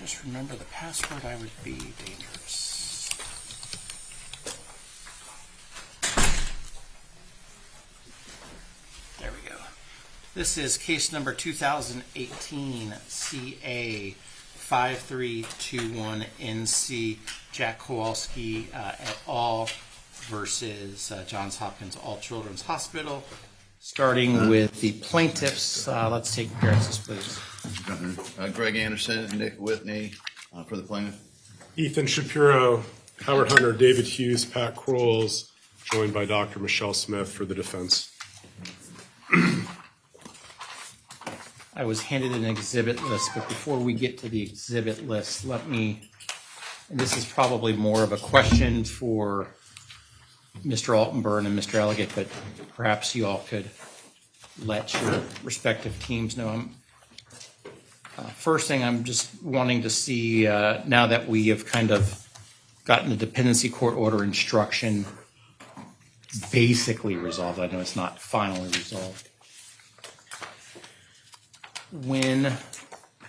just remember the password, I would be dangerous. There we go. This is case number 2018 CA 5321 NC Jack Kowalski et al. Versus Johns Hopkins All Children's Hospital. Starting with the plaintiffs, let's take appearances, please. Greg Anderson and Nick Whitney for the plaintiff. Ethan Shapiro, Howard Hunter, David Hughes, Pat Kroles, joined by Dr. Michelle Smith for the defense. I was handed an exhibit list, but before we get to the exhibit list, let me, and this is probably more of a question for Mr. Altenburn and Mr. Elliott, but perhaps you all could let your respective teams know. First thing, I'm just wanting to see, now that we have kind of gotten the dependency court order instruction basically resolved, I know it's not finally resolved, when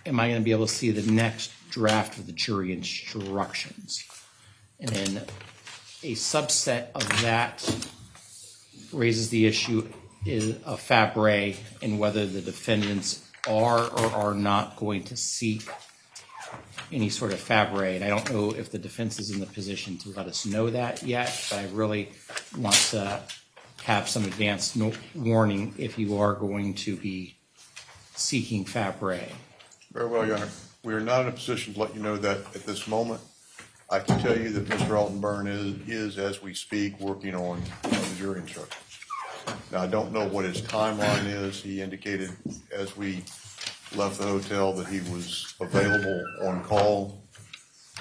am I going to be able to see the next draft of the jury instructions? And then a subset of that raises the issue of Fabre and whether the defendants are or are not going to seek any sort of Fabre. And I don't know if the defense is in the position to let us know that yet, but I really want to have some advance warning if you are going to be seeking Fabre. Very well, Your Honor. We are not in a position to let you know that at this moment. I can tell you that Mr. Altenburn is, as we speak, working on the jury instructions. Now, I don't know what his timeline is. He indicated as we left the hotel that he was available on call,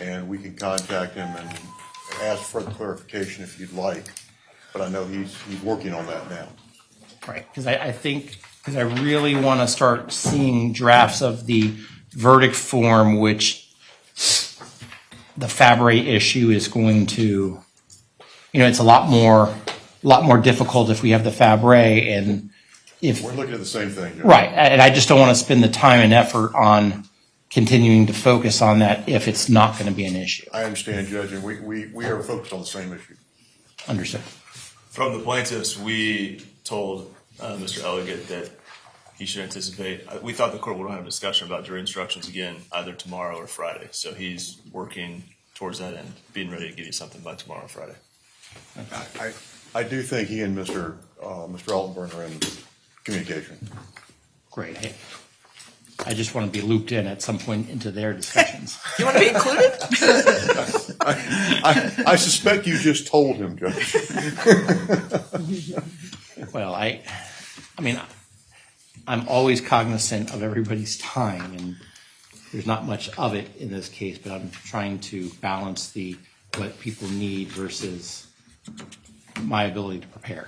and we can contact him and ask further clarification if you'd like. But I know he's working on that now. Right, because I really want to start seeing drafts of the verdict form, which the Fabre issue is going to, it's a lot more difficult if we have the Fabre, and if we're looking at the same thing, Judge. Right, and I just don't want to spend the time and effort on continuing to focus on that if it's not going to be an issue. I understand, Judge, and we are focused on the same issue. Understood. From the plaintiffs, we told Mr. Elliott that he should anticipate. We thought the court would have a discussion about jury instructions again, either tomorrow or Friday. So he's working towards that end, being ready to give you something by tomorrow or Friday. Okay. I do think he and Mr. Altenburn are in communication. Great. Hey, I just want to be looped in at some point into their discussions. You want to be included? I suspect you just told him, Judge. Well, I'm always cognizant of everybody's time, and there's not much of it in this case, but I'm trying to balance what people need versus my ability to prepare.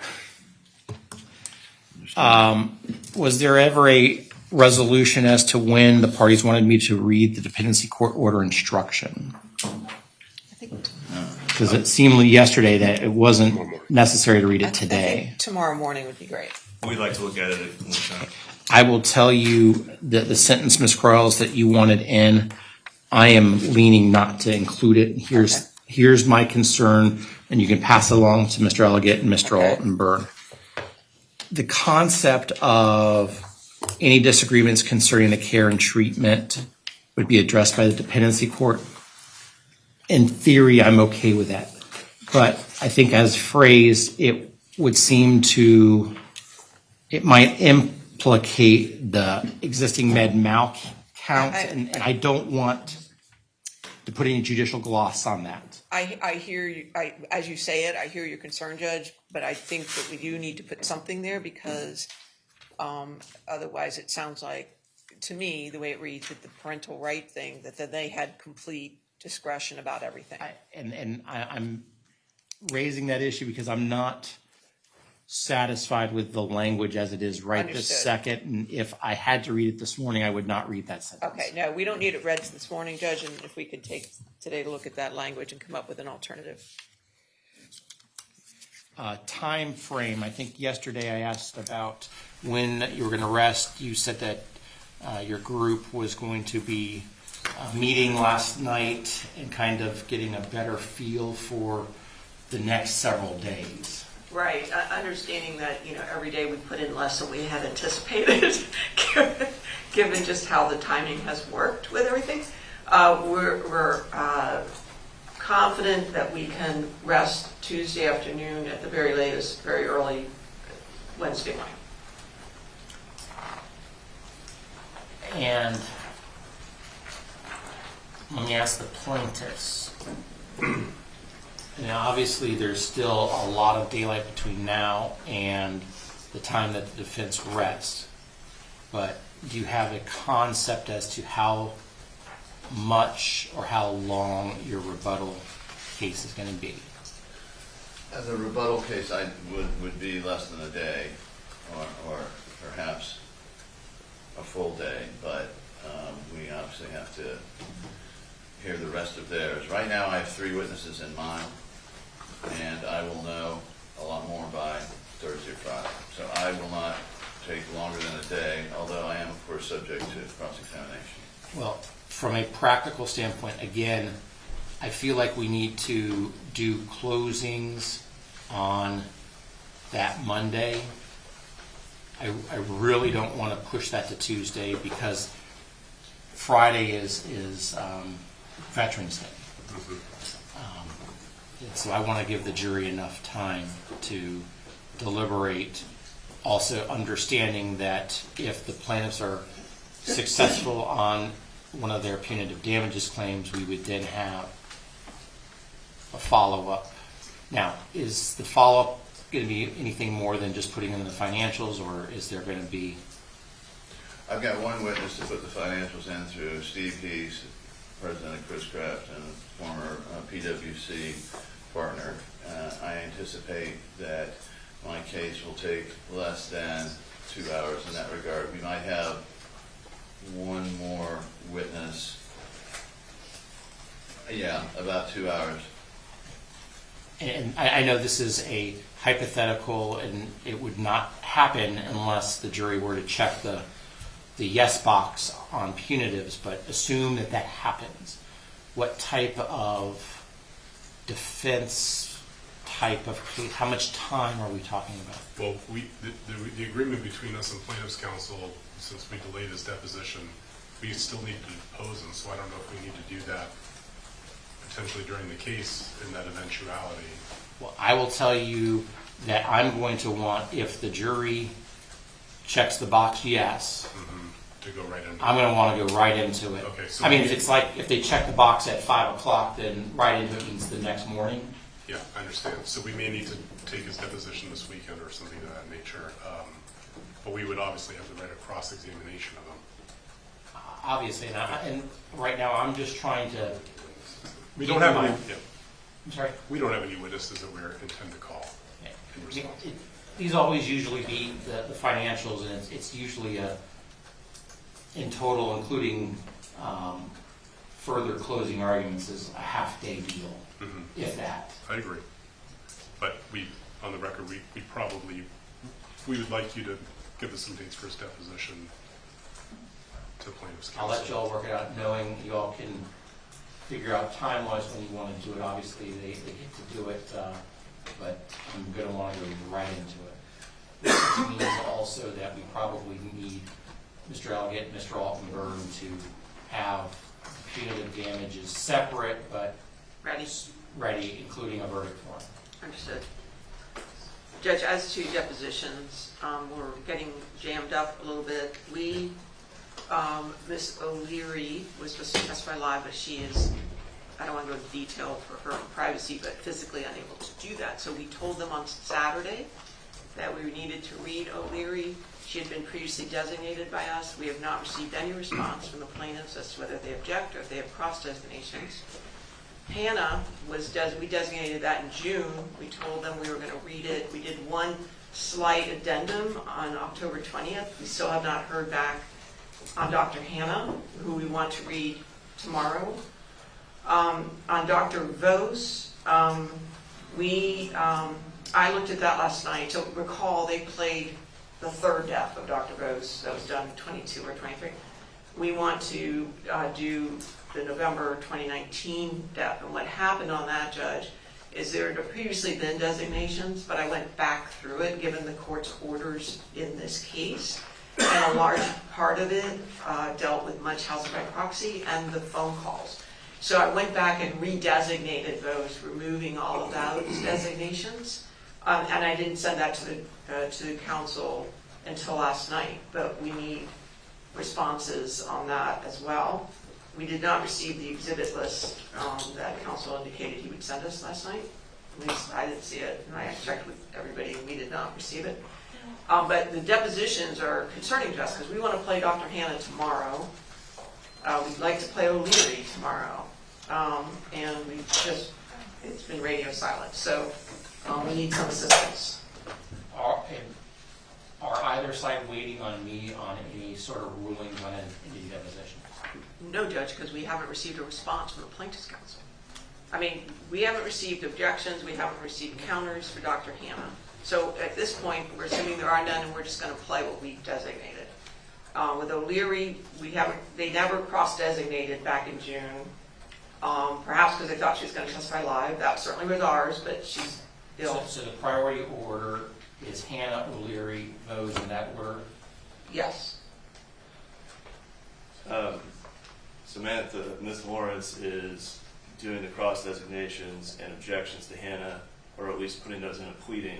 Was there ever a resolution as to when the parties wanted me to read the dependency court order instruction? Because it seemed yesterday that it wasn't necessary to read it today. I think tomorrow morning would be great. We'd like to look at it at one time. I will tell you that the sentence, Ms. Croyles, that you wanted in, I am leaning not to include it. Here's my concern, and you can pass it along to Mr. Elliott and Mr. Altenburn. The concept of any disagreements concerning the care and treatment would be addressed by the dependency court. In theory, I'm okay with that. But I think as phrased, it would seem it might implicate the existing med-mal count, and I don't want to put any judicial gloss on that. I hear you, as you say it, I hear your concern, Judge, but I think that we do need to put something there because otherwise it sounds like, to me, the way it reads with the parental right thing, that they had complete discretion about everything. I'm raising that issue because I'm not satisfied with the language as it is right this second. And if I had to read it this morning, I would not read that sentence. Okay, no, we don't need it read this morning, Judge, and if we could take today to look at that language and come up with an alternative. Time frame. I think yesterday I asked about when you were going to rest. You said that your group was going to be meeting last night and kind of getting a better feel for the next several days. Right, understanding that, every day we put in less than we had anticipated, given just how the timing has worked with everything. We're confident that we can rest Tuesday afternoon at the very latest, very early Wednesday morning. And let me ask the plaintiffs. Now, obviously, there's still a lot of daylight between now and the time that the defense rests. But do you have a concept as to how much or how long your rebuttal case is going to be? As a rebuttal case, I would be less than a day, or perhaps a full day, but we obviously have to hear the rest of theirs. Right now, I have 3 witnesses in mind, and I will know a lot more by Thursday or Friday. So I will not take longer than a day, although I am, of course, subject to cross-examination. Well, from a practical standpoint, again, I feel like we need to do closings on that Monday. I really don't want to push that to Tuesday because Friday is Veterans Day. And so I want to give the jury enough time to deliberate, also understanding that if the plaintiffs are successful on one of their punitive damages claims, we would then have a follow-up. Now, is the follow-up going to be anything more than just putting them in the financials, or is there going to be? I've got one witness to put the financials in through Steve Pease, president of Chris Craft and former PwC partner. I anticipate that my case will take less than 2 hours in that regard. We might have one more witness. Yeah, about 2 hours. And I know this is a hypothetical, and it would not happen unless the jury were to check the yes box on punitives, but assume that that happens. What type of defense type of case, how much time are we talking about? Well, the agreement between us and plaintiff's counsel, since we delayed his deposition, we still need to depose him, so I don't know if we need to do that potentially during the case in that eventuality. Well, I will tell you that I'm going to want, if the jury checks the box yes, to go right into I'm going to want to go right into it. Okay, so I mean, if it's like, if they check the box at 5 o'clock, then right into it means the next morning. Yeah, I understand. So we may need to take his deposition this weekend or something of that nature. But we would obviously have to write a cross-examination of him. Obviously, and right now I'm just trying to. We don't have any. Yeah. I'm sorry. We don't have any witnesses that we intend to call in response. These always usually be the financials, and it's usually in total, including further closing arguments, is a half-day deal, if that. I agree. But on the record, we would like you to give us some dates for his deposition to plaintiff's counsel. I'll let you all work it out, knowing you all can figure out time-wise when you want to do it. Obviously, they get to do it, but I'm going to want to go right into it. This means also that we probably need Mr. Elliott and Mr. Altenburn to have punitive damages separate, but ready, including a verdict form. Understood. Judge, as to depositions, we're getting jammed up a little bit. Ms. O'Leary was supposed to testify live, but she is, I don't want to go into detail for her privacy, but physically unable to do that. So we told them on Saturday that we needed to read O'Leary. She had been previously designated by us. We have not received any response from the plaintiffs as to whether they object or if they have cross-designations. Hannah we designated that in June. We told them we were going to read it. We did one slight addendum on October 20th. We still have not heard back on Dr. Hannah, who we want to read tomorrow. On Dr. Vos, I looked at that last night. So recall, they played the third death of Dr. Vos. That was done 22 or 23. we want to do the November 2019 DEP. And what happened on that, Judge, is there had previously been designations, but I went back through it, given the court's orders in this case. And a large part of it dealt with much house by proxy and the phone calls. So I went back and redesignated those, removing all of those designations. And I didn't send that to the council until last night, but we need responses on that as well. We did not receive the exhibit list that council indicated he would send us last night. At least I didn't see it, and I checked with everybody, and we did not receive it. But the depositions are concerning to us because we want to play Dr. Hannah tomorrow. We'd like to play O'Leary tomorrow. And it's been radio silent, so we need some assistance. Are either side waiting on me on any sort of rulings on any depositions? No, Judge, because we haven't received a response from the plaintiff's counsel. I mean, we haven't received objections, we haven't received counters for Dr. Hannah. So at this point, we're assuming there are none, and we're just going to play what we've designated. With O'Leary, they never cross-designated back in June. Perhaps because they thought she was going to testify live. That certainly was ours, but she's ill. So the priority order is Hannah, O'Leary, those in that order? Yes. Samantha, Ms. Lawrence is doing the cross designations and objections to Hannah, or at least putting those in a pleading.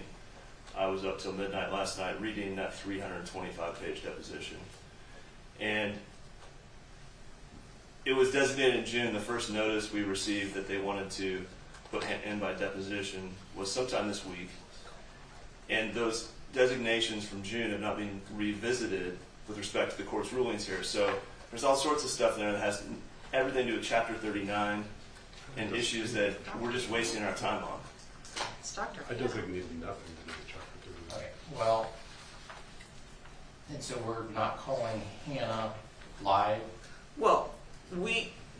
I was up till midnight last night reading that 325-page deposition. And it was designated in June. The first notice we received that they wanted to put in by deposition was sometime this week. And those designations from June have not been revisited with respect to the court's rulings here. So there's all sorts of stuff there that has everything to do with Chapter 39 and issues that we're just wasting our time on. It's Dr. I Hannah. designated nothing to do with Chapter 39. Okay, well, and so we're not calling Hannah live? Well,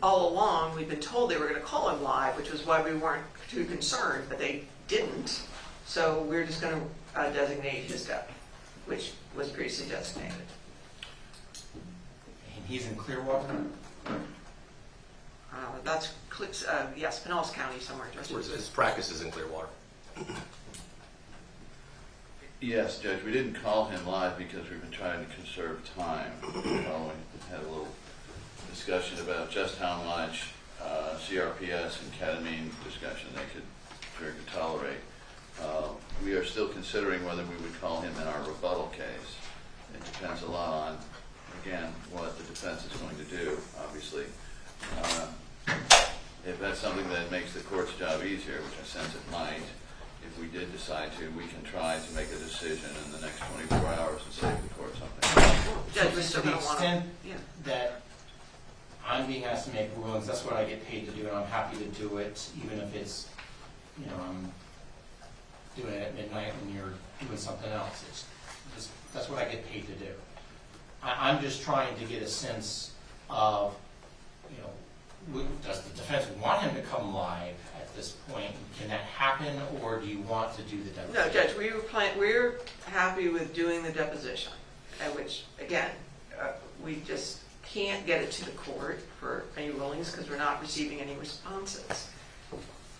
all along, we've been told they were going to call him live, which was why we weren't too concerned, but they didn't. So we're just going to designate his death, which was previously designated. And he's in Clearwater? That's, yes, Pinellas County somewhere. His practice is in Clearwater. Yes, Judge, we didn't call him live because we've been trying to conserve time. We had a little discussion about just how much CRPS and ketamine discussion they could tolerate. We are still considering whether we would call him in our rebuttal case. It depends a lot on, again, what the defense is going to do, obviously. If that's something that makes the court's job easier, which I sense it might, if we did decide to, we can try to make a decision in the next 24 hours and save the court something. Judge, we're To still the going to want to. extent that I'm being asked to make rulings, that's what I get paid to do, and I'm happy to do it, even if it's, I'm doing it at midnight when you're doing something else. That's what I get paid to do. I'm just trying to get a sense of, does the defense want him to come live at this point? Can that happen, or do you want to do the deposition? No, Judge, we're happy with doing the deposition, which, again, we just can't get it to the court for any rulings because we're not receiving any responses.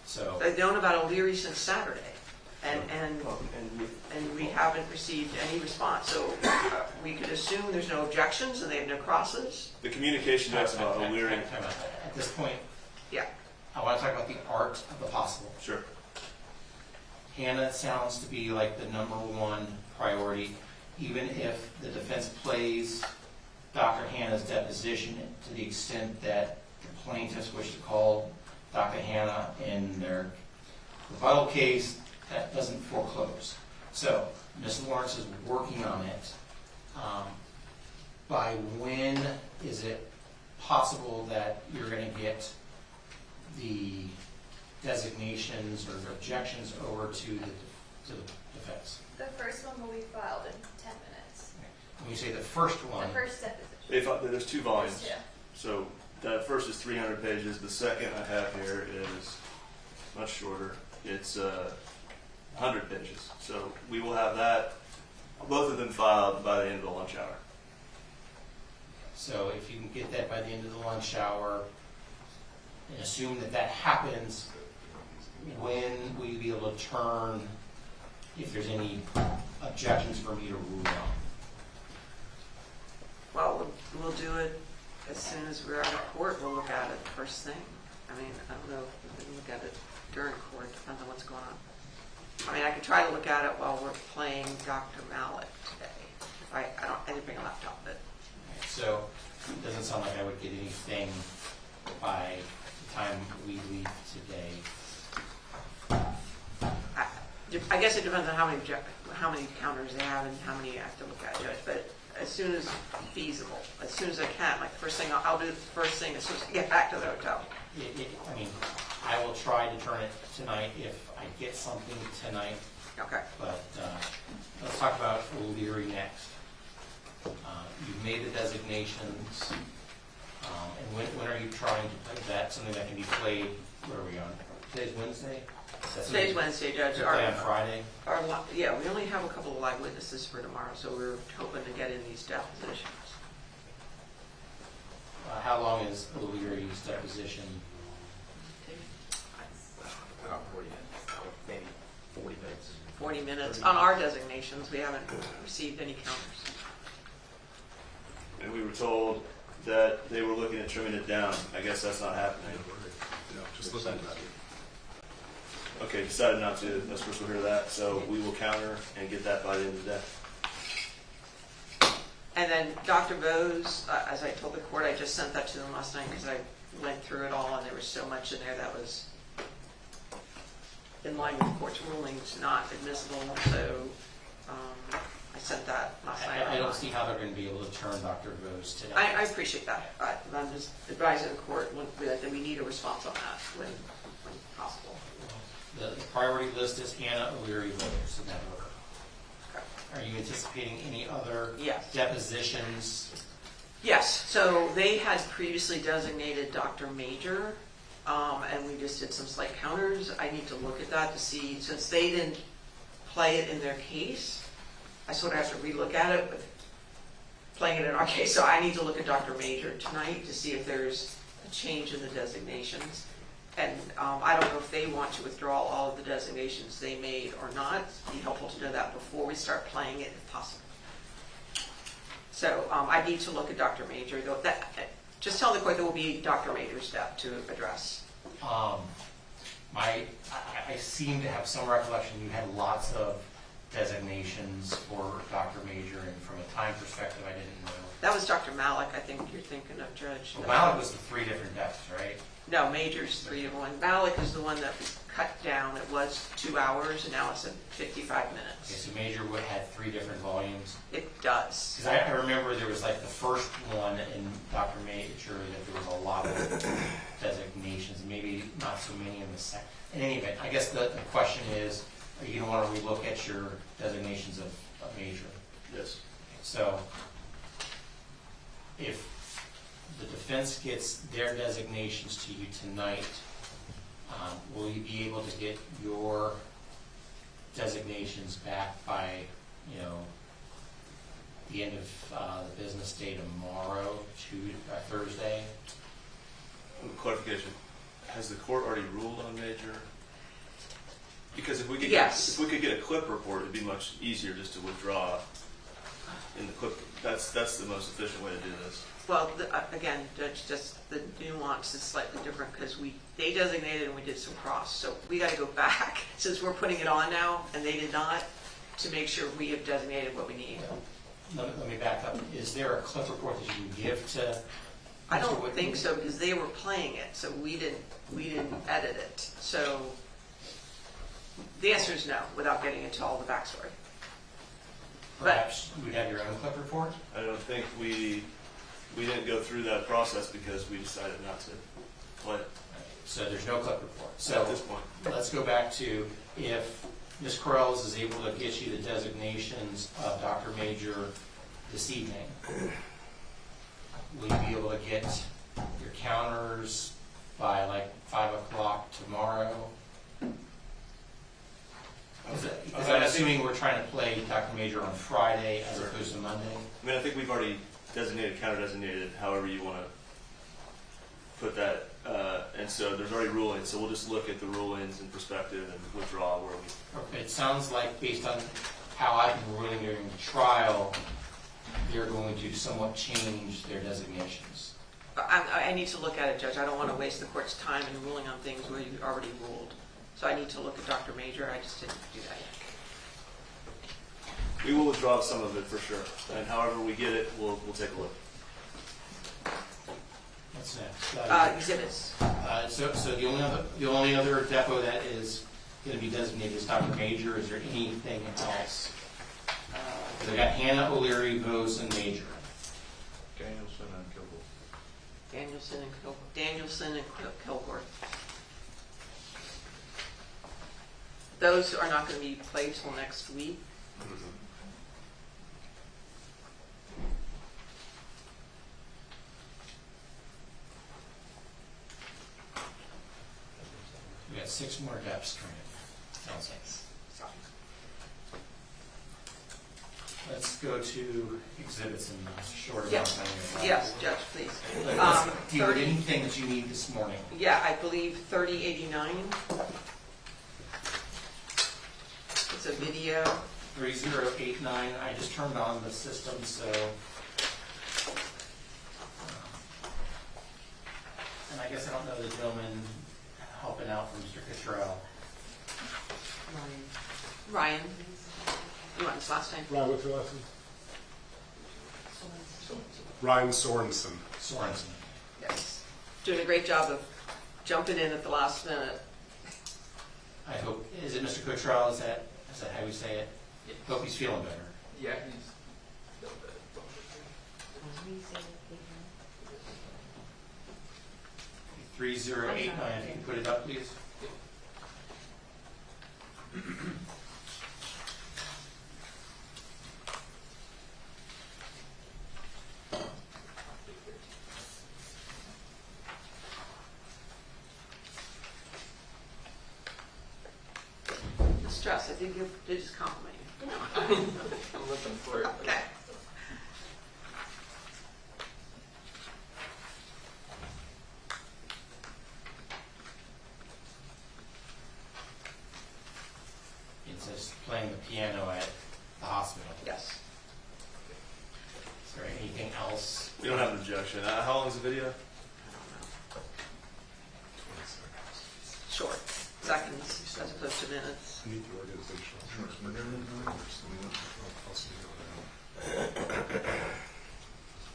So I've known about O'Leary since Saturday, and we haven't received any response. So we could assume there's no objections and they have no crosses. The communication notes about O'Leary. At this point, Yeah. I want to talk about the art of the possible. Sure. Hannah sounds to be like the number one priority, even if the defense plays Dr. Hannah's deposition to the extent that the plaintiffs wish to call Dr. Hannah in their rebuttal case, that doesn't foreclose. So Ms. Lawrence is working on it. By when is it possible that you're going to get the designations or objections over to the defense? The first one will be filed in 10 minutes. When you say the first one, The first deposition. There's two volumes. There's two. So the first is 300 pages. The second I have here is much shorter. It's 100 pages. So we will have that, both of them filed by the end of the lunch hour. So if you can get that by the end of the lunch hour, and assume that that happens, when will you be able to turn, if there's any objections for me to rule on? Well, we'll do it as soon as we're out of court. We'll look at it first thing. I mean, I don't know if we can look at it during court, depends on what's going on. I mean, I could try to look at it while we're playing Dr. Malik today. If I didn't bring a laptop, but. So it doesn't sound like I would get anything by the time we leave today. I guess it depends on how many counters they have and how many I have to look at, Judge, but as soon as feasible, as soon as I can, like the first thing, I'll do the first thing as soon as I get back to the hotel. I mean, I will try to turn it tonight if I get something tonight, Okay. but let's talk about O'Leary next. You've made the designations, and when are you trying to play that? Something that can be played, where are we on? Today's Wednesday? Today's Wednesday, Judge. Play on Friday? Yeah, we only have a couple of live witnesses for tomorrow, so we're hoping to get in these depositions. How long is O'Leary's deposition? About 40 minutes, maybe 40 minutes. 40 minutes. On our designations, we haven't received any counters. And we were told that they were looking at trimming it down. I guess that's not happening. No, just listen to that. Okay, decided not to. Of course, we'll hear that. So we will counter and get that by the end of the day. And then Dr. Bose, as I told the court, I just sent that to them last night because I went through it all and there was so much in there that was in line with the court's rulings, not admissible. So I sent that last night. I don't see how they're going to be able to turn Dr. Bose today. I appreciate that. I'm just advising the court that we need a response on that when possible. The priority list is Hannah O'Leary voters in that order. Okay. Are you anticipating any other Yes. depositions? Yes, so they had previously designated Dr. Major, and we just did some slight counters. I need to look at that to see, since they didn't play it in their case, I sort of have to relook at it with playing it in our case. So I need to look at Dr. Major tonight to see if there's a change in the designations. And I don't know if they want to withdraw all of the designations they made or not. It'd be helpful to know that before we start playing it if possible. So I need to look at Dr. Major. Just tell the court there will be Dr. Major's step to address. I seem to have some recollection you had lots of designations for Dr. Major, and from a time perspective, I didn't know. That was Dr. Malik, I think you're thinking of, Judge. Well, Malik was the 3 different depths, right? No, Major's 3 to 1. Malik is the one that was cut down. It was 2 hours, and now it's at 55 Okay, minutes. so Major had 3 different volumes. It does. Because I remember there was like the first one in Dr. Major that there was a lot of designations, maybe not so many in the second. In any event, I guess the question is, are you going to want to relook at your designations of Major? Yes. So if the defense gets their designations to you tonight, will you be able to get your designations back by, the end of the business day tomorrow, Thursday? Clarification. Has the court already ruled on Major? Because if we could Yes. get a clip report, it'd be much easier just to withdraw in the clip. That's the most efficient way to do this. Well, again, Judge, just the nuance is slightly different because they designated and we did some cross. So we got to go back, since we're putting it on now and they did not, to make sure we have designated what we need. Let me back up. Is there a clip report that you can give to? I don't think so because they were playing it, so we didn't edit it. So the answer is no, without getting into all the backstory. Perhaps you would have your own clip report? I don't think we didn't go through that process because we decided not to play it. So there's no clip report. At So this point. let's go back to, if Ms. Corrales is able to get you the designations of Dr. Major this evening, will you be able to get your counters by like 5 o'clock tomorrow? Because I'm assuming we're trying to play Dr. Major on Friday as opposed to Monday. I mean, I think we've already designated, counter-designated, however you want to put that. And so there's already rulings, so we'll just look at the rulings in perspective and withdraw where we. Okay, it sounds like based on how I've been ruling during the trial, they're going to somewhat change their designations. I need to look at it, Judge. I don't want to waste the court's time in ruling on things where you already ruled. So I need to look at Dr. Major. I just didn't do that yet. We will withdraw some of it for sure, and however we get it, we'll take a look. What's next? Exhibits. So the only other depot that is going to be designated is Dr. Major. Is there anything else? Because I got Hannah, O'Leary, Vose, and Major. Danielson and Kilgore. Danielson and Kilgore. Those are not going to be played till next week. We got 6 more depths coming in. Sounds like. Let's go to exhibits in short amount of time. Yes, Judge, please. Let's deal with anything that you need this morning. Yeah, I believe 3089. It's a video. 3089. I just turned on the system, so. And I guess I don't know the gentleman helping out from Mr. Cottrell. Ryan. You want his last name? Ryan, what's your last name? Ryan Sorensen. Sorensen. Yes. Doing a great job of jumping in at the last minute. I hope, is it Mr. Cottrell? Is that how we say it? Hope he's feeling better. Yeah, he's still bad. 3089, if you can put it up, please. No stress. I think you did just compliment you. I'm looking for it. Okay. It says playing the piano at the hospital. Yes. Is there anything else? We don't have an objection. How long is the video? Short. Seconds as opposed to minutes. Meet the organizational chart.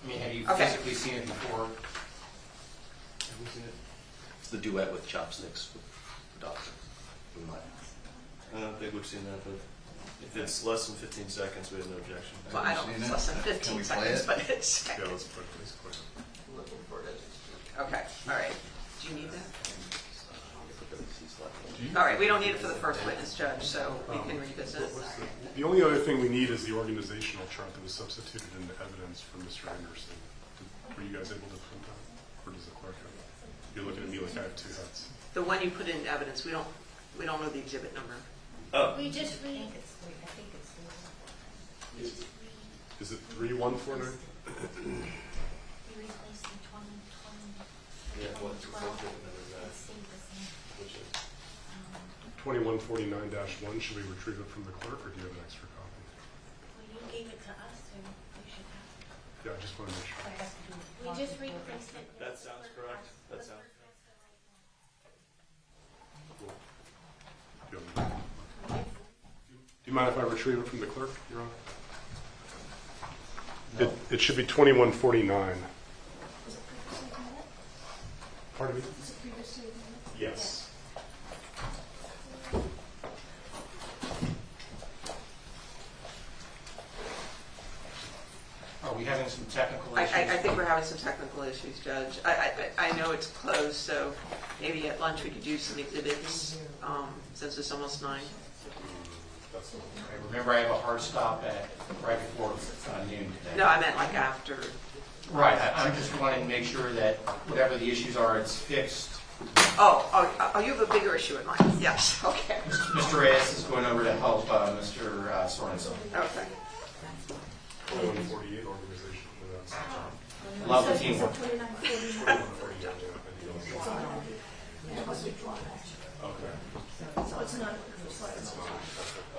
I mean, have you Okay. physically seen it before? Have we seen it? It's the duet with chopsticks with the doctor. We might. I don't think we've seen that, but if it's less than 15 seconds, we have no objection. Well, I don't know if it's less than 15 seconds, but it's. Yeah, let's put this quick. I'm looking for it. Okay. All right. Do you need that? All right. We don't need it for the first witness, Judge, so we can revisit. The only other thing we need is the organizational chart that was substituted into evidence from Mr. Anderson. Were you guys able to print that? Or does the clerk have it? You're looking at me like I have 2 hats. The one you put in evidence, we don't know the exhibit number. Oh, We just read. Is it 3149? We replaced the 2020. yeah, what's the subject number of that? It stayed the same. Which is? 2149-1. Should we retrieve it from the clerk, or do you have an extra copy? Well, you gave it to us, so we should have it. Yeah, I just want to make sure. We just replaced it. That sounds correct. That sounds correct. Cool. Do you mind if I retrieve it from the clerk, Your Honor? No. It should be 2149. Pardon me? Yes. Are we having some technical I issues? think we're having some technical issues, Judge. I know it's closed, so maybe at lunch we could do some exhibits, since it's almost 9. Remember, I have a hard stop at right before noon today. No, I meant like after. Right, I'm just wanting to make sure that whatever the issues are, it's fixed. Oh, you have a bigger issue in mind. Yes, okay. Mr. Reyes is going over to help Mr. Sorensen. Okay. 2148 organization. Love the teamwork. Oh,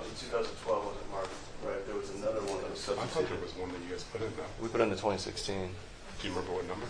the 2012 wasn't marked, right, there was another one that was I thought substituted. there was one that you guys put in though. We put in the 2016. Do you remember what number?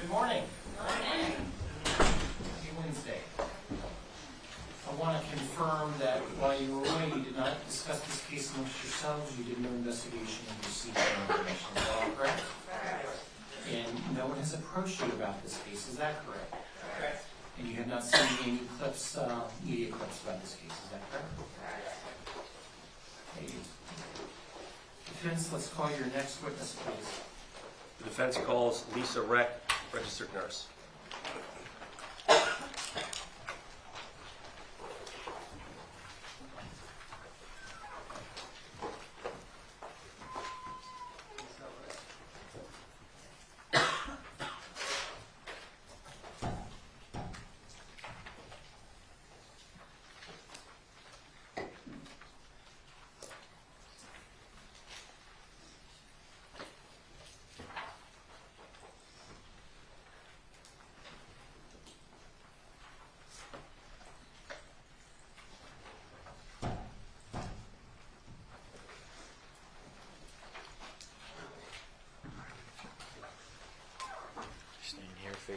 Good morning. Happy Wednesday. I want to confirm that while you were away, you did not discuss this case amongst yourselves. You did no investigation and received no information. Is that all correct? Correct. And no one has approached you about this case. Is that correct? Correct. And you have not seen any clips, media clips about this case. Is that correct? Correct. Okay. Defense, let's call your next witness, please. The defense calls Lisa Reck, registered nurse.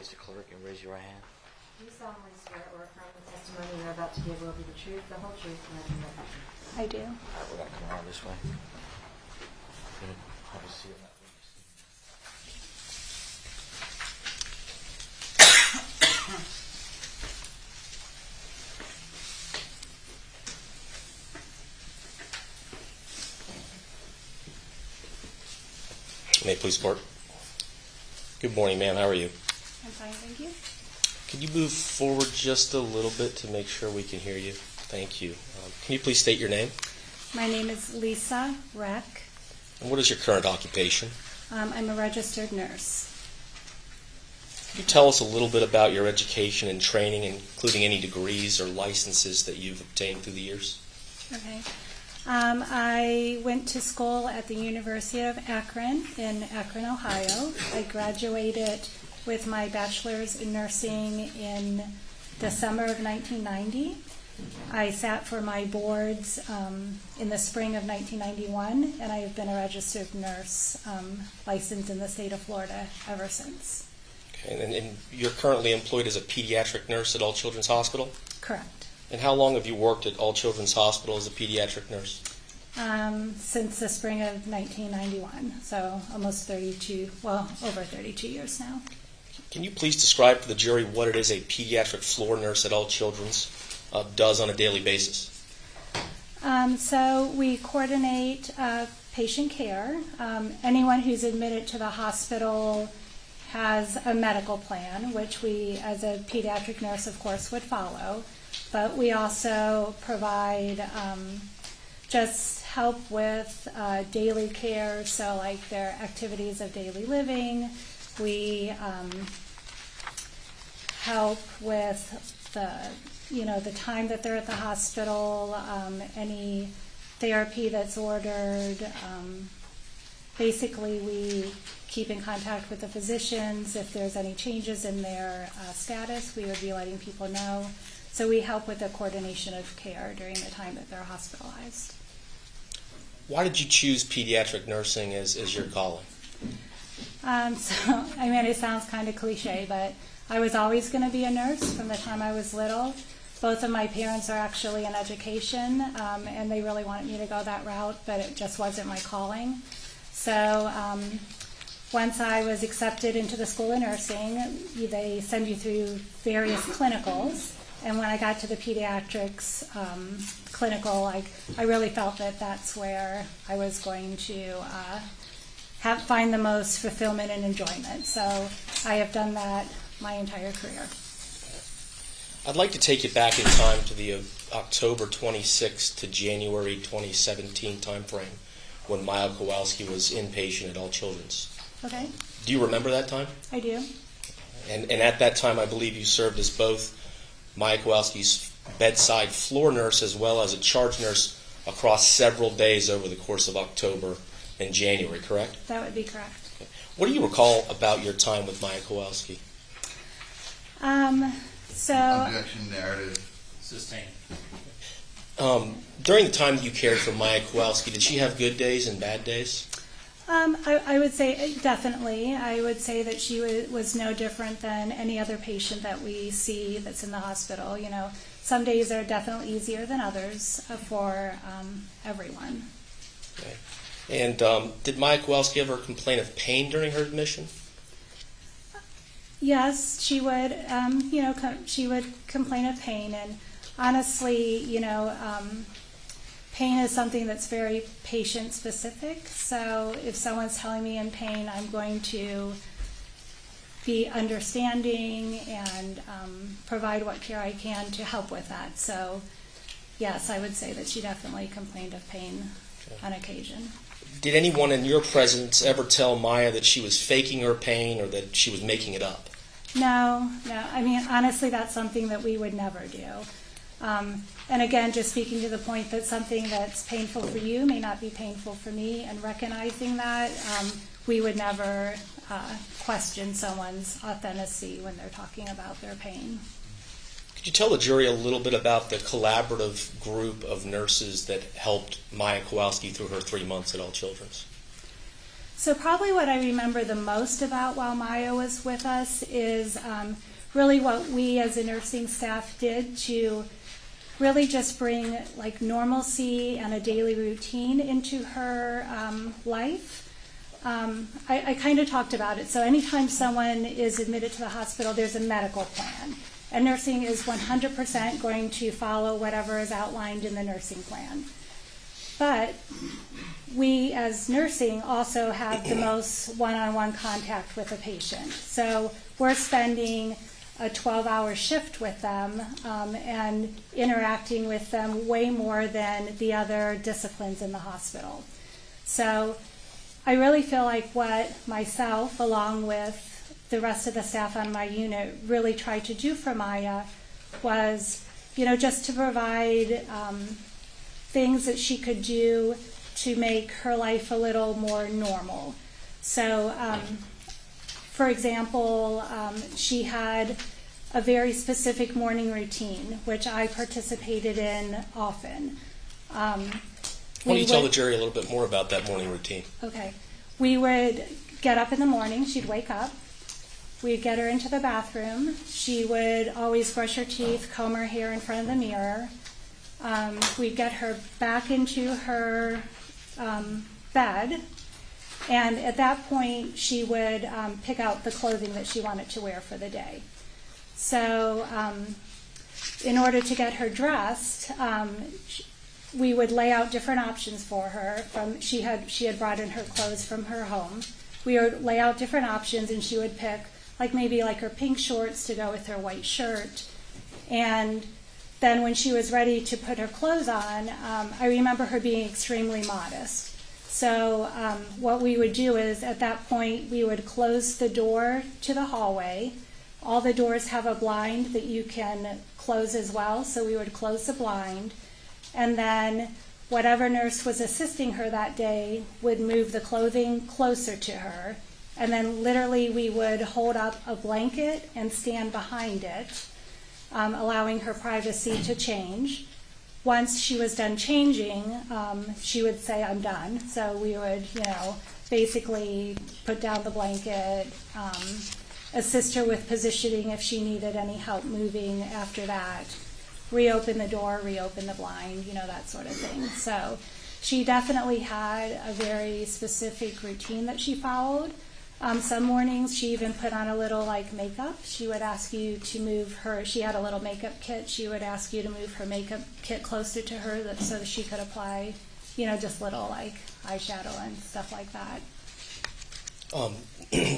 face the clerk and raise your right hand. Do you solemnly swear or affirm the testimony you are about to give will be the truth, the whole truth, and nothing but the truth? I do. All right, we're gonna come around this way. Good. Have a seat. May it please court. Good morning, ma'am. How are you? I'm fine, thank you. Could you move forward just a little bit to make sure we can hear you? Thank you. Can you please state your name? My name is Lisa Reck. And what is your current occupation? I'm a registered nurse. Could you tell us a little bit about your education and training, including any degrees or licenses that you've obtained through the years? Okay. I went to school at the University of Akron in Akron, Ohio. I graduated with my bachelor's in nursing in the summer of 1990. I sat for my boards in the spring of 1991, and I have been a registered nurse licensed in the state of Florida ever since. Okay, and you're currently employed as a pediatric nurse at All Children's Hospital? Correct. And how long have you worked at All Children's Hospital as a pediatric nurse? Since the spring of 1991, so almost 32, well, over 32 years now. Can you please describe for the jury what it is a pediatric floor nurse at All Children's does on a daily basis? So we coordinate patient care. Anyone who's admitted to the hospital has a medical plan, which we, as a pediatric nurse, of course, would follow. But we also provide just help with daily care, so like their activities of daily living. We help with the time that they're at the hospital, any therapy that's ordered. Basically, we keep in contact with the physicians. If there's any changes in their status, we would be letting people know. So we help with the coordination of care during the time that they're hospitalized. Why did you choose pediatric nursing as your calling? It sounds kind of cliche, but I was always going to be a nurse from the time I was little. Both of my parents are actually in education, and they really wanted me to go that route, but it just wasn't my calling. So once I was accepted into the School of Nursing, they send you through various clinicals. And when I got to the pediatrics clinical, I really felt that that's where I was going to find the most fulfillment and enjoyment. So I have done that my entire career. I'd like to take you back in time to the October 26 to January 2017 timeframe when Maya Kowalski was inpatient at All Children's. Okay, Do you remember that time? I do. And at that time, I believe you served as both Maya Kowalski's bedside floor nurse as well as a charge nurse across several days over the course of October and January, correct? That would be correct. Okay. What do you recall about your time with Maya Kowalski? Objection, narrative. Sustained. During the time that you cared for Maya Kowalski, did she have good days and bad days? I would say definitely. I would say that she was no different than any other patient that we see that's in the hospital. Some days are definitely easier than others for everyone. Okay. And did Maya Kowalski ever complain of pain during her admission? Yes, she would. She would complain of pain, and honestly, pain is something that's very patient specific. So if someone's telling me in pain, I'm going to be understanding and provide what care I can to help with that. So yes, I would say that she definitely complained of pain on occasion. Did anyone in your presence ever tell Maya that she was faking her pain or that she was making it up? No. Honestly, that's something that we would never do. And again, just speaking to the point that something that's painful for you may not be painful for me, and recognizing that, we would never question someone's authenticity when they're talking about their pain. Could you tell the jury a little bit about the collaborative group of nurses that helped Maya Kowalski through her 3 months at All Children's? So probably what I remember the most about while Maya was with us is really what we as a nursing staff did to really just bring like normalcy and a daily routine into her life. I kind of talked about it. So anytime someone is admitted to the hospital, there's a medical plan. And nursing is 100% going to follow whatever is outlined in the nursing plan. But we as nursing also have the most one-on-one contact with a patient. So we're spending a 12-hour shift with them and interacting with them way more than the other disciplines in the hospital. So I really feel like what myself, along with the rest of the staff on my unit, really tried to do for Maya was, just to provide things that she could do to make her life a little more normal. So, for example, she had a very specific morning routine, which I participated in often. Why don't you tell the jury a little bit more about that morning routine? Okay. We would get up in the morning, she'd wake up, we'd get her into the bathroom, she would always brush her teeth, comb her hair in front of the mirror. We'd get her back into her bed, and at that point she would pick out the clothing that she wanted to wear for the day. So in order to get her dressed, we would lay out different options for her. She had brought in her clothes from her home. We would lay out different options, and she would pick maybe her pink shorts to go with her white shirt. And then when she was ready to put her clothes on, I remember her being extremely modest. So what we would do is, at that point, we would close the door to the hallway. All the doors have a blind that you can close as well, so we would close the blind. And then whatever nurse was assisting her that day would move the clothing closer to her. And then literally we would hold up a blanket and stand behind it, allowing her privacy to change. Once she was done changing, she would say, "I'm done." So we would, basically put down the blanket, assist her with positioning if she needed any help moving after that, reopen the door, reopen the blind, that sort of thing. So she definitely had a very specific routine that she followed. Some mornings she even put on a little makeup. She would ask you to move her, she had a little makeup kit, she would ask you to move her makeup kit closer to her so that she could apply, just little eyeshadow and stuff like that.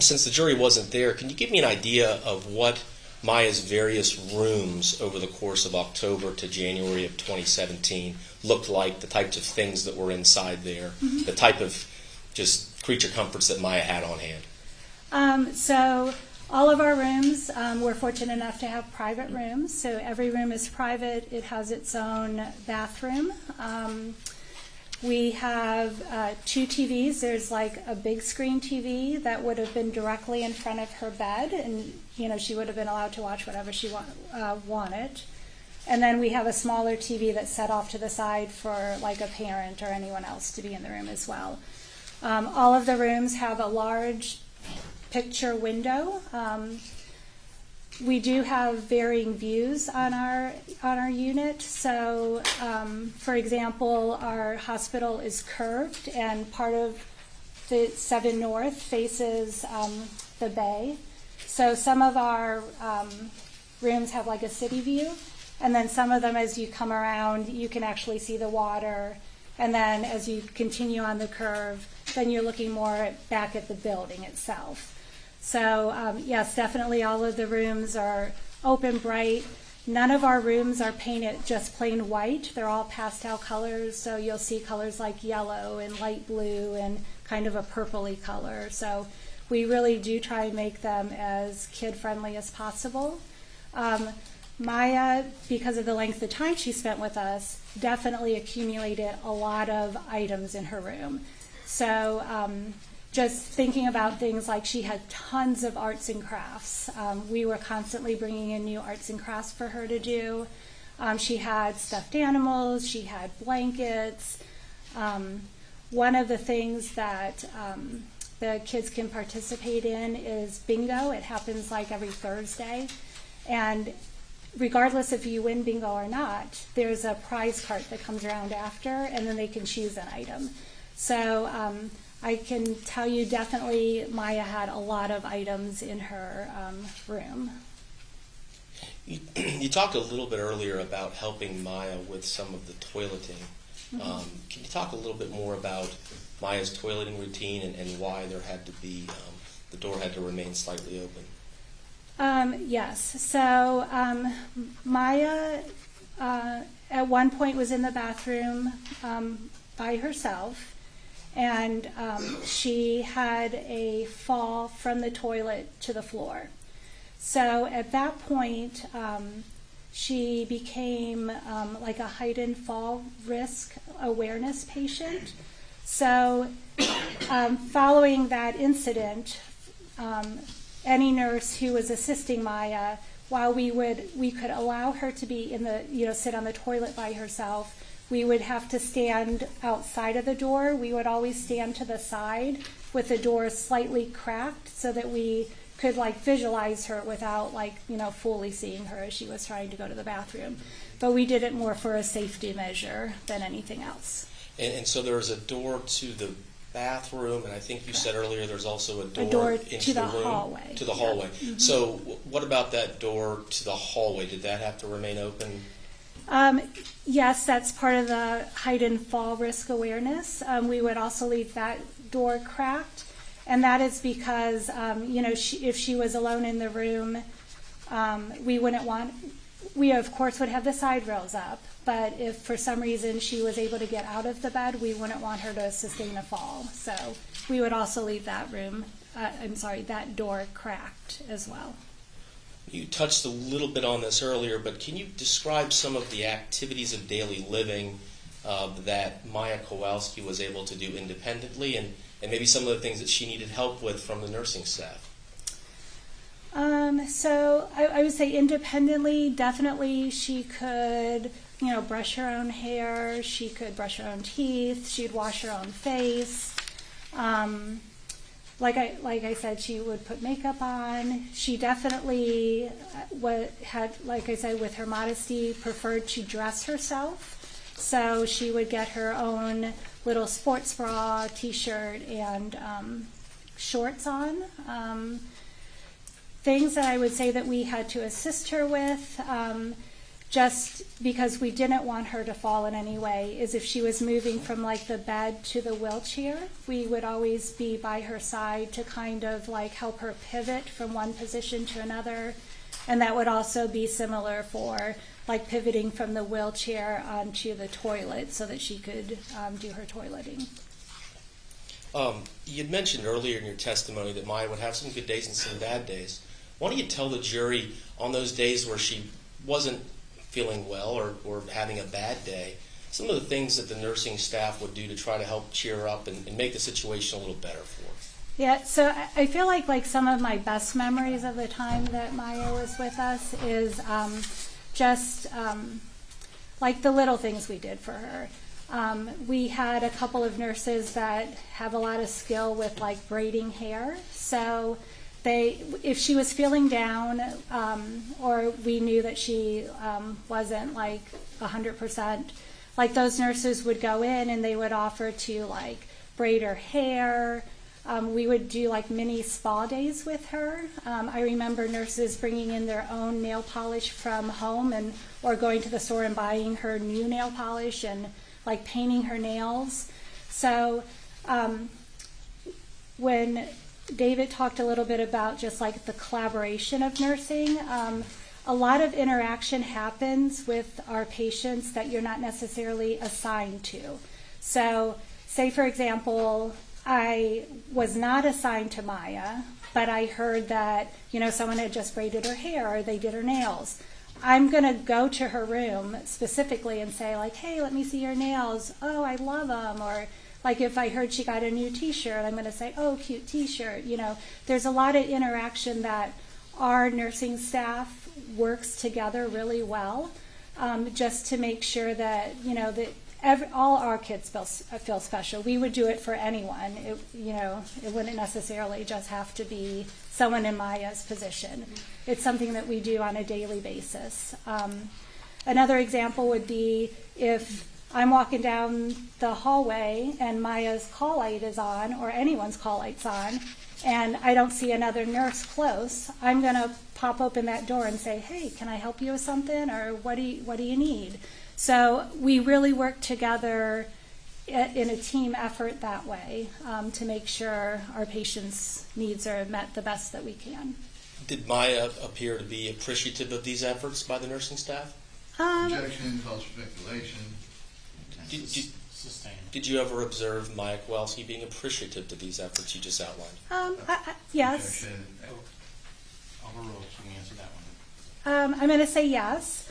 Since the jury wasn't there, can you give me an idea of what Maya's various rooms over the course of October to January of 2017 looked like, the types of things that were inside there, the type of just creature comforts that Maya had on hand? So all of our rooms, we're fortunate enough to have private rooms. So every room is private. It has its own bathroom. We have 2 TVs. There's a big screen TV that would have been directly in front of her bed, and she would have been allowed to watch whatever she wanted. And then we have a smaller TV that's set off to the side for a parent or anyone else to be in the room as well. All of the rooms have a large picture window. We do have varying views on our unit. So, for example, our hospital is curved, and part of the 7 North faces the bay. So some of our rooms have a city view, and then some of them, as you come around, you can actually see the water. And then as you continue on the curve, then you're looking more back at the building itself. So yes, definitely all of the rooms are open, bright. None of our rooms are painted just plain white. They're all pastel colors, so you'll see colors like yellow and light blue and kind of a purpley color. So we really do try and make them as kid-friendly as possible. Maya, because of the length of time she spent with us, definitely accumulated a lot of items in her room. So just thinking about things like she had tons of arts and crafts. We were constantly bringing in new arts and crafts for her to do. She had stuffed animals, she had blankets. One of the things that the kids can participate in is bingo. It happens like every Thursday. And regardless if you win bingo or not, there's a prize cart that comes around after, and then they can choose an item. So I can tell you definitely Maya had a lot of items in her room. You talked a little bit earlier about helping Maya with some of the toileting. Can you talk a little bit more about Maya's toileting routine and why there had to be, the door had to remain slightly open? Yes. So Maya at one point was in the bathroom by herself, and she had a fall from the toilet to the floor. So at that point, she became like a heightened fall risk awareness patient. So following that incident, any nurse who was assisting Maya, while we could allow her to be in the, sit on the toilet by herself, we would have to stand outside of the door. We would always stand to the side with the door slightly cracked so that we could visualize her without fully seeing her as she was trying to go to the bathroom. But we did it more for a safety measure than anything else. And so there was a door to the bathroom, and I think you said earlier there's also a door into to the room, hallway. to the hallway. Mm-hmm. So what about that door to the hallway? Did that have to remain open? Yes, that's part of the heightened fall risk awareness. We would also leave that door cracked, and that is because if she was alone in the room, we of course would have the side rails up, but if for some reason she was able to get out of the bed, we wouldn't want her to sustain a fall. So we would also leave that that door cracked as well. You touched a little bit on this earlier, but can you describe some of the activities of daily living that Maya Kowalski was able to do independently, and maybe some of the things that she needed help with from the nursing staff? So I would say independently, definitely she could, brush her own hair, she could brush her own teeth, she'd wash her own face. Like I said, she would put makeup on. She definitely had, like I said, with her modesty, preferred to dress herself. So she would get her own little sports bra, t-shirt, and shorts on. Things that I would say that we had to assist her with, just because we didn't want her to fall in any way, is if she was moving from the bed to the wheelchair, we would always be by her side to kind of help her pivot from one position to another. And that would also be similar for pivoting from the wheelchair onto the toilet so that she could do her toileting. You had mentioned earlier in your testimony that Maya would have some good days and some bad days. Why don't you tell the jury on those days where she wasn't feeling well or having a bad day, some of the things that the nursing staff would do to try to help cheer her up and make the situation a little better for her? Yeah, so I feel like some of my best memories of the time that Maya was with us is just the little things we did for her. We had a couple of nurses that have a lot of skill with braiding hair, so if she was feeling down or we knew that she wasn't 100%, those nurses would go in and they would offer to braid her hair. We would do mini spa days with her. I remember nurses bringing in their own nail polish from home or going to the store and buying her new nail polish and painting her nails. So when David talked a little bit about just the collaboration of nursing, a lot of interaction happens with our patients that you're not necessarily assigned to. So say, for example, I was not assigned to Maya, but I heard that, someone had just braided her hair or they did her nails. I'm going to go to her room specifically and say, hey, let me see your nails. Oh, I love them. Or if I heard she got a new t-shirt, I'm going to say, oh, cute t-shirt. There's a lot of interaction that our nursing staff works together really well, just to make sure that, that all our kids feel special. We would do it for anyone. It wouldn't necessarily just have to be someone in Maya's position. It's something that we do on a daily basis. Another example would be if I'm walking down the hallway and Maya's call light is on, or anyone's call light's on, and I don't see another nurse close, I'm going to pop open that door and say, hey, can I help you with something, or what do you need? So we really work together in a team effort that way to make sure our patients' needs are met the best that we can. Did Maya appear to be appreciative of these efforts by the nursing staff? Objection, cause speculation. Did you ever observe Maya Kowalski being appreciative to these efforts you just outlined? Yes. Objection. Overruled, you can answer that one. I'm going to say yes.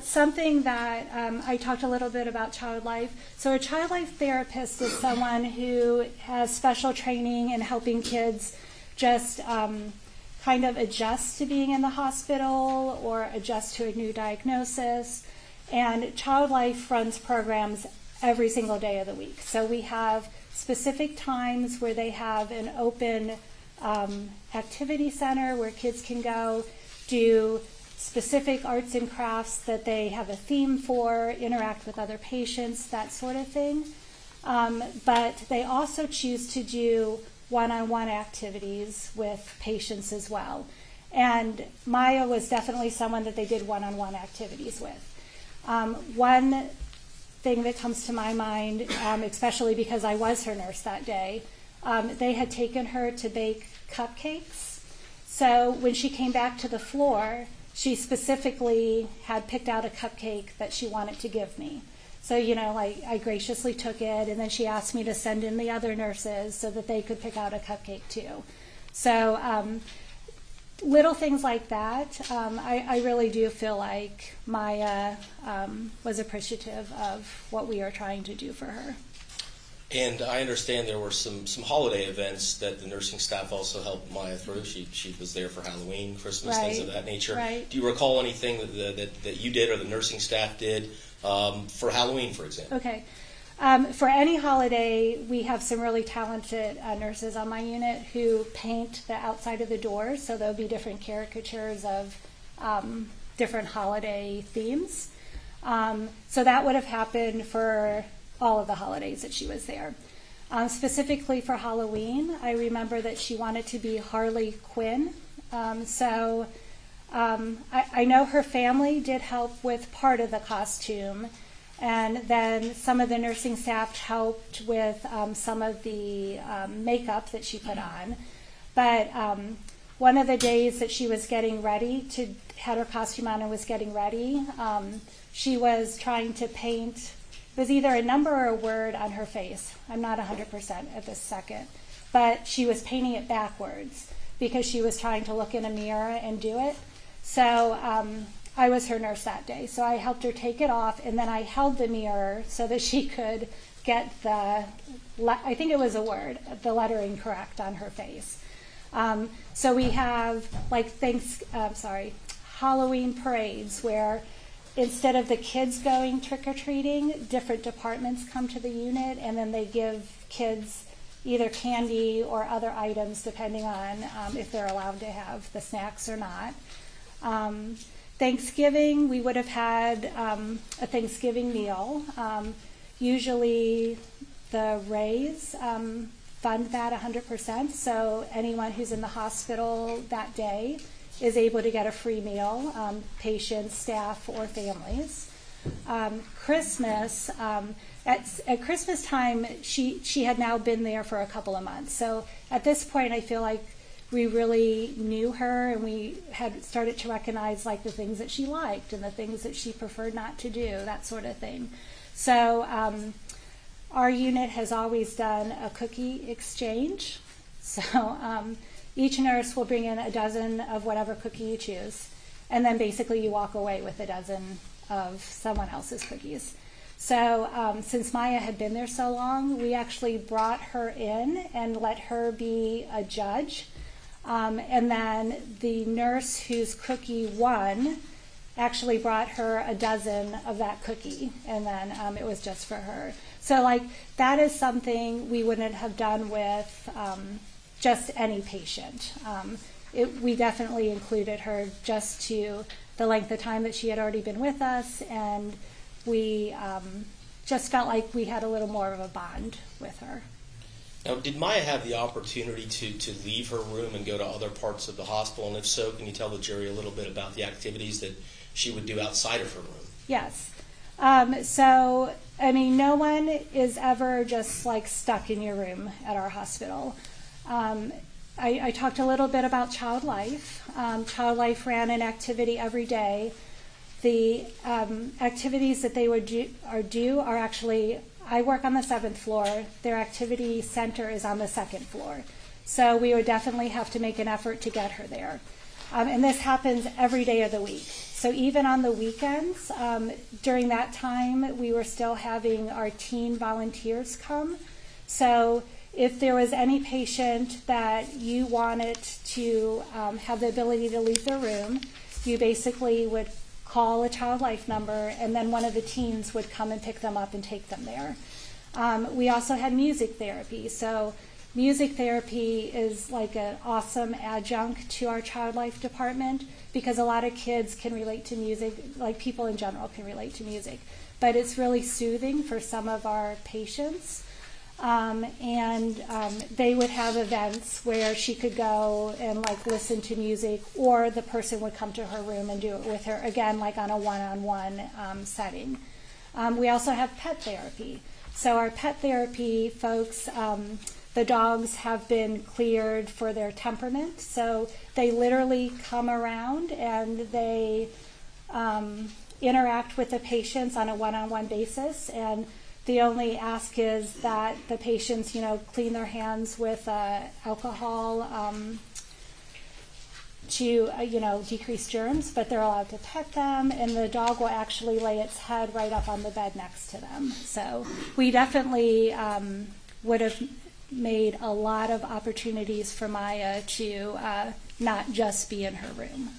Something that I talked a little bit about child life. So a child life therapist is someone who has special training in helping kids just kind of adjust to being in the hospital or adjust to a new diagnosis. And Child Life runs programs every single day of the week. So we have specific times where they have an open activity center where kids can go do specific arts and crafts that they have a theme for, interact with other patients, that sort of thing. But they also choose to do one-on-one activities with patients as well. And Maya was definitely someone that they did one-on-one activities with. One thing that comes to my mind, especially because I was her nurse that day, they had taken her to bake cupcakes. So when she came back to the floor, she specifically had picked out a cupcake that she wanted to give me. So, I graciously took it, and then she asked me to send in the other nurses so that they could pick out a cupcake too. So little things like that, I really do feel like Maya was appreciative of what we are trying to do for her. And I understand there were some holiday events that the nursing staff also helped Maya through. She was there for Halloween, Christmas, things of that nature. Right. Do you recall anything that you did or the nursing staff did for Halloween, for example? Okay. For any holiday, we have some really talented nurses on my unit who paint the outside of the doors, so there'll be different caricatures of different holiday themes. So that would have happened for all of the holidays that she was there. Specifically for Halloween, I remember that she wanted to be Harley Quinn. I know her family did help with part of the costume, and then some of the nursing staff helped with some of the makeup that she put on. But one of the days that she was getting ready, had her costume on and was getting ready, she was trying to paint, it was either a number or a word on her face. I'm not 100% at this second. But she was painting it backwards because she was trying to look in a mirror and do it. So I was her nurse that day. So I helped her take it off, and then I held the mirror so that she could get I think it was a word, the lettering correct on her face. So we have Halloween parades where instead of the kids going trick-or-treating, different departments come to the unit, and then they give kids either candy or other items depending on if they're allowed to have the snacks or not. Thanksgiving, we would have had a Thanksgiving meal. Usually the Rays fund that 100%, so anyone who's in the hospital that day is able to get a free meal, patients, staff, or families. Christmas, at Christmas time, she had now been there for a couple of months. So at this point, I feel like we really knew her, and we had started to recognize the things that she liked and the things that she preferred not to do, that sort of thing. So our unit has always done a cookie exchange. So each nurse will bring in a dozen of whatever cookie you choose, and then basically you walk away with a dozen of someone else's cookies. So since Maya had been there so long, we actually brought her in and let her be a judge. And then the nurse whose cookie won actually brought her a dozen of that cookie, and then it was just for her. So like that is something we wouldn't have done with just any patient. We definitely included her just to the length of time that she had already been with us, and we just felt like we had a little more of a bond with her. Now, did Maya have the opportunity to leave her room and go to other parts of the hospital? And if so, can you tell the jury a little bit about the activities that she would do outside of her room? Yes. So, I mean, no one is ever just like stuck in your room at our hospital. I talked a little bit about Child Life. Child Life ran an activity every day. The activities that they would do are actually, I work on the 7th floor. Their activity center is on the 2nd floor. So we would definitely have to make an effort to get her there. And this happens every day of the week. So even on the weekends, during that time, we were still having our teen volunteers come. So if there was any patient that you wanted to have the ability to leave their room, you basically would call a Child Life number, and then one of the teens would come and pick them up and take them there. We also had music therapy. So music therapy is like an awesome adjunct to our Child Life department because a lot of kids can relate to music, like people in general can relate to music. But it's really soothing for some of our patients. They would have events where she could go and like listen to music, or the person would come to her room and do it with her, again, like on a one-on-one setting. We also have pet therapy. So our pet therapy folks, the dogs have been cleared for their temperament. So they literally come around and they interact with the patients on a one-on-one basis. And the only ask is that the patients, clean their hands with alcohol to, decrease germs, but they're allowed to pet them, and the dog will actually lay its head right up on the bed next to them. So we definitely would have made a lot of opportunities for Maya to not just be in her room.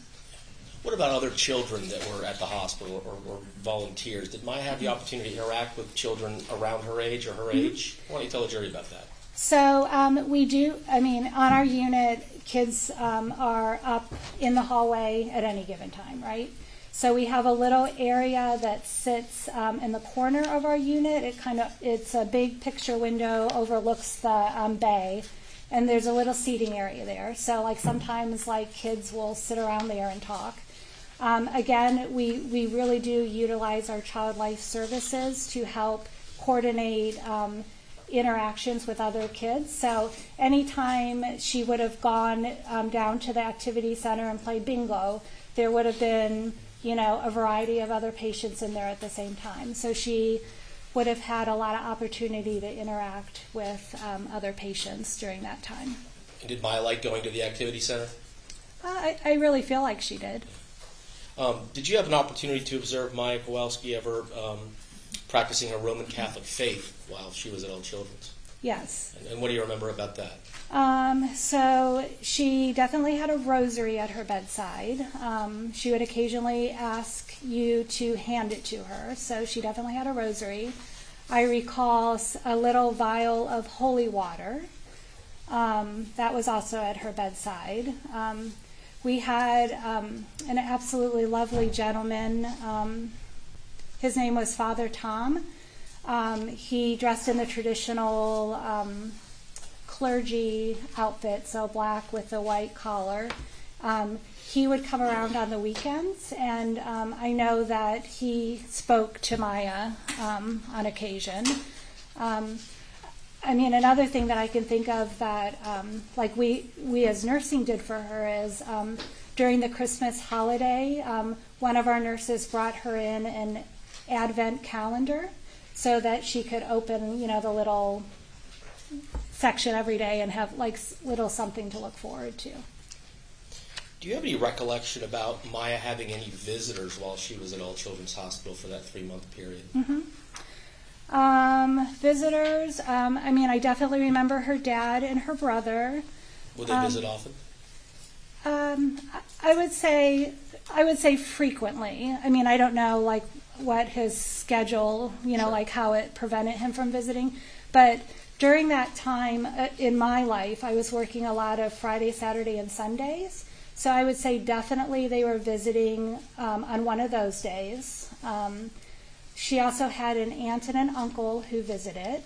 What about other children that were at the hospital or volunteers? Did Maya have the opportunity to interact with children around her age or her age? Why don't you tell the jury about that? So we do, on our unit, kids are up in the hallway at any given time, right? So we have a little area that sits in the corner of our unit. It's a big picture window, overlooks the bay, and there's a little seating area there. So like sometimes like kids will sit around there and talk. Again, we really do utilize our Child Life services to help coordinate interactions with other kids. So anytime she would have gone down to the activity center and played bingo, there would have been, a variety of other patients in there at the same time. So she would have had a lot of opportunity to interact with other patients during that time. And did Maya like going to the activity center? I really feel like she did. Did you have an opportunity to observe Maya Kowalski ever practicing her Roman Catholic faith while she was at All Children's? Yes. And what do you remember about that? So she definitely had a rosary at her bedside. She would occasionally ask you to hand it to her. So she definitely had a rosary. I recall a little vial of holy water. That was also at her bedside. We had an absolutely lovely gentleman. His name was Father Tom. He dressed in the traditional clergy outfit, so black with a white collar. He would come around on the weekends, and I know that he spoke to Maya on occasion. Another thing that I can think of that like we as nursing did for her is during the Christmas holiday, one of our nurses brought her in an Advent calendar so that she could open, the little section every day and have like little something to look forward to. Do you have any recollection about Maya having any visitors while she was at All Children's Hospital for that 3-month period? Mm-hmm. Visitors, I definitely remember her dad and her brother. Would they visit often? I would say I would say frequently. I mean, I don't know like what his schedule, like how it prevented him from visiting. But during that time in my life, I was working a lot of Friday, Saturday, and Sundays. So I would say definitely they were visiting on one of those days. She also had an aunt and an uncle who visited.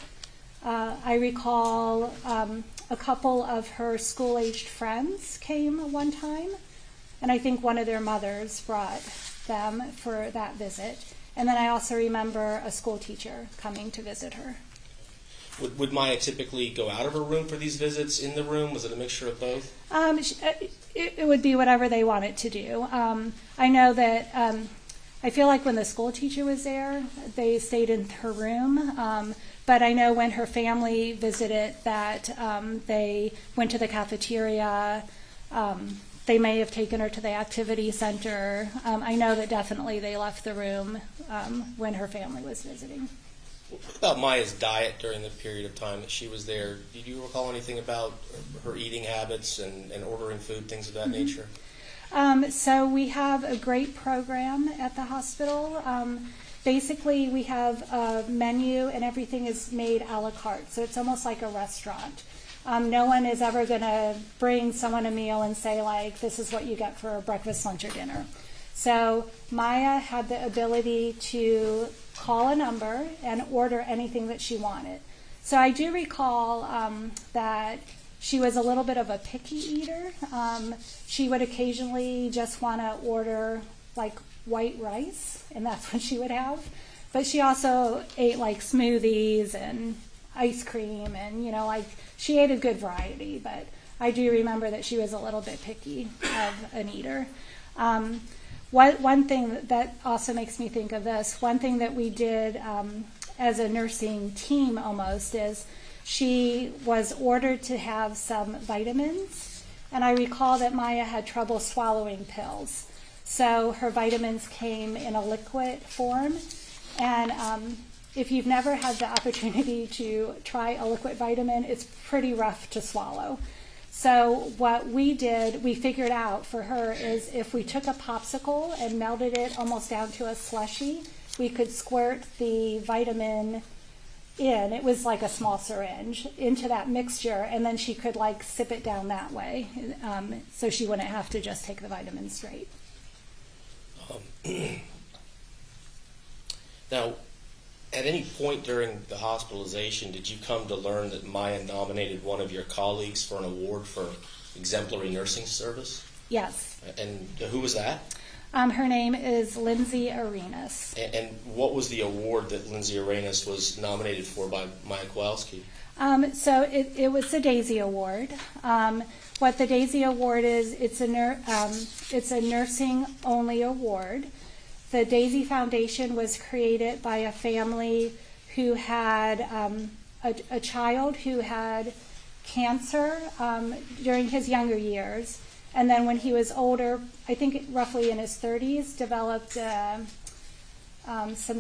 I recall a couple of her school-aged friends came one time, and I think one of their mothers brought them for that visit. And then I also remember a school teacher coming to visit her. Would Maya typically go out of her room for these visits, in the room? Was it a mixture of both? It would be whatever they wanted to do. I know that I feel like when the school teacher was there, they stayed in her room. But I know when her family visited that they went to the cafeteria. They may have taken her to the activity center. I know that definitely they left the room when her family was visiting. What about Maya's diet during the period of time that she was there? Did you recall anything about her eating habits and ordering food, things of that nature? So we have a great program at the hospital. Basically, we have a menu and everything is made a la carte. So it's almost like a restaurant. No one is ever going to bring someone a meal and say, like, this is what you get for breakfast, lunch, or dinner. So Maya had the ability to call a number and order anything that she wanted. So I do recall that she was a little bit of a picky eater. She would occasionally just want to order like white rice, and that's what she would have. But she also ate like smoothies and ice cream, and like she ate a good variety. But I do remember that she was a little bit picky of an eater. One thing that also makes me think of this, one thing that we did as a nursing team almost is she was ordered to have some vitamins, and I recall that Maya had trouble swallowing pills. So her vitamins came in a liquid form, and if you've never had the opportunity to try a liquid vitamin, it's pretty rough to swallow. So what we did, we figured out for her is if we took a popsicle and melted it almost down to a slushy, we could squirt the vitamin in, it was like a small syringe, into that mixture, and then she could like sip it down that way, so she wouldn't have to just take the vitamins straight. Now, at any point during the hospitalization, did you come to learn that Maya nominated one of your colleagues for an award for exemplary nursing service? Yes. And who was that? Her name is Lindsay Arenas. And what was the award that Lindsay Arenas was nominated for by Maya Kowalski? So it was the Daisy Award. What the Daisy Award is, it's a nursing-only award. The Daisy Foundation was created by a family who had a child who had cancer during his younger years. And then when he was older, I think roughly in his 30s, developed some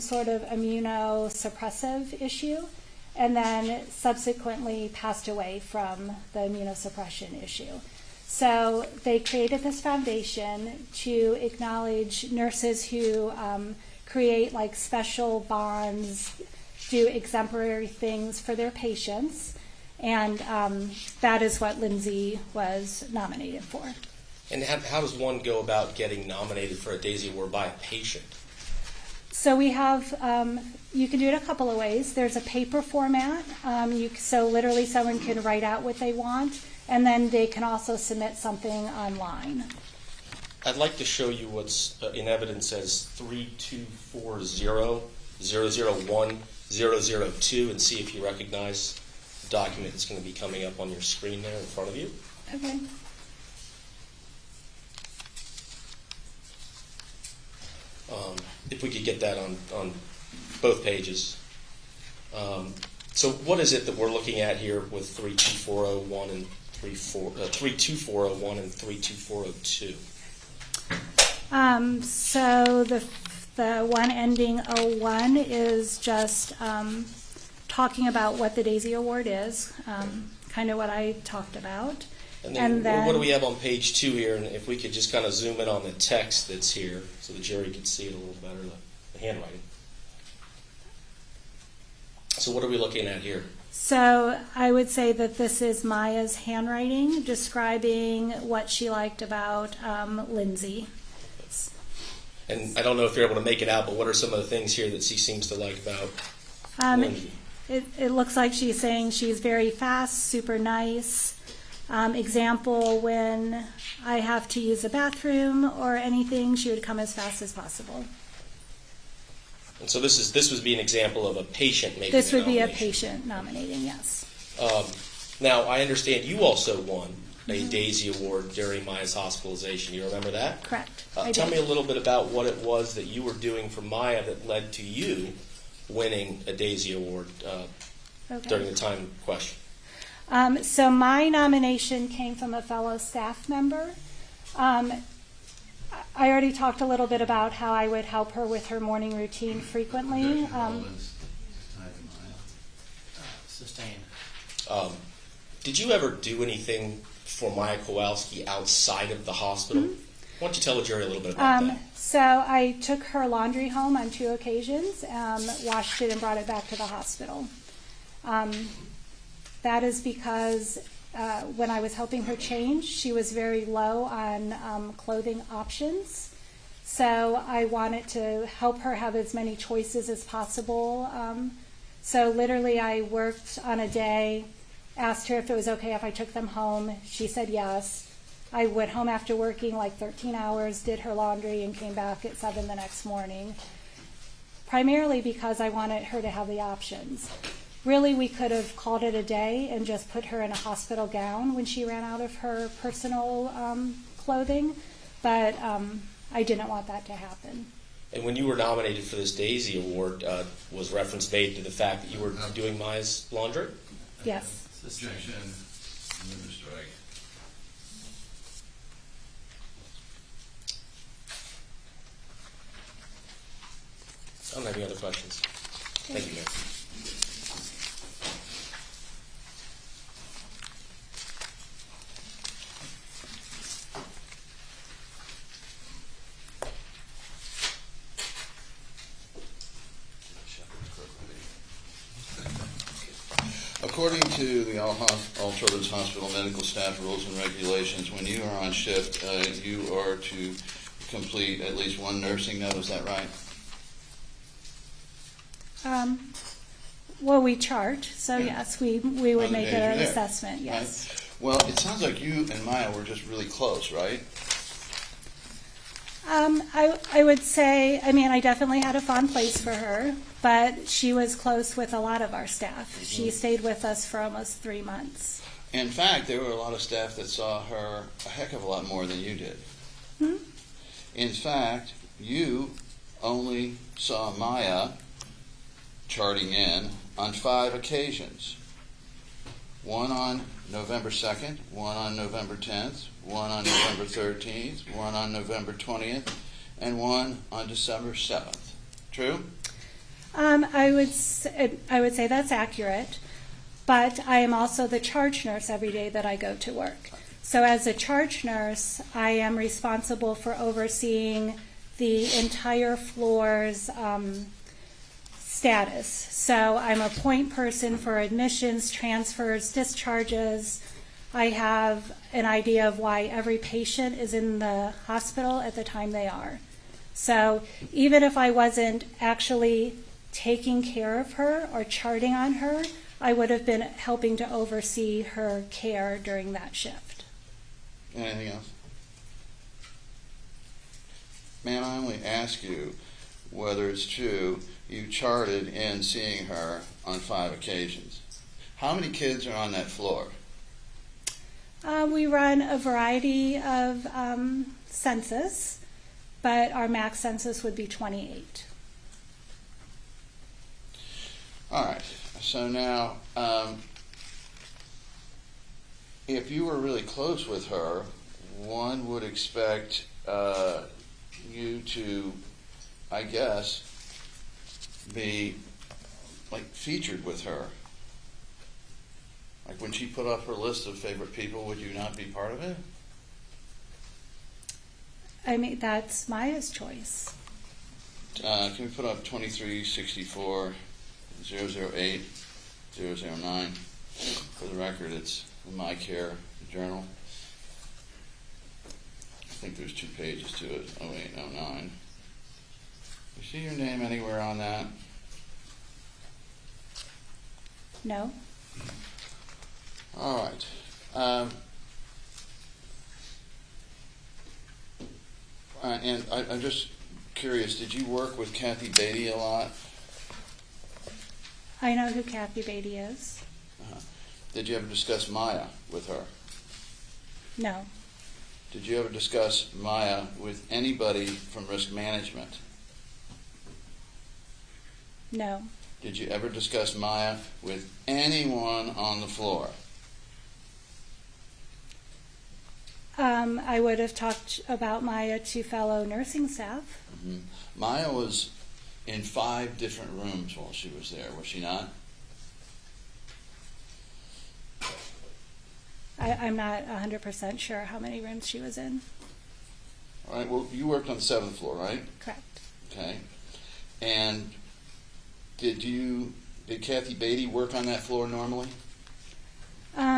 sort of immunosuppressive issue, and then subsequently passed away from the immunosuppression issue. So they created this foundation to acknowledge nurses who create like special bonds, do exemplary things for their patients. And that is what Lindsay was nominated for. And how does one go about getting nominated for a Daisy Award by a patient? So we have, you can do it a couple of ways. There's a paper format, so literally someone can write out what they want, and then they can also submit something online. I'd like to show you what's in evidence as 3240-001-002 and see if you recognize document that's going to be coming up on your screen there in front of you. Okay. If we could get that on both pages. So what is it that we're looking at here with 32401 and 32401 and 32402? So the one ending 01 is just talking about what the Daisy Award is, kind of what I talked about. And And then, what do then- we have on page 2 here? And if we could just kind of zoom in on the text that's here so the jury could see it a little better, the handwriting. So what are we looking at here? So I would say that this is Maya's handwriting describing what she liked about Lindsay. And I don't know if you're able to make it out, but what are some of the things here that she seems to like about Lindsay? It looks like she's saying she's very fast, super nice. Example, when I have to use a bathroom or anything, she would come as fast as possible. And so this would be an example of a patient making This would be a nomination. patient nominating, yes. Now, I understand you also won a Daisy Award during Maya's hospitalization. You remember that? Correct. Tell me a little bit about what it was that you were doing for Maya that led to you winning a Daisy Award during the time in question. So my nomination came from a fellow staff member. I already talked a little bit about how I would help her with her morning routine frequently. Sustained. Did you ever do anything for Maya Kowalski outside of the hospital? Why don't you tell the jury a little bit about that? So I took her laundry home on 2 occasions, washed it and brought it back to the hospital. That is because when I was helping her change, she was very low on clothing options. So I wanted to help her have as many choices as possible. So literally I worked on a day, asked her if it was okay if I took them home. She said yes. I went home after working like 13 hours, did her laundry, and came back at 7 the next morning, primarily because I wanted her to have the options. Really, we could have called it a day and just put her in a hospital gown when she ran out of her personal clothing, but I didn't want that to happen. And when you were nominated for this Daisy Award, was reference made to the fact that you were doing Maya's laundry? Yes. Objection, move to strike. I don't have any other questions. Thank you, Mayor. According to the All Children's Hospital medical staff rules and regulations, when you are on shift, you are to complete at least one nursing note. Is that right? Well, we chart, so yes, we would On the make days you're an there, assessment, yes. Right? Well, it sounds like you and Maya were just really close, right? I would say, I mean, I definitely had a fond place for her, but she was close with a lot of our staff. She stayed with us for almost 3 months. In fact, there were a lot of staff that saw her a heck of a lot more than you did. In fact, you only saw Maya charting in on 5 occasions. One on November 2nd, one on November 10th, one on November 13th, one on November 20th, and one on December 7th. True? I would say that's accurate, but I am also the charge nurse every day that I go to work. So as a charge nurse, I am responsible for overseeing the entire floor's status. So I'm a point person for admissions, transfers, discharges. I have an idea of why every patient is in the hospital at the time they are. So even if I wasn't actually taking care of her or charting on her, I would have been helping to oversee her care during that shift. Anything else? Ma'am, I only ask you whether it's true you charted in seeing her on 5 occasions. How many kids are on that floor? We run a variety of census, but our max census would be 28. All right. So now, if you were really close with her, one would expect you to, I guess, be like featured with her. Like when she put up her list of favorite people, would you not be part of it? I mean, that's Maya's choice. Can we put up 2364 008 009? For the record, it's the My Care Journal. I think there's 2 pages to it, 08 and 09. You see your name anywhere on that? No? All right. And I'm just curious, did you work with Kathy Beatty a lot? I know who Kathy Beatty is. Did you ever discuss Maya with her? No. Did you ever discuss Maya with anybody from risk management? No. Did you ever discuss Maya with anyone on the floor? I would have talked about Maya to fellow nursing staff. Mm-hmm. Maya was in 5 different rooms while she was there, was she not? I'm not 100% sure how many rooms she was in. All right, well, you worked on the 7th floor, right? Correct. Okay. And did Kathy Beatty work on that floor normally?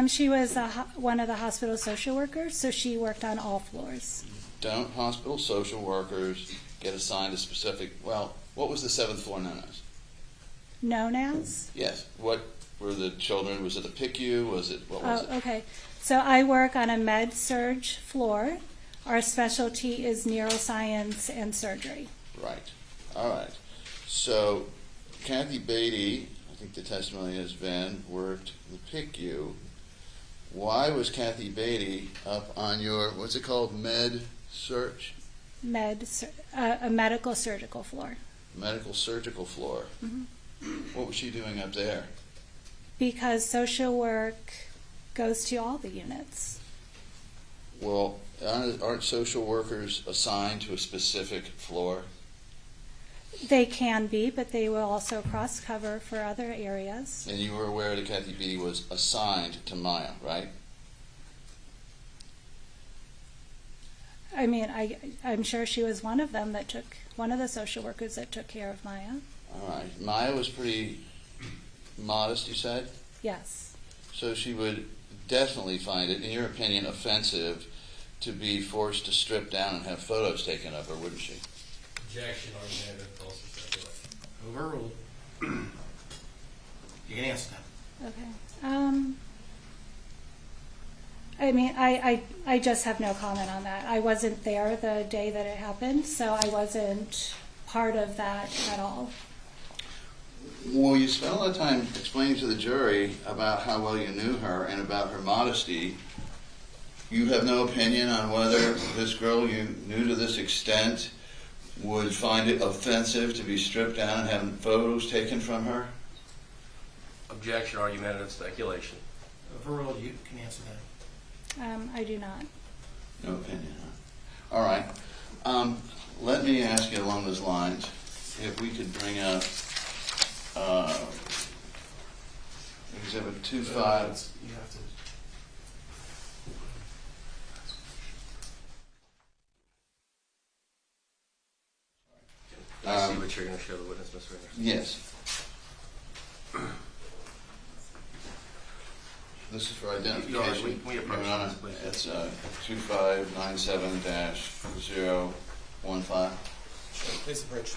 She was one of the hospital social workers, so she worked on all floors. Don't hospital social workers get assigned a specific, well, what was the 7th floor known as? Known as? Yes. What were the children? Was it a PICU? What was it? Okay. So I work on a med-surg floor. Our specialty is neuroscience and surgery. Right. All right. So Kathy Beatty, I think the testimony has been, worked the PICU. Why was Kathy Beatty up on your, what's it called, med-surg? A medical surgical floor. Medical surgical floor. Mm-hmm. What was she doing up there? Because social work goes to all the units. Well, aren't social workers assigned to a specific floor? They can be, but they will also cross-cover for other areas. And you were aware that Kathy Beatty was assigned to Maya, right? I mean, I'm sure she was one of the social workers that took care of Maya. All right. Maya was pretty modest, you said? Yes. So she would definitely find it, in your opinion, offensive to be forced to strip down and have photos taken of her, wouldn't she? Objection, argumentative, false speculation. Overruled. You can answer that. Okay. I mean, I just have no comment on that. I wasn't there the day that it happened, so I wasn't part of that at all. Well, you spent a lot of time explaining to the jury about how well you knew her and about her modesty. You have no opinion on whether this girl you knew to this extent would find it offensive to be stripped down and have photos taken from her? Objection, argumentative, speculation. Overruled. You can answer that. I do not. No opinion, huh? All right. Let me ask you along those lines, if we could bring up Exhibit 2.5. You have to. I see what you're going to show the witness, Mr. Anderson. Yes. This is for identification. We approach Your Honor, this, please. it's 2597-015. Please approach.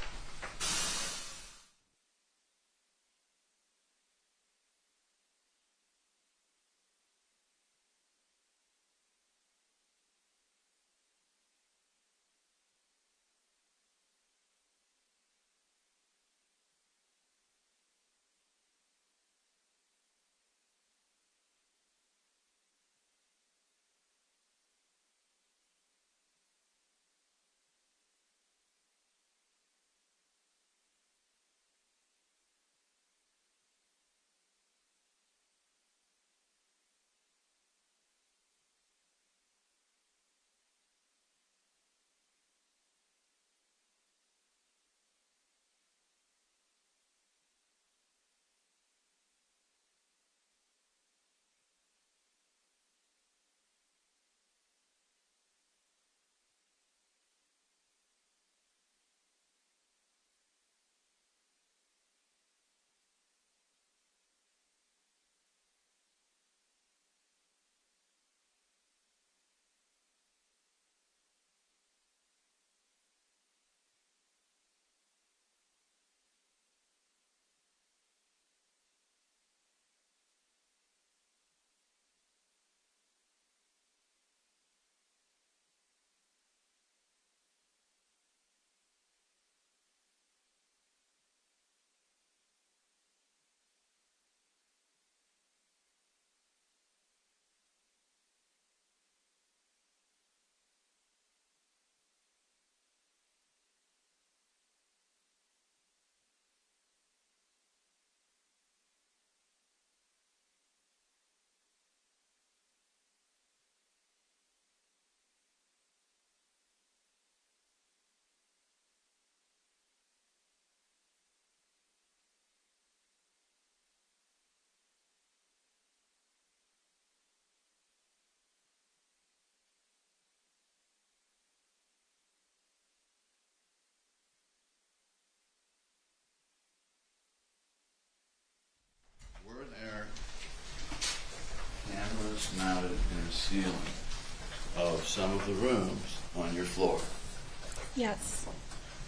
some of the rooms on your floor? Yes.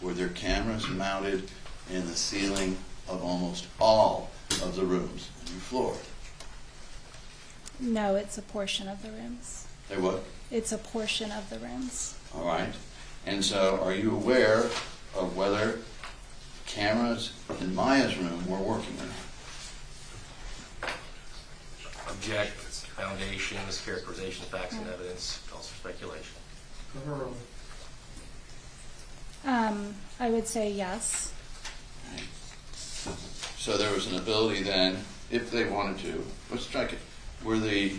Were there cameras mounted in the ceiling of almost all of the rooms on your floor? No, it's a portion of the rooms. There what? It's a portion of the rooms. All right. And so are you aware of whether cameras in Maya's room were working or not? Object, foundation, mischaracterization of facts and evidence, calls for speculation. I would say yes. Right. So there was an ability then, if they wanted to, let's strike it, were the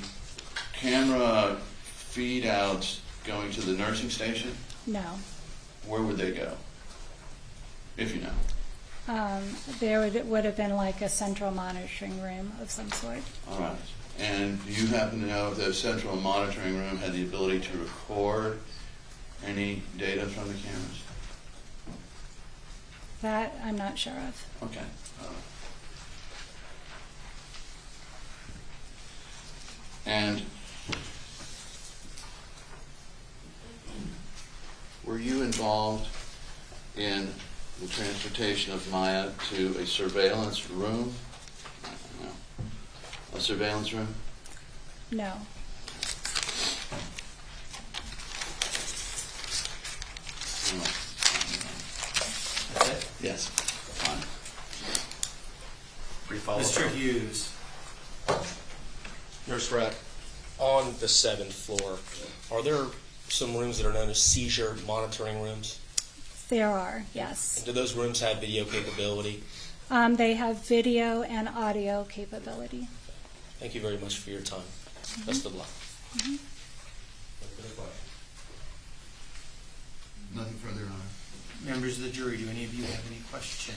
camera feed outs going to the nursing station? No. Where would they go? If you know. There would have been like a central monitoring room of some sort. All right. And do you happen to know if the central monitoring room had the ability to record any data from the cameras? That I'm not sure of. Okay. And were you involved in the transportation of Maya to a surveillance room? No. A surveillance room? No. No. That's it? Yes. Fine. Brief follow-up. Mr. Hughes, Nurse Rec, on the 7th floor, are there some rooms that are known as seizure monitoring rooms? There are, yes. And do those rooms have video capability? They have video and audio capability. Thank you very much for your time. Best of luck. Nothing further, Your Honor. Members of the jury, do any of you have any questions?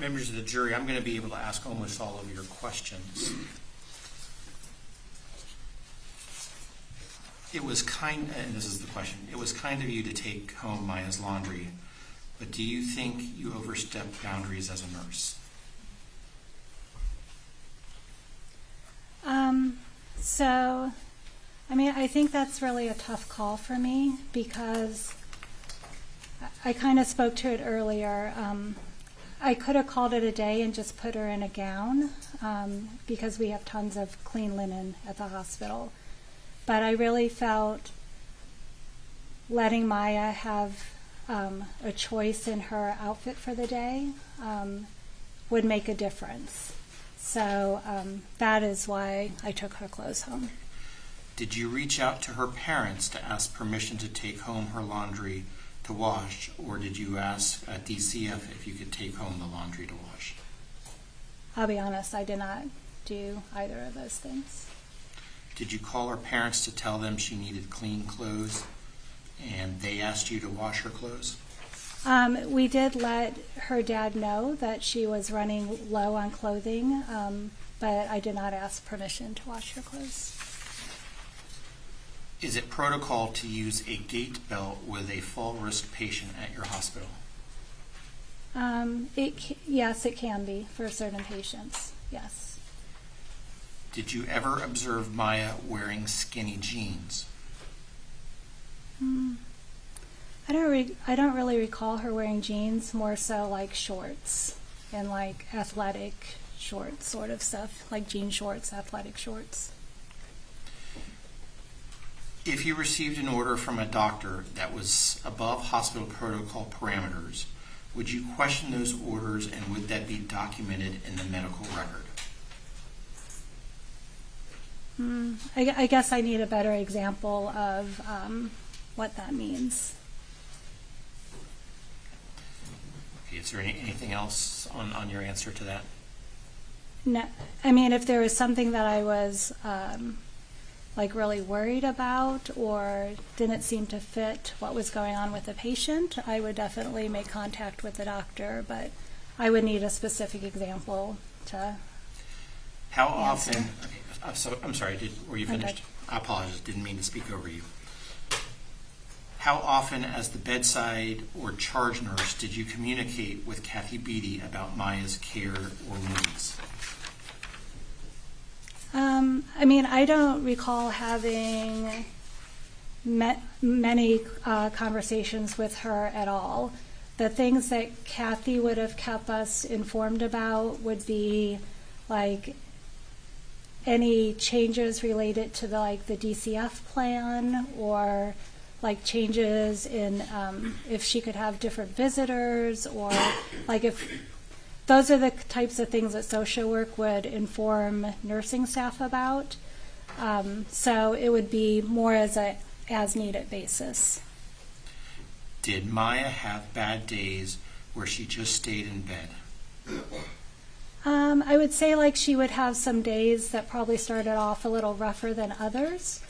Members of the jury, I'm going to be able to ask almost all of your questions. It was and this is the question, it was kind of you to take home Maya's laundry, but do you think you overstepped boundaries as a nurse? So, I mean, I think that's really a tough call for me because I kind of spoke to it earlier. I could have called it a day and just put her in a gown because we have tons of clean linen at the hospital. But I really felt letting Maya have a choice in her outfit for the day would make a difference. So that is why I took her clothes home. Did you reach out to her parents to ask permission to take home her laundry to wash, or did you ask DCF if you could take home the laundry to wash? I'll be honest, I did not do either of those things. Did you call her parents to tell them she needed clean clothes and they asked you to wash her clothes? We did let her dad know that she was running low on clothing, but I did not ask permission to wash her clothes. Is it protocol to use a gait belt with a fall risk patient at your hospital? Yes, it can be for certain patients, yes. Did you ever observe Maya wearing skinny jeans? I don't really recall her wearing jeans, more so like shorts and like athletic shorts sort of stuff, like jean shorts, athletic shorts. If you received an order from a doctor that was above hospital protocol parameters, would you question those orders and would that be documented in the medical record? I guess I need a better example of what that means. Okay, is there anything else on your answer to that? No, I mean, if there was something that I was like really worried about or didn't seem to fit what was going on with the patient, I would definitely make contact with the doctor, but I would need a specific example to How answer. often, okay, I'm sorry, were you finished? Okay. I apologize, didn't mean to speak over you. How often as the bedside or charge nurse did you communicate with Kathy Beatty about Maya's care or needs? I mean, I don't recall having many conversations with her at all. The things that Kathy would have kept us informed about would be like any changes related to the DCF plan or like changes in if she could have different visitors or like if those are the types of things that social work would inform nursing staff about. So it would be more as a as-needed basis. Did Maya have bad days where she just stayed in bed? I would say like she would have some days that probably started off a little rougher than others.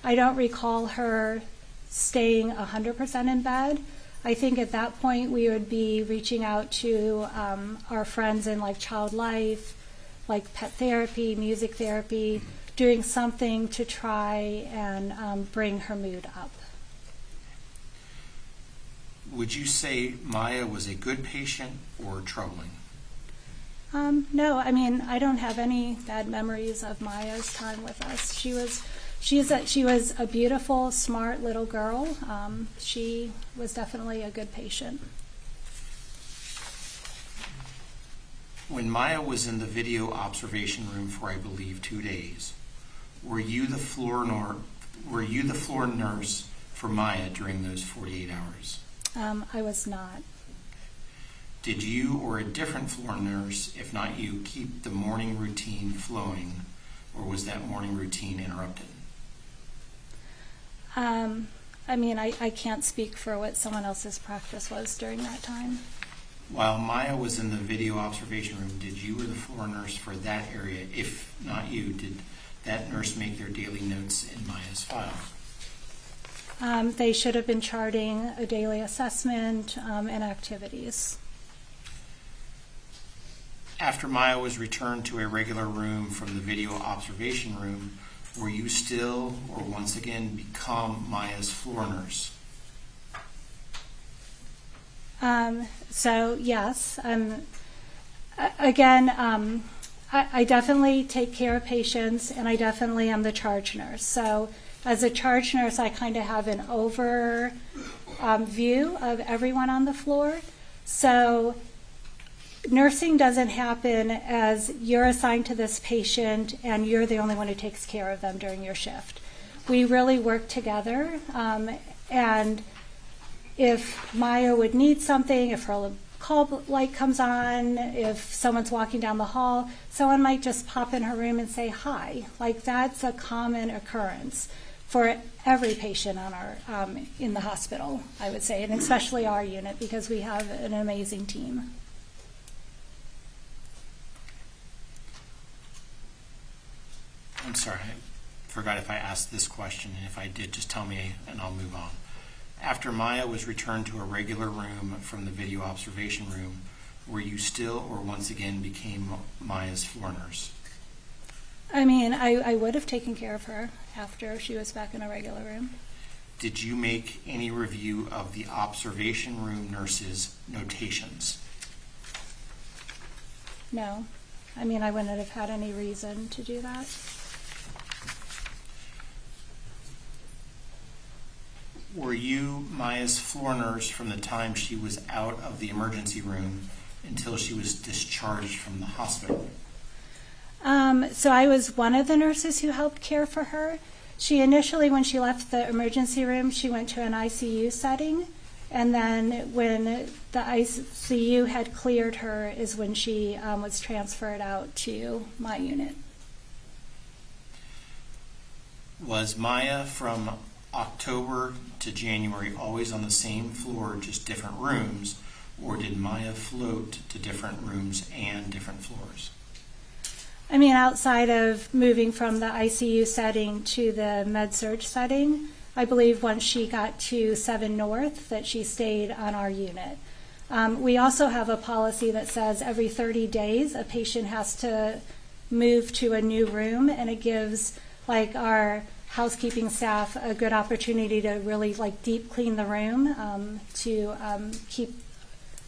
I don't recall her staying 100% in bed. I think at that point we would be reaching out to our friends in like child life, like pet therapy, music therapy, doing something to try and bring her mood up. Would you say Maya was a good patient or troubling? No, I mean, I don't have any bad memories of Maya's time with us. She was a beautiful, smart little girl. She was definitely a good patient. When Maya was in the video observation room for, I believe, 2 days, were you the floor nurse for Maya during those 48 hours? I was not. Did you or a different floor nurse, if not you, keep the morning routine flowing, or was that morning routine interrupted? I mean, I can't speak for what someone else's practice was during that time. While Maya was in the video observation room, did you or the floor nurse for that area, if not you, did that nurse make their daily notes in Maya's file? They should have been charting a daily assessment and activities. After Maya was returned to a regular room from the video observation room, were you still or once again become Maya's floor nurse? So yes, again, I definitely take care of patients, and I definitely am the charge nurse. So as a charge nurse, I kind of have an over view of everyone on the floor. So nursing doesn't happen as you're assigned to this patient and you're the only one who takes care of them during your shift. We really work together, and if Maya would need something, if her call light comes on, if someone's walking down the hall, someone might just pop in her room and say hi. Like, that's a common occurrence for every patient on our in the hospital, I would say, and especially our unit, because we have an amazing team. I'm sorry, I forgot if I asked this question, and if I did, just tell me and I'll move on. After Maya was returned to a regular room from the video observation room, were you still or once again became Maya's floor nurse? I mean, I would have taken care of her after she was back in a regular room. Did you make any review of the observation room nurse's notations? No. I mean, I wouldn't have had any reason to do that. Were you Maya's floor nurse from the time she was out of the emergency room until she was discharged from the hospital? So I was one of the nurses who helped care for her. She initially, when she left the emergency room, she went to an ICU setting. And then when the ICU had cleared her is when she was transferred out to my unit. Was Maya from October to January always on the same floor, just different rooms, or did Maya float to different rooms and different floors? I mean, outside of moving from the ICU setting to the med-surg setting, I believe once she got to 7 North that she stayed on our unit. We also have a policy that says every 30 days a patient has to move to a new room, and it gives like our housekeeping staff a good opportunity to really like deep clean the room to keep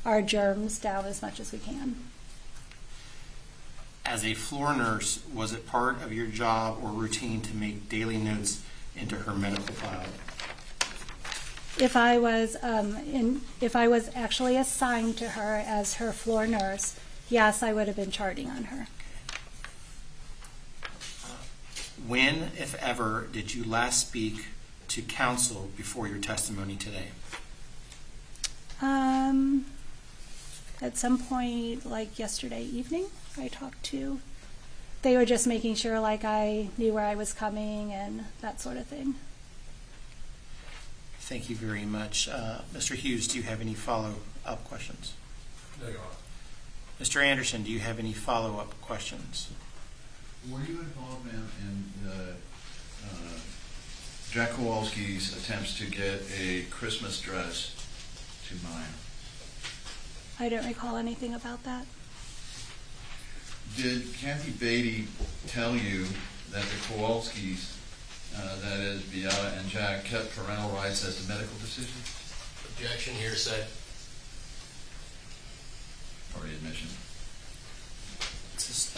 our germs down as much as we can. As a floor nurse, was it part of your job or routine to make daily notes into her medical file? If I was actually assigned to her as her floor nurse, yes, I would have been charting on her. When, if ever, did you last speak to counsel before your testimony today? At some point, like yesterday evening, I talked to. They were just making sure like I knew where I was coming and that sort of thing. Thank you very much. Mr. Hughes, do you have any follow-up questions? No, Your Honor. Mr. Anderson, do you have any follow-up questions? Were you involved, ma'am, in Jack Kowalski's attempts to get a Christmas dress to Maya? I don't recall anything about that. Did Kathy Beatty tell you that the Kowalskis, that is Beata and Jack, kept parental rights as to medical decisions? Objection, hearsay. Or admission?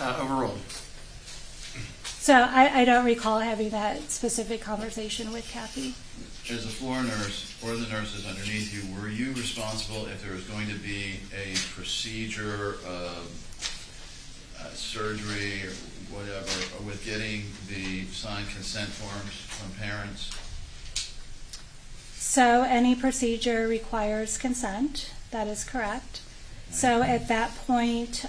Overruled. So I don't recall having that specific conversation with Kathy. As a floor nurse, or the nurses underneath you, were you responsible if there was going to be a procedure, surgery, or whatever, with getting the signed consent forms from parents? So any procedure requires consent. That is correct. So at that point,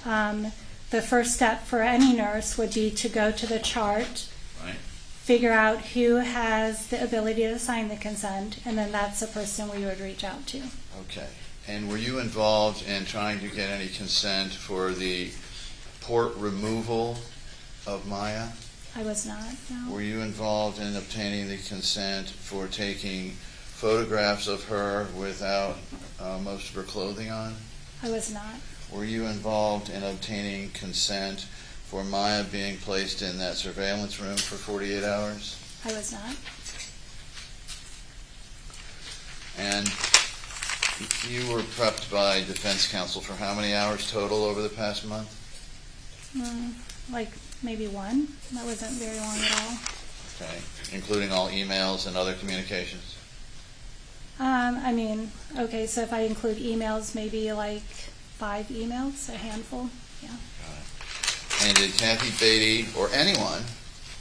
the first step for any nurse would be to go to the chart, Right. figure out who has the ability to sign the consent, and then that's the person we would reach out to. Okay. And were you involved in trying to get any consent for the port removal of Maya? I was not, no. Were you involved in obtaining the consent for taking photographs of her without most of her clothing on? I was not. were you involved in obtaining consent for Maya being placed in that surveillance room for 48 hours? I was not. And you were prepped by defense counsel for how many hours total over the past month? Like maybe one. That wasn't very long at all. Okay, including all emails and other communications? I mean, okay, so if I include emails, maybe like 5 emails, a handful, yeah. And did Kathy Beatty or anyone,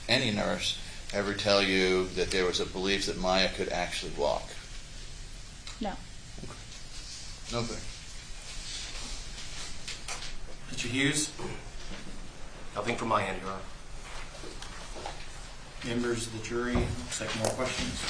any nurse, ever tell you that there was a belief that Maya could actually walk? No. Nothing. Mr. Hughes, Nothing from my end, Your Honor. members of the jury, looks like more questions.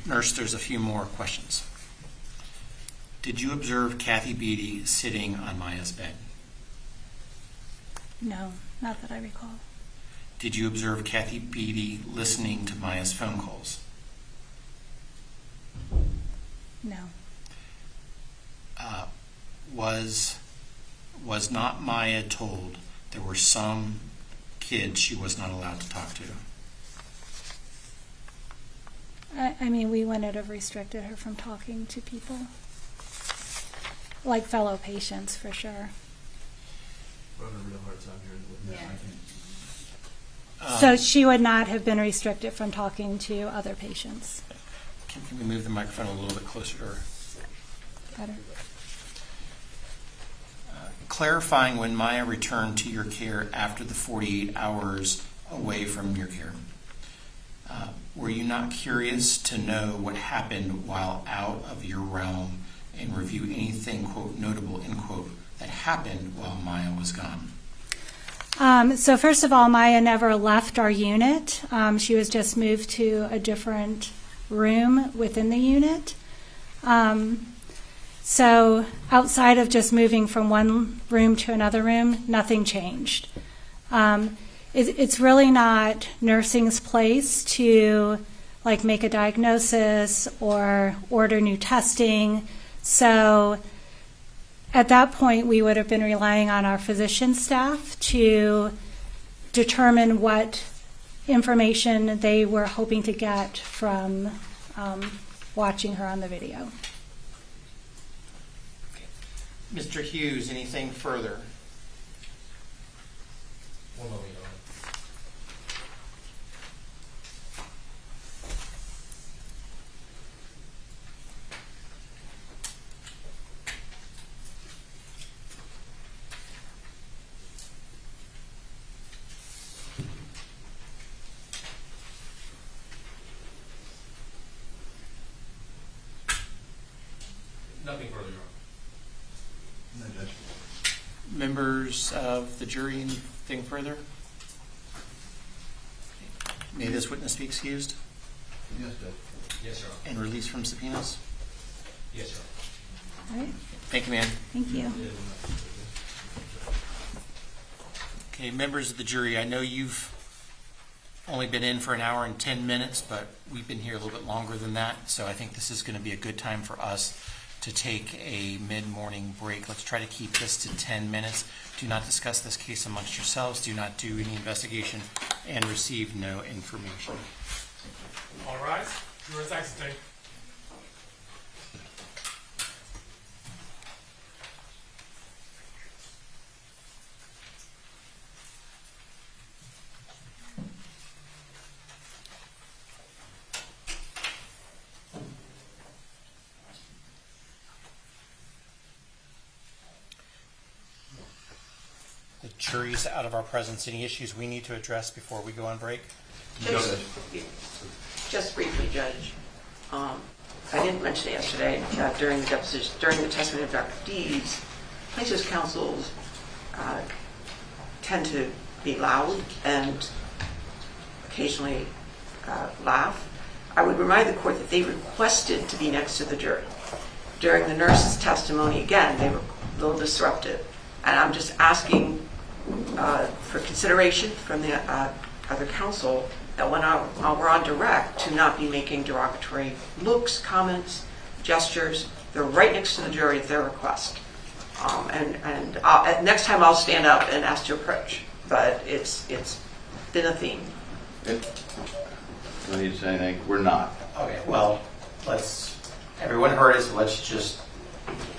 Nurse, there's a few more questions. Did you observe Kathy Beatty sitting on Maya's bed? No, not that I recall. Did you observe Kathy Beatty listening to Maya's phone calls? No. Was not Maya told there were some kids she was not allowed to talk to? I mean, we wouldn't have restricted her from talking to people. Like fellow patients, for sure. We're having a real hard time hearing with that, I think. So she would not have been restricted from talking to other patients. Can we move the microphone a little bit closer to her? Better. Clarifying when Maya returned to your care after the 48 hours away from your care. Were you not curious to know what happened while out of your realm and review anything, quote, notable, end quote, that happened while Maya was gone? So first of all, Maya never left our unit. She was just moved to a different room within the unit. So outside of just moving from one room to another room, nothing changed. It's really not nursing's place to make a diagnosis or order new testing. So at that point, we would have been relying on our physician staff to determine what information they were hoping to get from watching her on the video. Mr. Hughes, anything further? One moment, Your Honor. Nothing further, Your Honor. Members of the jury, anything further? May this witness be excused Yes, Judge. Yes, Your Honor. and released from subpoenas? Yes, Your Honor. All right, Thank you, ma'am. thank you. Okay, members of the jury, I know you've only been in for an hour and 10 minutes, but we've been here a little bit longer than that, so I think this is going to be a good time for us to take a mid-morning break. Let's try to keep this to 10 minutes. Do not discuss this case amongst yourselves. Do not do any investigation and receive no information. All rise. Jurors exiting. The jury's out of our presence. Any issues we need to address before we go on break? Just briefly, Judge, I didn't mention it yesterday during the deposition, during the testimony of Dr. Dees, plaintiff's counsels tend to be loud and occasionally laugh. I would remind the court that they requested to be next to the jury. During the nurse's testimony, again, they were a little disruptive. And I'm just asking for consideration from the other counsel that when we're on direct to not be making derogatory looks, comments, gestures. They're right next to the jury at their request. Next time I'll stand up and ask to approach, but it's been a theme. Do I need to say anything? We're not. Okay, well, everyone heard it, so let's just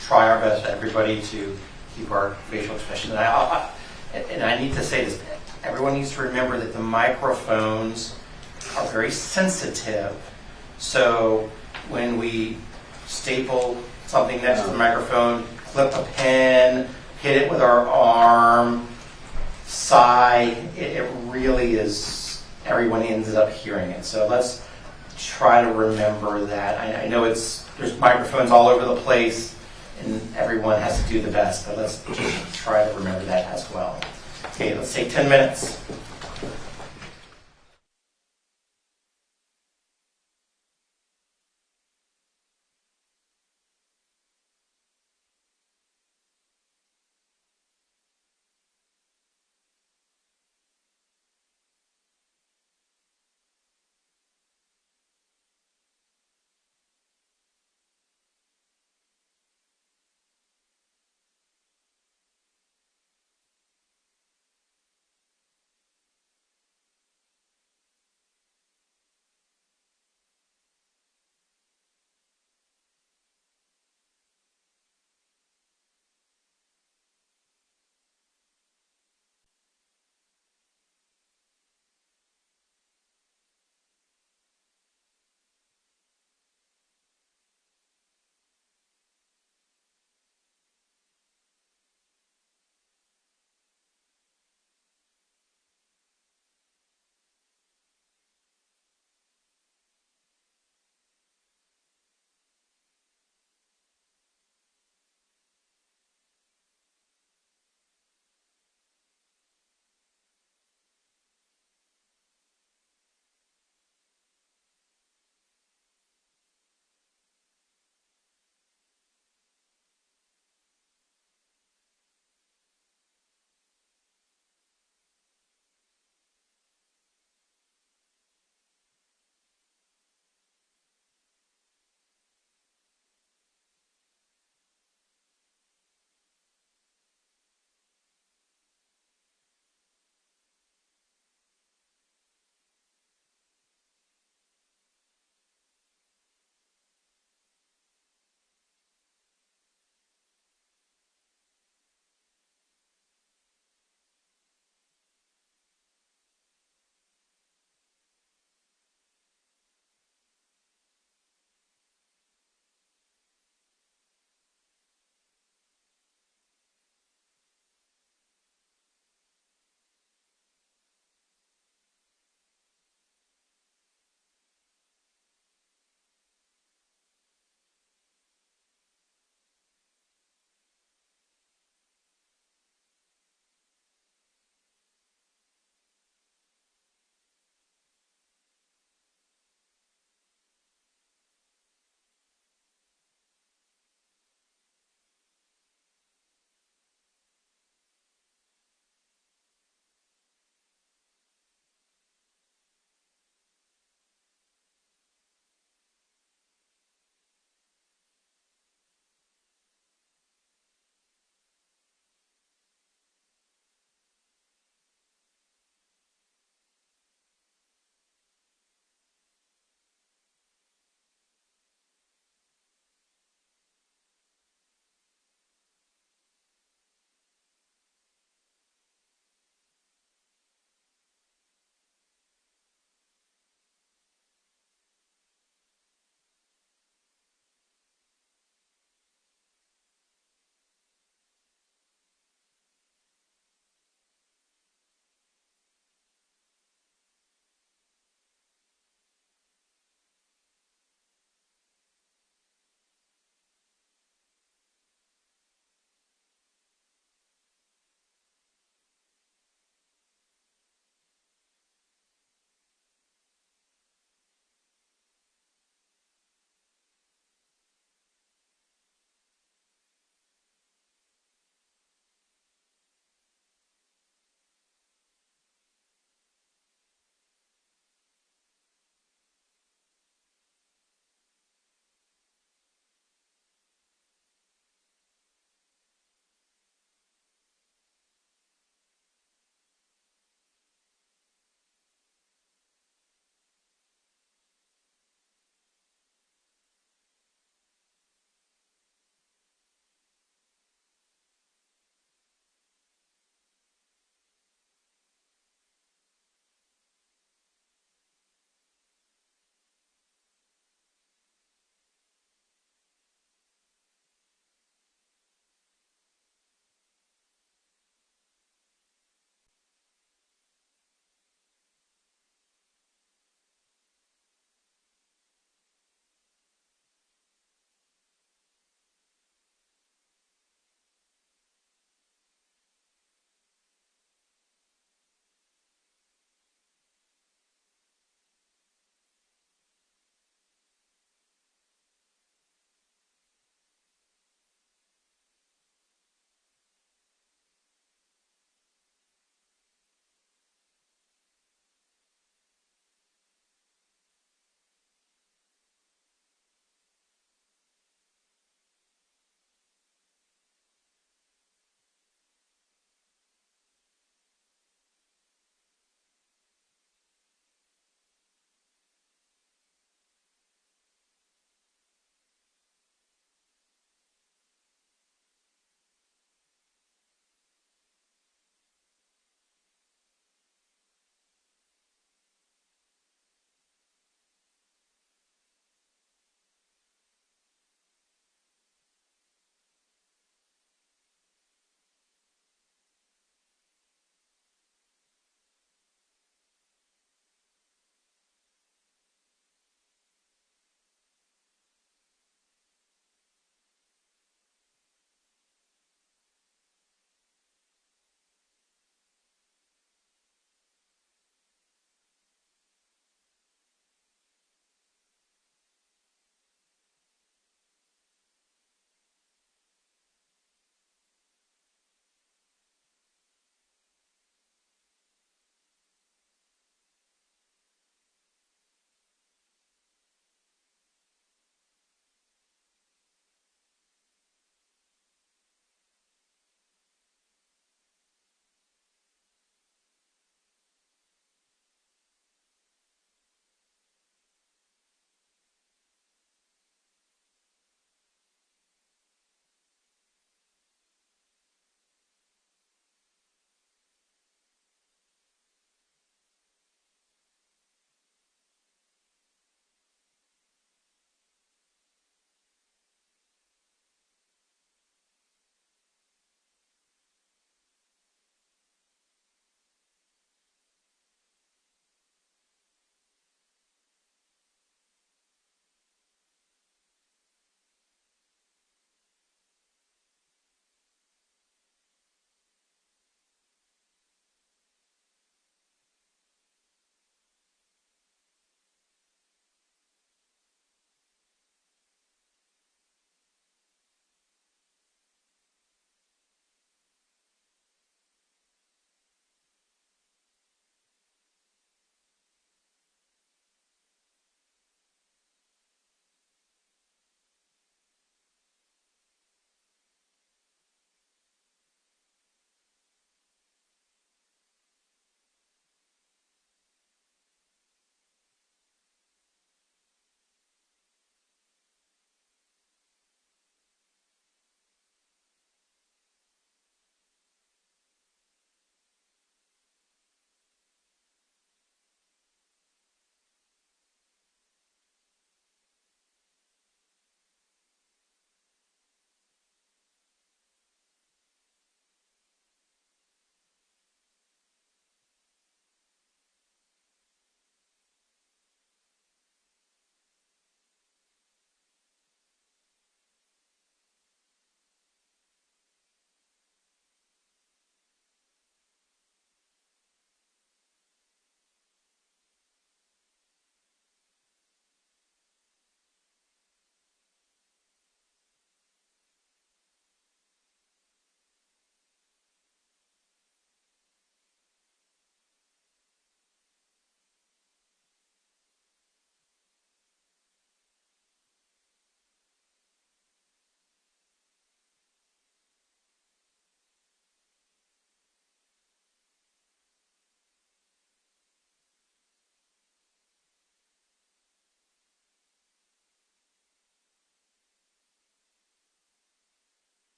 try our best, everybody, to keep our facial expression. And I need to say this, everyone needs to remember that the microphones are very sensitive. So when we staple something next to the microphone, clip a pen, hit it with our arm, sigh, it really is, everyone ends up hearing it. So let's try to remember that. I know there's microphones all over the place and everyone has to do the best, but let's just try to remember that as well. Okay, let's take 10 minutes.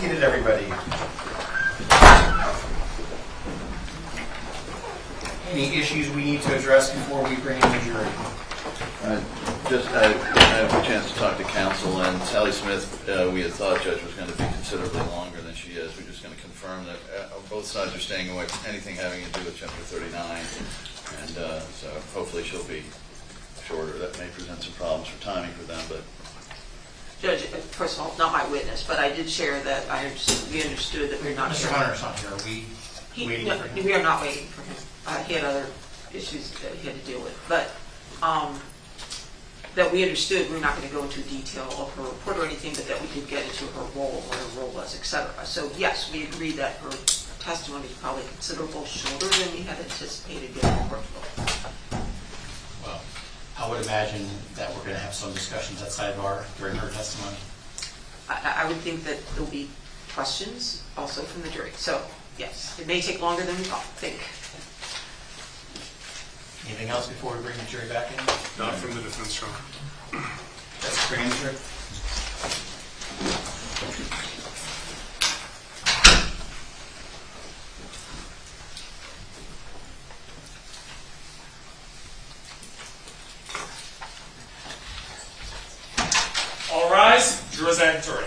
seated, everybody. Any issues we need to address before we bring in the jury? I had a chance to talk to counsel, and Sally Smith, we had thought Judge was going to be considerably longer than she is. We're just going to confirm that both sides are staying away from anything having to do with Chapter 39, and so hopefully she'll be shorter. That may present some problems for timing for them, but Judge, first of all, not my witness, but I did share that we understood that we're not. Mr. Hunter's not here. Are we waiting No, for him? we are not waiting for him. He had other issues that he had to deal with, but that we understood we're not going to go into detail of her report or anything, but that we could get into her role, what her role was, et cetera. So yes, we agree that her testimony is probably considerably shorter than we had anticipated given the workload. Well, I would imagine that we're going to have some discussions at sidebar during her testimony. I would think that there'll be questions also from the jury. So yes, it may take longer than we think. Anything else before we bring the jury back in? Not from the defense, Your Honor. Let's bring in the jury. All rise. Jurors enter.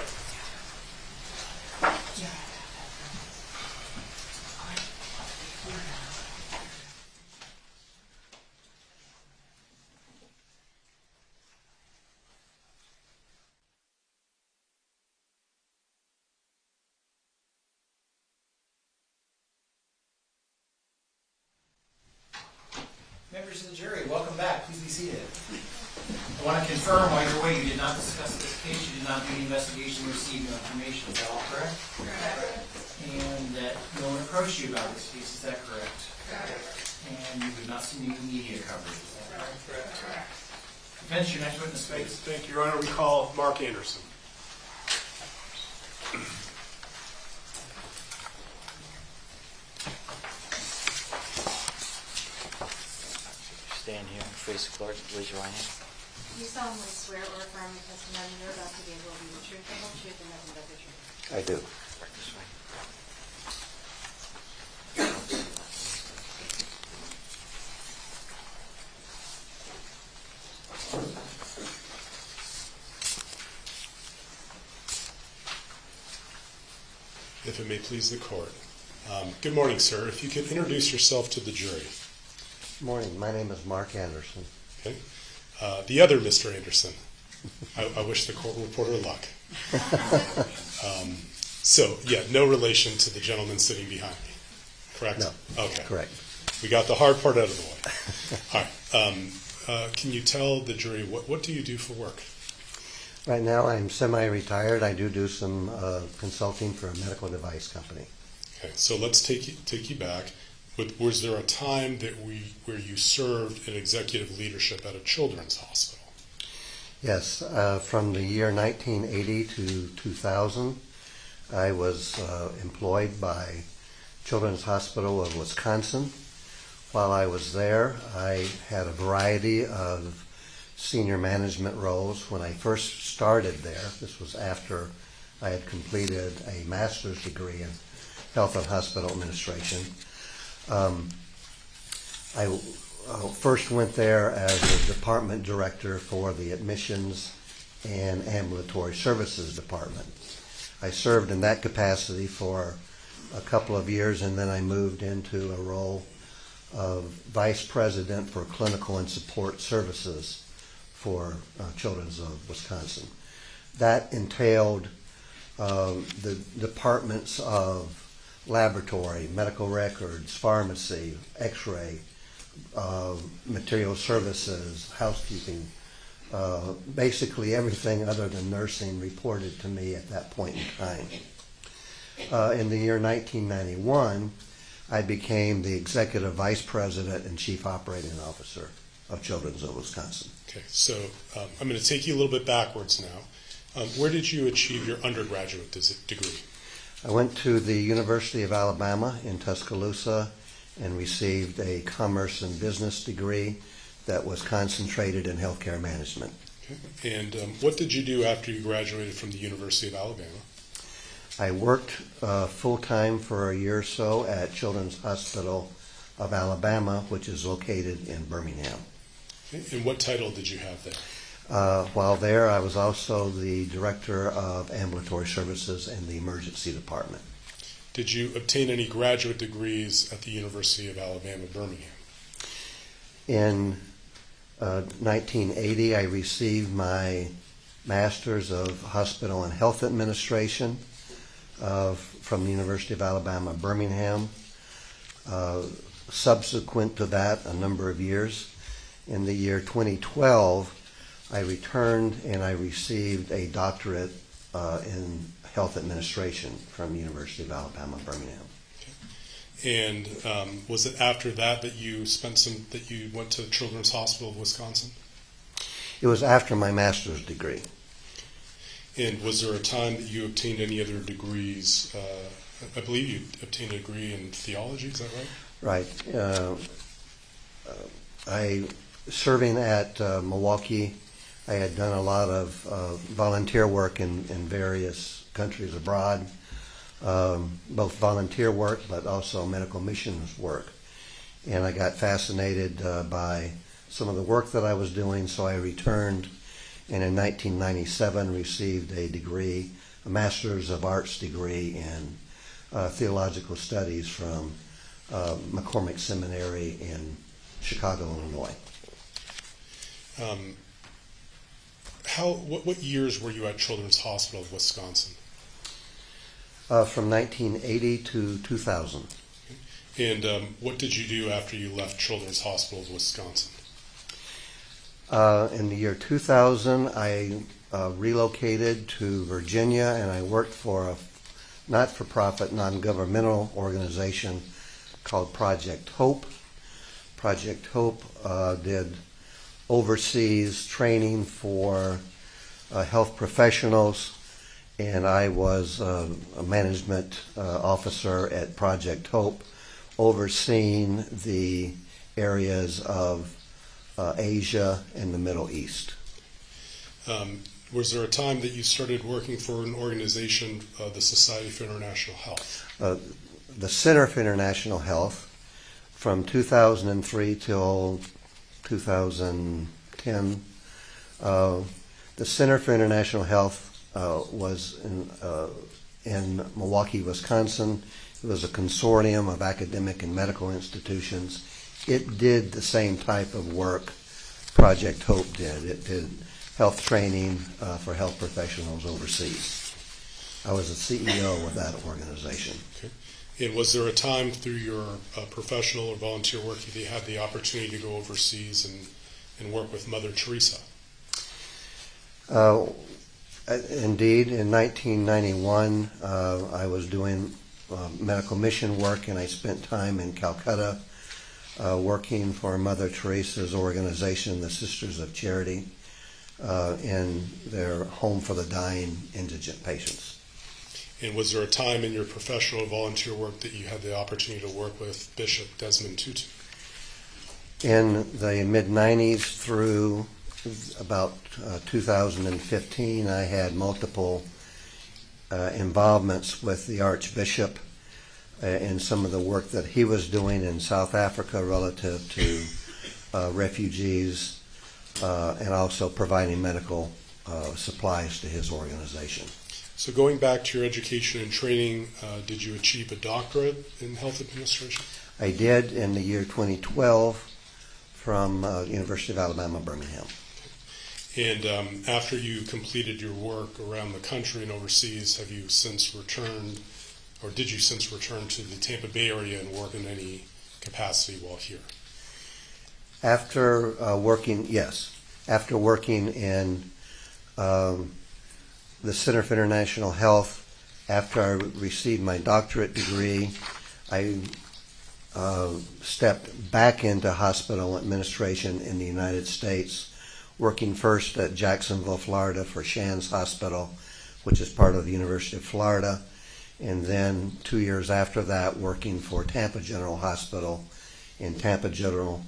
Members of the jury, welcome back. Please be seated. I want to confirm while you're away, you did not discuss this case, you did not do the investigation, receive no information. Is that all correct? Correct. And that no one approached you about this case, is that correct? Correct. And you did not see any media coverage, is that correct? Correct. Defense, your next witness, please. Thank you, Your Honor. We call Mark Anderson. Stand here and face the clerk. Raise your right hand. You solemnly swear or affirm the testimony you're about to give will be the truth, the whole truth, and nothing but the truth. I do. If it may please the court. Good morning, sir. If you could introduce yourself to the jury. Morning. My name is Mark Anderson. Okay. The other Mr. Anderson. I wish the court reporter luck. So, yeah, no relation to the gentleman sitting behind me, correct? No. Okay. Correct. We got the hard part out of the way. All right. Can you tell the jury, what do you do for work? Right now, I'm semi-retired. I do some consulting for a medical device company. Okay, so let's take you back. Was there a time where you served in executive leadership at a children's hospital? Yes. From the year 1980 to 2000, I was employed by Children's Hospital of Wisconsin. While I was there, I had a variety of senior management roles. When I first started there, this was after I had completed a master's degree in health and hospital administration. I first went there as a department director for the admissions and ambulatory services department. I served in that capacity for a couple of years, and then I moved into a role of vice president for clinical and support services for Children's of Wisconsin. That entailed the departments of laboratory, medical records, pharmacy, x-ray, material services, housekeeping. Basically everything other than nursing reported to me at that point in time. In the year 1991, I became the executive vice president and chief operating officer of Children's of Wisconsin. Okay, so I'm going to take you a little bit backwards now. Where did you achieve your undergraduate degree? I went to the University of Alabama in Tuscaloosa and received a commerce and business degree that was concentrated in healthcare management. Okay. And what did you do after you graduated from the University of Alabama? I worked full-time for a year or so at Children's Hospital of Alabama, which is located in Birmingham. And what title did you have there? While there, I was also the Director of Ambulatory Services in the Emergency Department. Did you obtain any graduate degrees at the University of Alabama, Birmingham? In 1980, I received my Master's of Hospital and Health Administration from the University of Alabama, Birmingham. Subsequent to that, a number of years, in the year 2012, I returned and I received a doctorate in health administration from the University of Alabama, Birmingham. And was it after that that you went to Children's Hospital of Wisconsin? It was after my master's degree. And was there a time that you obtained any other degrees? I believe you obtained a degree in theology, is that right? Right. Serving at Milwaukee, I had done a lot of volunteer work in various countries abroad, both volunteer work but also medical missions work. And I got fascinated by some of the work that I was doing, so I returned and in 1997 received a degree, a Master's of Arts degree in theological studies from McCormick Seminary in Chicago, Illinois. What years were you at Children's Hospital of Wisconsin? From 1980 to 2000. And what did you do after you left Children's Hospital of Wisconsin? In the year 2000, I relocated to Virginia and I worked for a not-for-profit, non-governmental organization called Project Hope. Project Hope did overseas training for health professionals, and I was a management officer at Project Hope, overseeing the areas of Asia and the Middle East. Was there a time that you started working for an organization, the Society for International Health? The Center for International Health, from 2003 till 2010. The Center for International Health was in Milwaukee, Wisconsin. It was a consortium of academic and medical institutions. It did the same type of work Project Hope did. It did health training for health professionals overseas. I was the CEO of that organization. Okay. And was there a time through your professional or volunteer work that you had the opportunity to go overseas and work with Mother Teresa? Indeed, in 1991, I was doing medical mission work, and I spent time in Calcutta working for Mother Teresa's organization, the Sisters of Charity, in their home for the dying indigent patients. And was there a time in your professional or volunteer work that you had the opportunity to work with Bishop Desmond Tutu? In the mid-90s through about 2015, I had multiple involvements with the Archbishop in some of the work that he was doing in South Africa relative to refugees and also providing medical supplies to his organization. So going back to your education and training, did you achieve a doctorate in health administration? I did in the year 2012 from University of Alabama, Birmingham. And after you completed your work around the country and overseas, have you since returned, or did you since return to the Tampa Bay area and work in any capacity while here? After working in the Center for International Health, after I received my doctorate degree, I stepped back into hospital administration in the United States, working first at Jacksonville, Florida for Shands Hospital, which is part of the University of Florida, and then 2 years after that working for Tampa General Hospital in Tampa General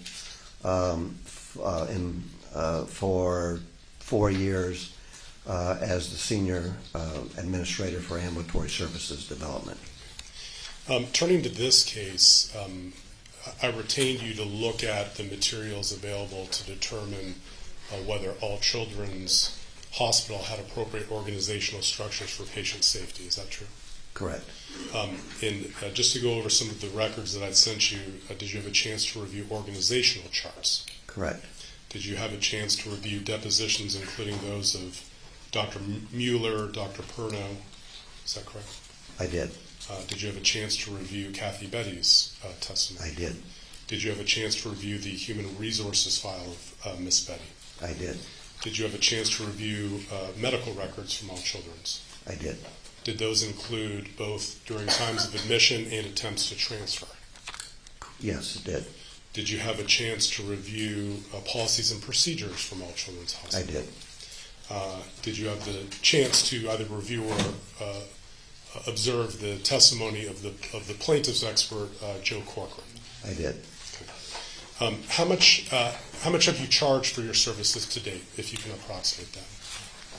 for 4 years, as the Senior Administrator for Ambulatory Services Development. Turning to this case, I retained you to look at the materials available to determine whether All Children's Hospital had appropriate organizational structures for patient safety. Is that true? Correct. And just to go over some of the records that I'd sent you, did you have a chance to review organizational charts? Correct. Did you have a chance to review depositions, including those of Dr. Mueller, Dr. Perno? Is that correct? I did. Did you have a chance to review Kathy Betty's testimony? I did. Did you have a chance to review the human resources file of Miss Betty? I did. Did you have a chance to review medical records from All Children's? I did. Did those include both during times of admission and attempts to transfer? Yes, it did. Did you have a chance to review policies and procedures from All Children's Hospital? I did. Did you have the chance to either review or observe the testimony of the plaintiff's expert, Joe Corcoran? I did. How much have you charged for your services to date, if you can approximate that?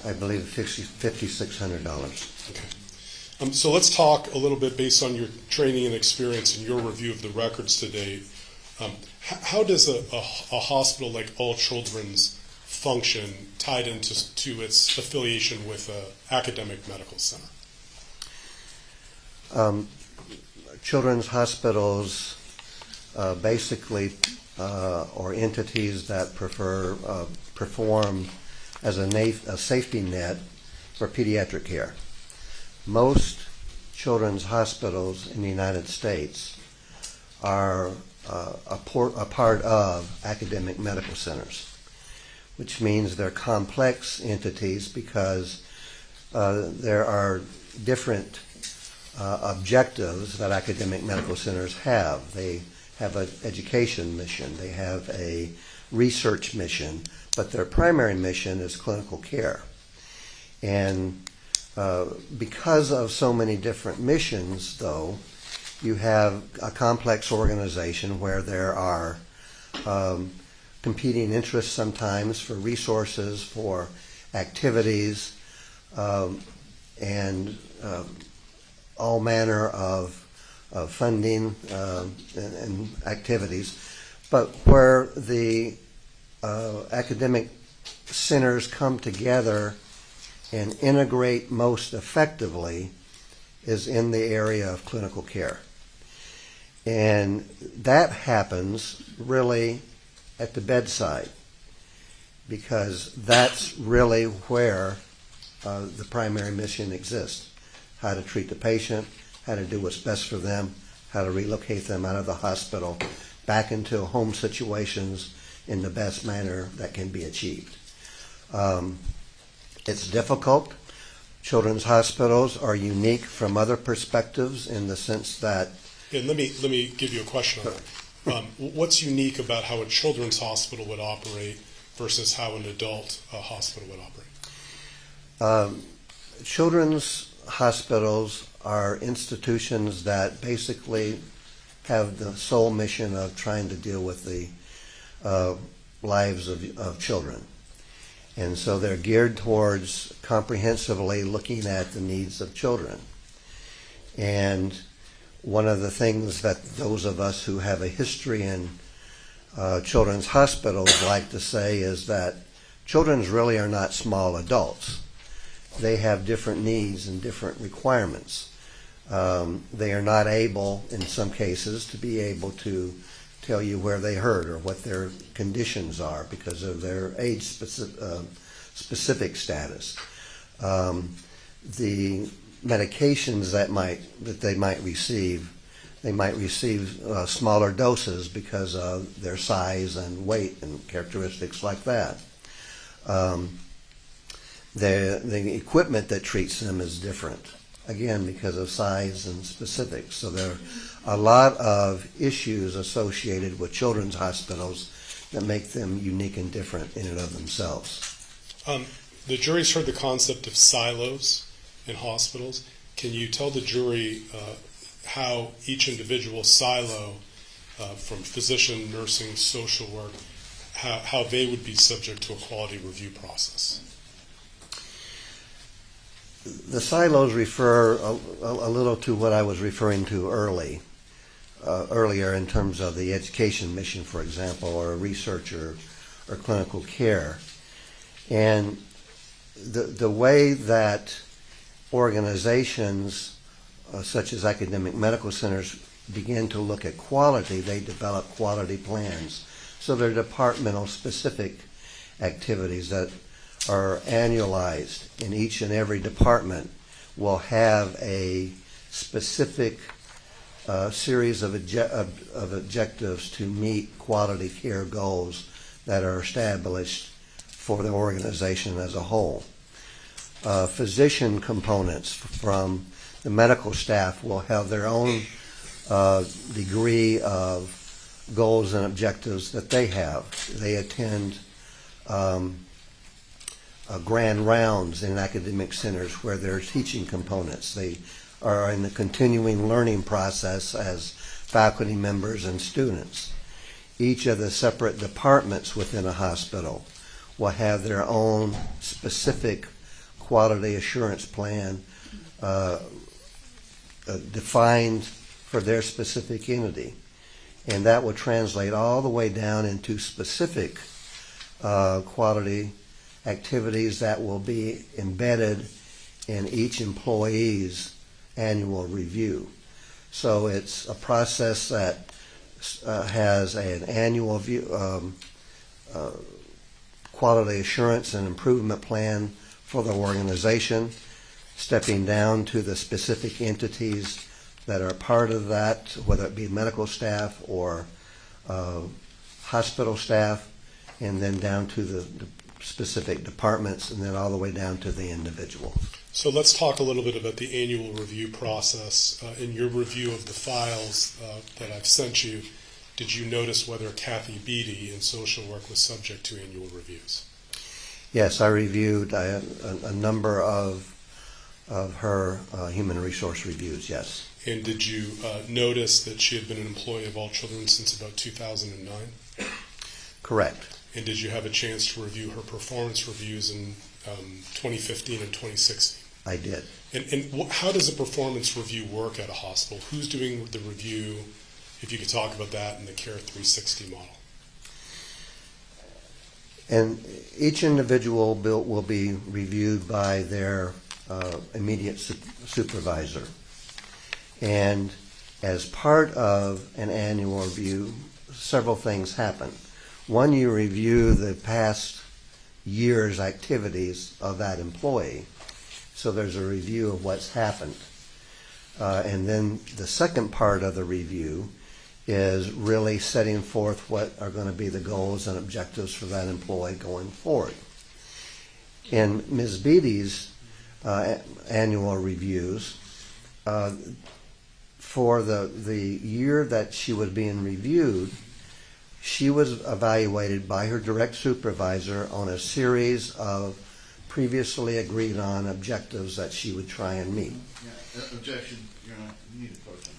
I believe $5,600. Okay. So let's talk a little bit based on your training and experience and your review of the records to date. How does a hospital like All Children's function tied into its affiliation with an academic medical center? Children's hospitals basically or entities that perform as a safety net for pediatric care. Most children's hospitals in the United States are a part of academic medical centers, which means they're complex entities because there are different objectives that academic medical centers have. They have an education mission, they have a research mission, but their primary mission is clinical care. And because of so many different missions, though, you have a complex organization where there are competing interests sometimes for resources, for activities, and all manner of funding and activities. But where the academic centers come together and integrate most effectively is in the area of clinical care. And that happens really at the bedside, because that's really where the primary mission exists. How to treat the patient, how to do what's best for them, how to relocate them out of the hospital back into home situations in the best manner that can be achieved. It's difficult. Children's hospitals are unique from other perspectives in the sense that... And let me give you a question on that. What's unique about how a children's hospital would operate versus how an adult hospital would operate? Children's hospitals are institutions that basically have the sole mission of trying to deal with the lives of children. And so they're geared towards comprehensively looking at the needs of children. And one of the things that those of us who have a history in children's hospitals like to say is that children really are not small adults. They have different needs and different requirements. They are not able, in some cases, to be able to tell you where they hurt or what their conditions are because of their age specific status. The medications that they might receive smaller doses because of their size and weight and characteristics like that. The equipment that treats them is different, again, because of size and specifics. So there are a lot of issues associated with children's hospitals that make them unique and different in and of themselves. The jury's heard the concept of silos in hospitals. Can you tell the jury how each individual silo, from physician, nursing, social work, how they would be subject to a quality review process? The silos refer a little to what I was referring to earlier in terms of the education mission, for example, or research or clinical care. And the way that organizations such as academic medical centers begin to look at quality, they develop quality plans. So they're departmental specific activities that are annualized, in each and every department will have a specific series of objectives to meet quality care goals that are established for the organization as a whole. Physician components from the medical staff will have their own degree of goals and objectives that they have. They attend grand rounds in academic centers where there are teaching components. They are in the continuing learning process as faculty members and students. Each of the separate departments within a hospital will have their own specific quality assurance plan defined for their specific entity. And that will translate all the way down into specific quality activities that will be embedded in each employee's annual review. So it's a process that has an annual quality assurance and improvement plan for the organization, stepping down to the specific entities that are part of that, whether it be medical staff or hospital staff, and then down to the specific departments, and then all the way down to the individual. So let's talk a little bit about the annual review process. In your review of the files that I've sent you, did you notice whether Kathy Beatty in social work was subject to annual reviews? Yes, I reviewed a number of her human resource reviews, yes. And did you notice that she had been an employee of All Children since about 2009? Correct. And did you have a chance to review her performance reviews in 2015 and 2016? I did. And how does a performance review work at a hospital? Who's doing the review, if you could talk about that in the Care 360 model? And each individual will be reviewed by their immediate supervisor. And as part of an annual review, several things happen. One, you review the past year's activities of that employee. So there's a review of what's happened. And then the second part of the review is really setting forth what are going to be the goals and objectives for that employee going forward. In Ms. Beatty's annual reviews, for the year that she was being reviewed, she was evaluated by her direct supervisor on a series of previously agreed on objectives that she would try and meet. Yeah, objection, Your Honor, you need to vote on it.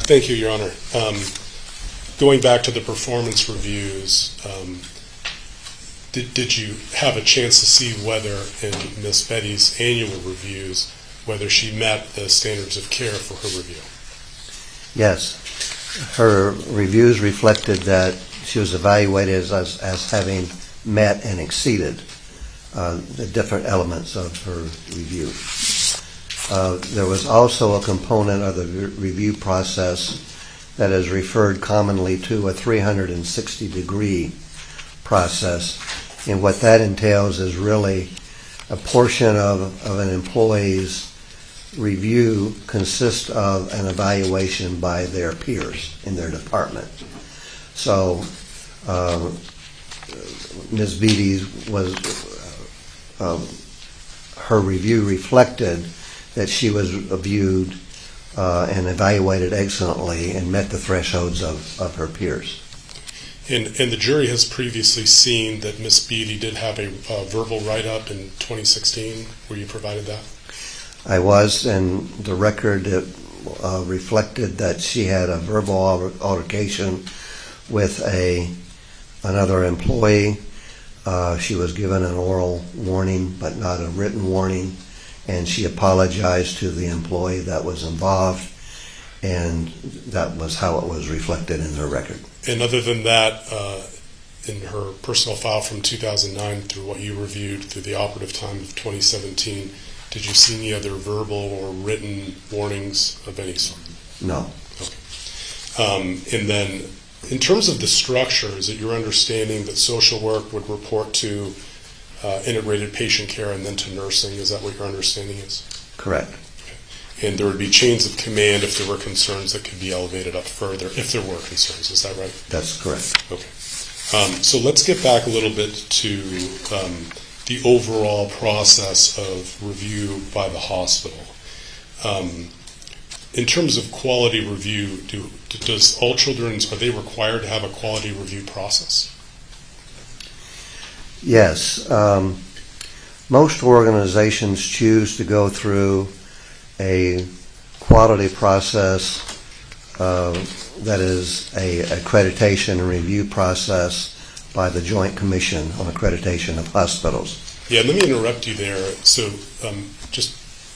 Thank you, Your Honor. Going back to the performance reviews, did you have a chance to see whether in Ms. Betty's annual reviews, whether she met the standards of care for her review? Yes. Her reviews reflected that she was evaluated as having met and exceeded the different elements of her review. There was also a component of the review process that is referred commonly to a 360-degree process. And what that entails is really a portion of an employee's review consists of an evaluation by their peers in their department. So Ms. Beatty's was, her review reflected that she was viewed and evaluated excellently and met the thresholds of her peers. And the jury has previously seen that Ms. Beatty did have a verbal write-up in 2016, where you provided that? I was, and the record reflected that she had a verbal altercation with another employee. She was given an oral warning, but not a written warning, and she apologized to the employee that was involved, and that was how it was reflected in her record. And other than that, in her personal file from 2009 through what you reviewed through the operative time of 2017, did you see any other verbal or written warnings of any sort? No. Okay. And then in terms of the structure, is it your understanding that social work would report to integrated patient care and then to nursing? Is that what your understanding is? Correct. And there would be chains of command if there were concerns that could be elevated up further, if there were concerns. Is that right? That's correct. Okay. So let's get back a little bit to the overall process of review by the hospital. In terms of quality review, does all children's, are they required to have a quality review process? Yes. Most organizations choose to go through a quality process that is a accreditation and review process by the Joint Commission on Accreditation of Hospitals. Yeah, let me interrupt you there. So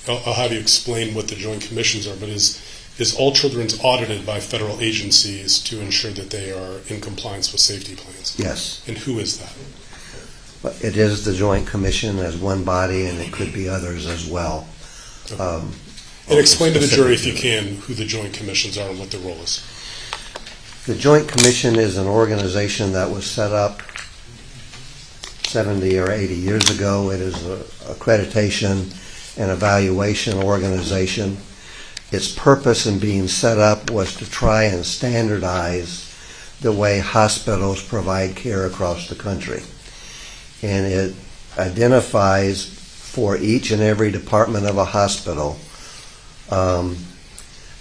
I'll have you explain what the Joint Commissions are, but is all children's audited by federal agencies to ensure that they are in compliance with safety plans? Yes. And who is that? It is the Joint Commission as one body, and it could be others as well. Okay. And explain to the jury, if you can, who the Joint Commissions are and what their role is. The Joint Commission is an organization that was set up 70 or 80 years ago. It is an accreditation and evaluation organization. Its purpose in being set up was to try and standardize the way hospitals provide care across the country. And it identifies for each and every department of a hospital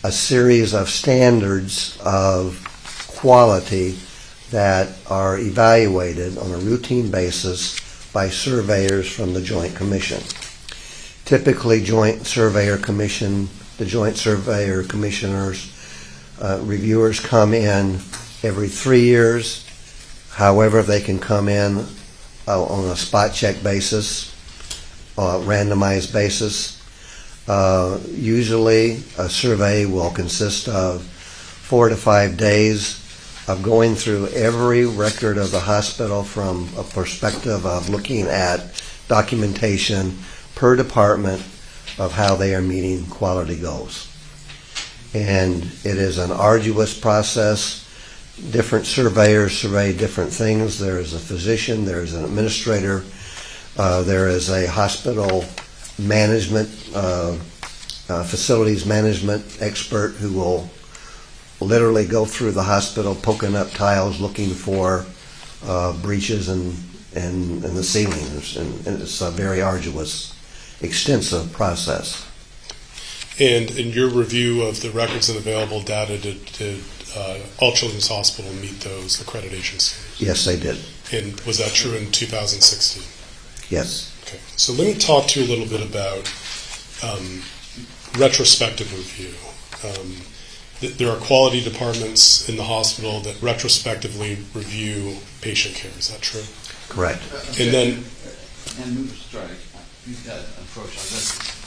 a series of standards of quality that are evaluated on a routine basis by surveyors from the Joint Commission. Typically, the Joint Surveyor Commissioners, reviewers come in every 3 years. However, they can come in on a spot check basis, randomized basis. Usually a survey will consist of 4 to 5 days of going through every record of the hospital from a perspective of looking at documentation per department of how they are meeting quality goals. And it is an arduous process. Different surveyors survey different things. There is a physician, there is an administrator, there is a hospital management, facilities management expert who will literally go through the hospital poking up tiles looking for breaches in the ceilings. And it's a very arduous, extensive process. And in your review of the records and available data, did all Children's Hospital meet those accreditation standards? Yes, they did. And was that true in 2016? Yes. Okay. So let me talk to you a little bit about retrospective review. there are quality departments in the hospital that retrospectively review patient care. Is that true? Correct. And then, And, sorry, you've got an approach on this.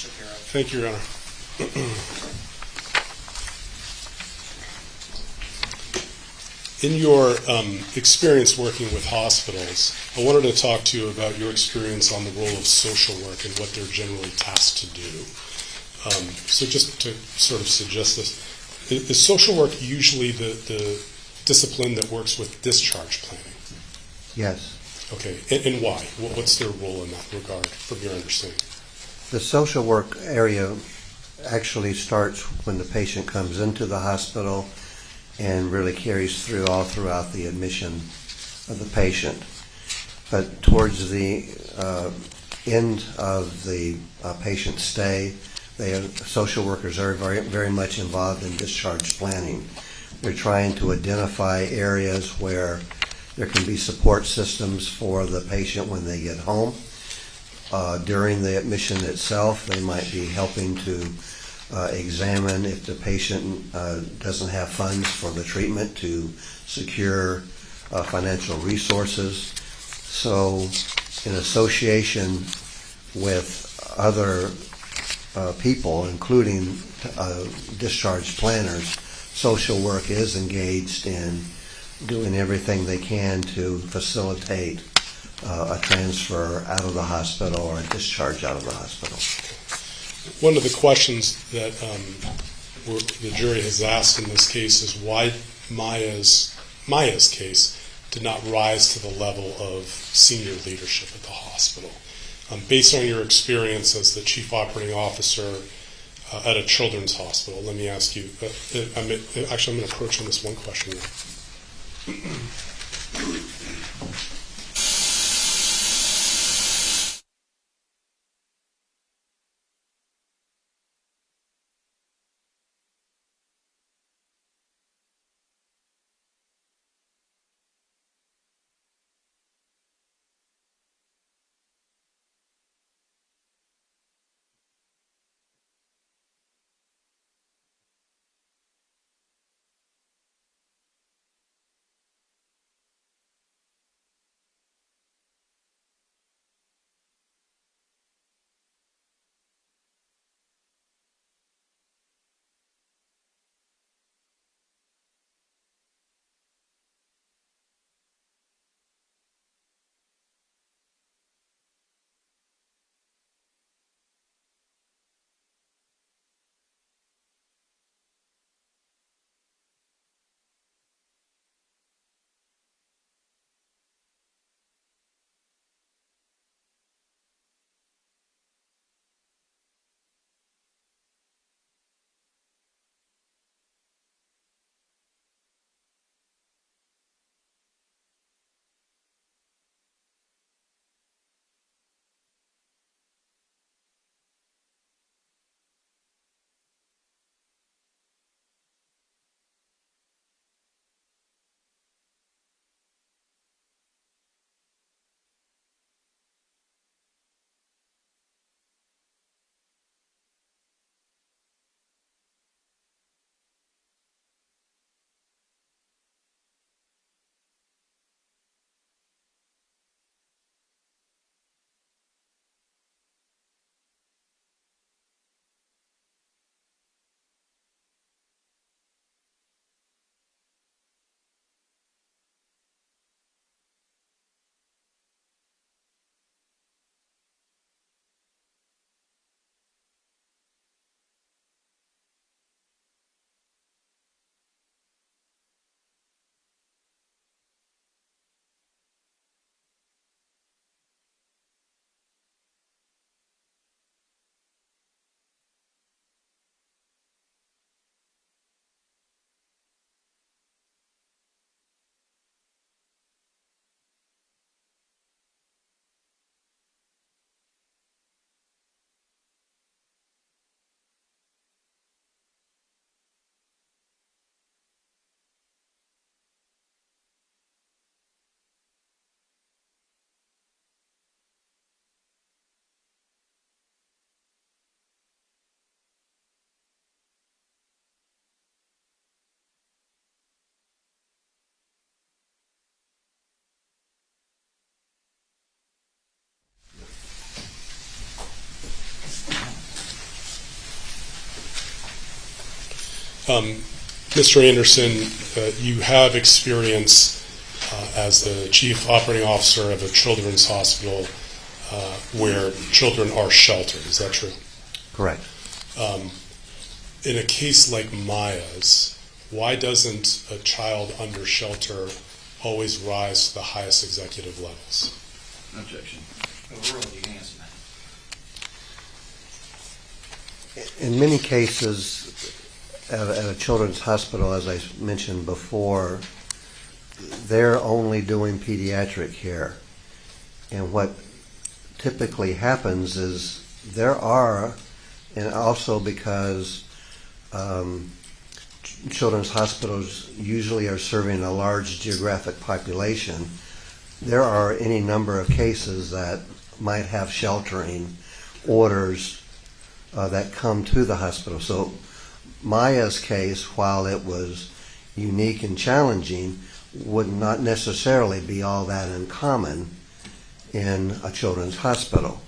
Shapiro. Thank you, Your Honor. In your experience working with hospitals, I wanted to talk to you about your experience on the role of social work and what they're generally tasked to do. So just to sort of suggest this, is social work usually the discipline that works with discharge planning? Yes. Okay, and why? What's their role in that regard, from your understanding? The social work area actually starts when the patient comes into the hospital and really carries through all throughout the admission of the patient. But towards the end of the patient's stay, social workers are very much involved in discharge planning. They're trying to identify areas where there can be support systems for the patient when they get home. During the admission itself, they might be helping to examine if the patient doesn't have funds for the treatment to secure financial resources. So in association with other people, including discharge planners, social work is engaged in doing everything they can to facilitate a transfer out of the hospital or a discharge out of the hospital. One of the questions that the jury has asked in this case is why Maya's case did not rise to the level of senior leadership at the hospital. Based on your experience as the chief operating officer at a children's hospital, let me ask you, I'm going to approach on this one question now. Mr. Anderson, you have experience as the Chief Operating Officer of a children's hospital where children are sheltered. Is that true? Correct. In a case like Maya's, why doesn't a child under shelter always rise to the highest executive levels? Objection. Overruled, you can answer that. In many cases, at a children's hospital, as I mentioned before, they're only doing pediatric care. And what typically happens is there are, and also because children's hospitals usually are serving a large geographic population, there are any number of cases that might have sheltering orders that come to the hospital. So Maya's case, while it was unique and challenging, would not necessarily be all that uncommon in a children's hospital.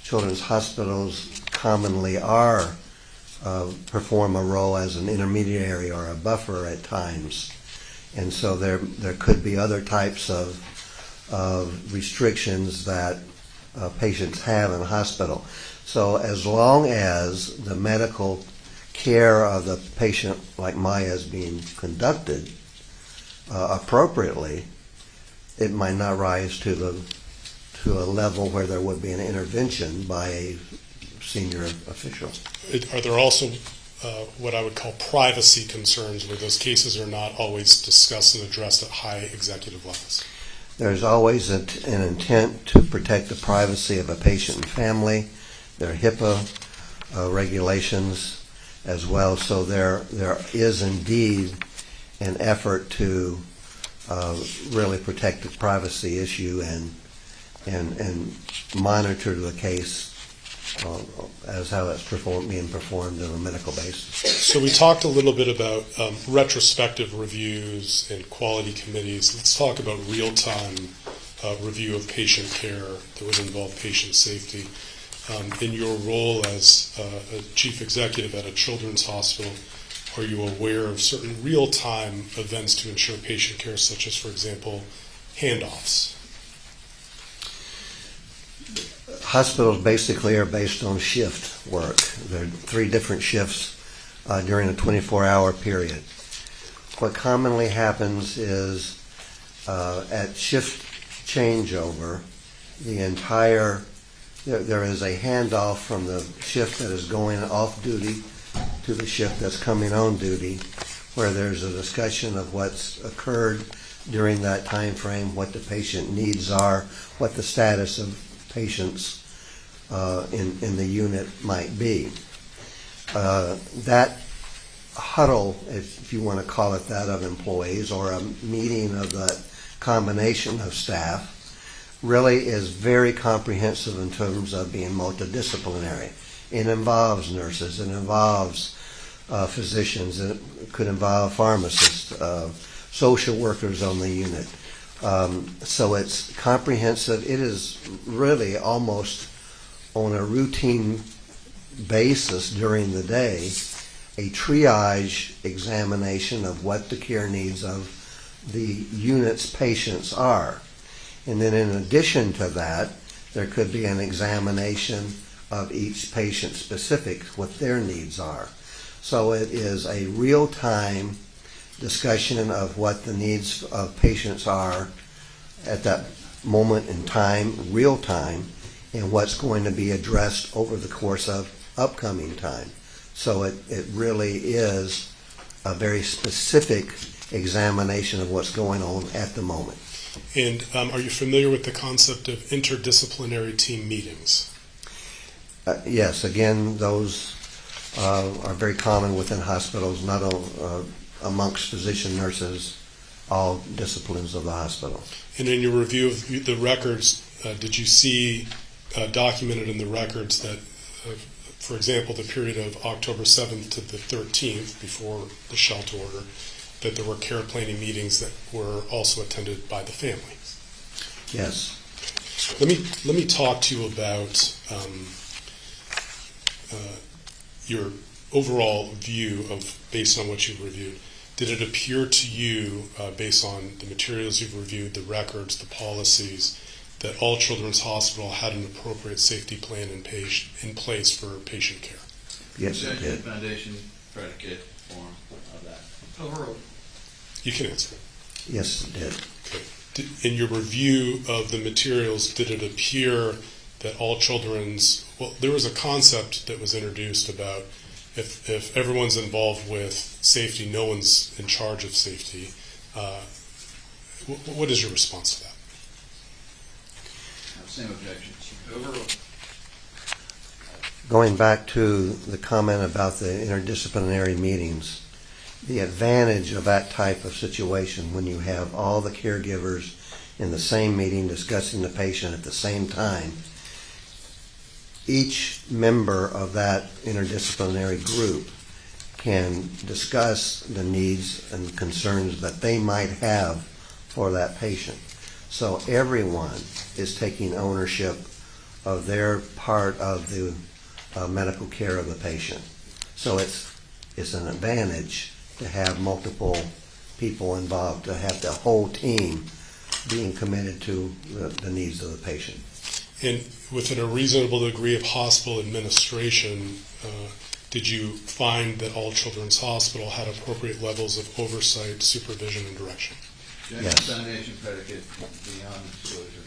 Children's hospitals commonly are perform a role as an intermediary or a buffer at times, and so there could be other types of restrictions that patients have in a hospital. So as long as the medical care of the patient, like Maya, is being conducted appropriately, it might not rise to a level where there would be an intervention by a senior official. Are there also what I would call privacy concerns where those cases are not always discussed and addressed at high executive levels? There's always an intent to protect the privacy of a patient and family. There are HIPAA regulations as well, so there is indeed an effort to really protect the privacy issue and monitor the case as how it's being performed on a medical basis. So we talked a little bit about retrospective reviews and quality committees. Let's talk about real-time review of patient care that would involve patient safety. In your role as a chief executive at a children's hospital, are you aware of certain real-time events to ensure patient care, such as, for example, handoffs? Hospitals basically are based on shift work. There are 3 different shifts during a 24-hour period. What commonly happens is at shift changeover, there is a handoff from the shift that is going off duty to the shift that's coming on duty, where there's a discussion of what's occurred during that time frame, what the patient needs are, what the status of patients in the unit might be. That huddle, if you want to call it that, of employees, or a meeting of the combination of staff, really is very comprehensive in terms of being multidisciplinary. It involves nurses, it involves physicians, it could involve pharmacists, social workers on the unit. So it's comprehensive. It is really almost on a routine basis during the day, a triage examination of what the care needs of the unit's patients are. And then in addition to that, there could be an examination of each patient specific, what their needs are. So it is a real-time discussion of what the needs of patients are at that moment in time, real time, and what's going to be addressed over the course of upcoming time. So it really is a very specific examination of what's going on at the moment. And are you familiar with the concept of interdisciplinary team meetings? Yes, again, those are very common within hospitals, not amongst physician, nurses, all disciplines of the hospital. And in your review of the records, did you see documented in the records that, for example, the period of October 7th to the 13th, before the shelter order, that there were care planning meetings that were also attended by the family? Yes. Let me talk to you about your overall view of, based on what you've reviewed, did it appear to you, based on the materials you've reviewed, the records, the policies, that All Children's Hospital had an appropriate safety plan in place for patient care? Yes, it Objection, did. foundation, predicate, form of that. Overruled. You can answer. Yes, it did. Okay. In your review of the materials, did it appear that All Children's, well, there was a concept that was introduced about if everyone's involved with safety, no one's in charge of safety. What is your response to that? Same objection. Overruled. Going back to the comment about the interdisciplinary meetings, the advantage of that type of situation when you have all the caregivers in the same meeting discussing the patient at the same time, each member of that interdisciplinary group can discuss the needs and concerns that they might have for that patient. So everyone is taking ownership of their part of the medical care of the patient. So it's an advantage to have multiple people involved, to have the whole team being committed to the needs of the patient. And within a reasonable degree of hospital administration, did you find that All Children's Hospital had appropriate levels of oversight, supervision, and direction? Objection, Yes. foundation, predicate, beyond disclosure.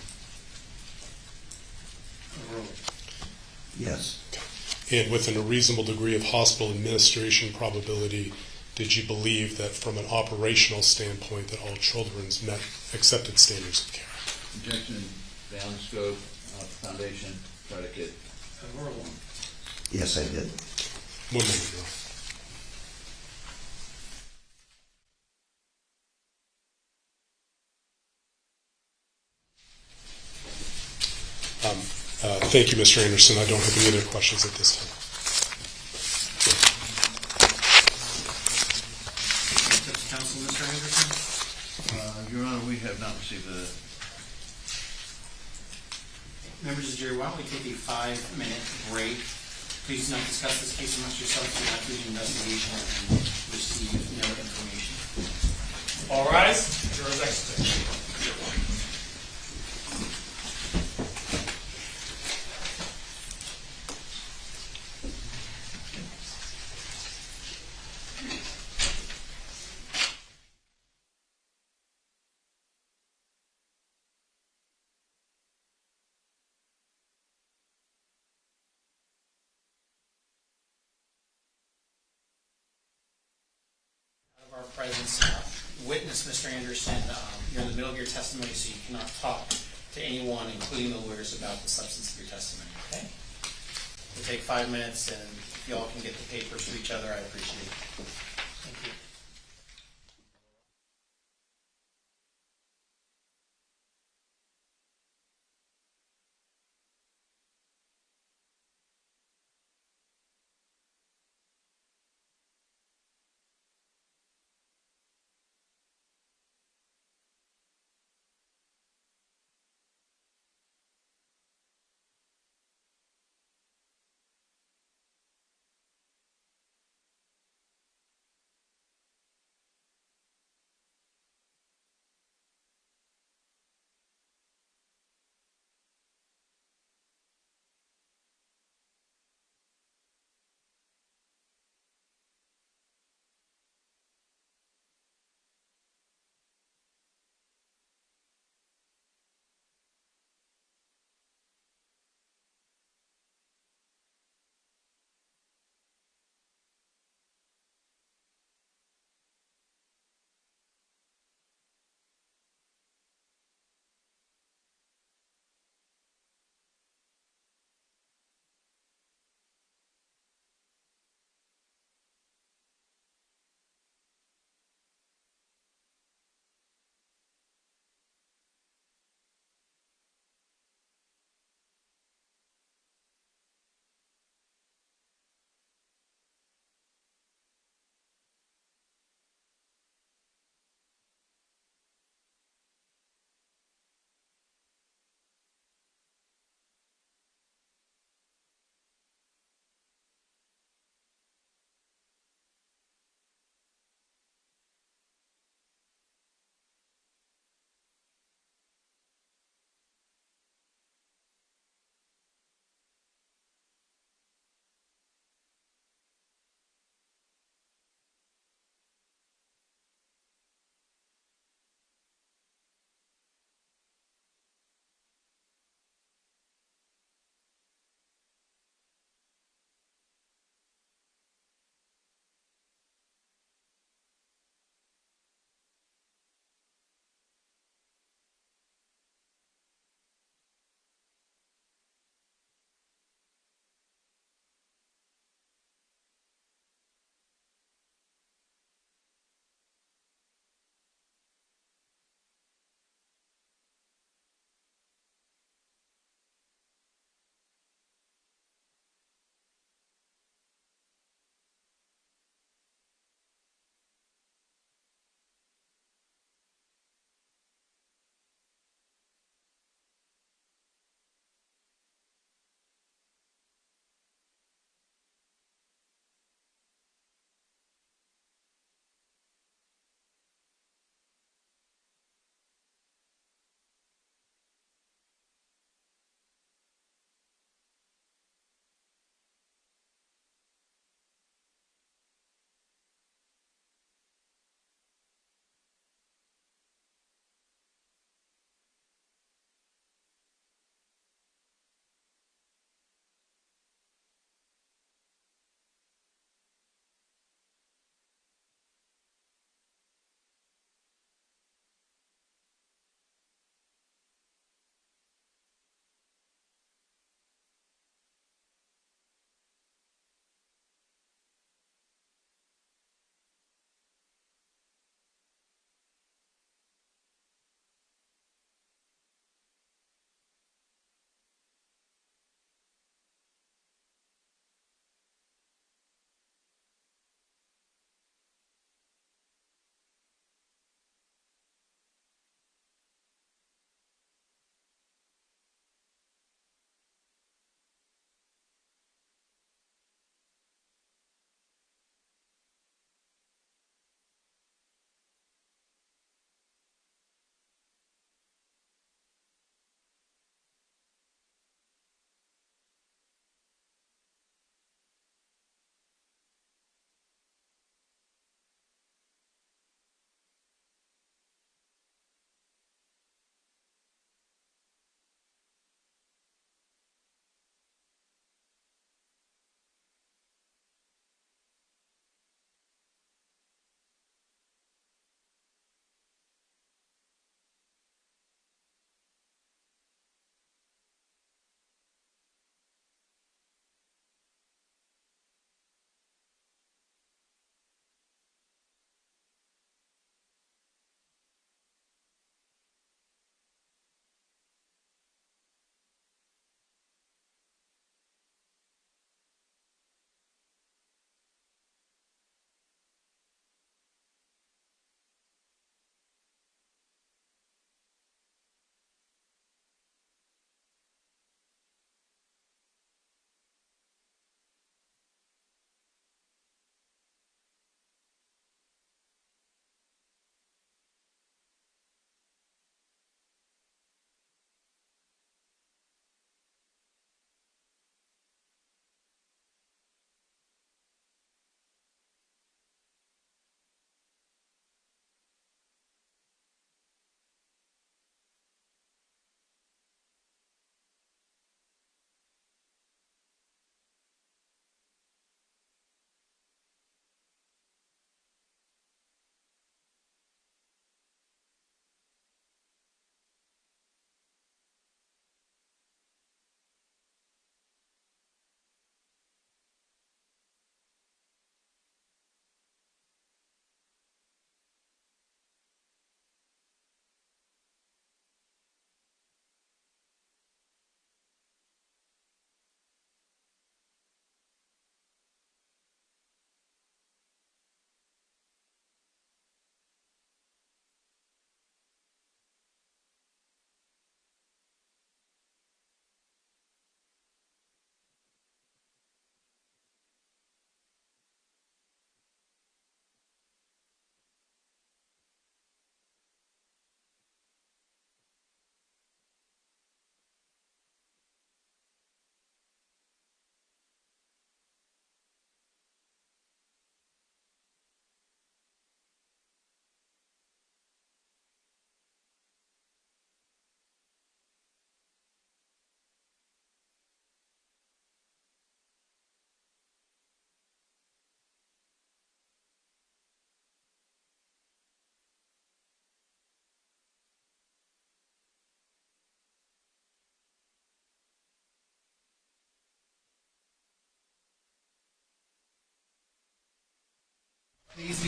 Overruled. Yes. And within a reasonable degree of hospital administration probability, did you believe that from an operational standpoint that All Children's met accepted standards of care? Objection, beyond scope, foundation, predicate. Overruled. Yes, I did. 1 minute, Your Honor. Thank you, Mr. Anderson. I don't have any other questions at this time. Counsel, Mr. Anderson? Your Honor, we have not received the. Members of the jury, why don't we take a 5-minute break? Please do not discuss this case amongst yourselves throughout the investigation and receive no information. All rise. Jurors exit. Of our presence, witness, Mr. Anderson, you're in the middle of your testimony, so you cannot talk to anyone, including the lawyers, about the substance of your testimony, okay? We'll take 5 minutes, and if you all can get the papers to each other, I appreciate it. Thank you.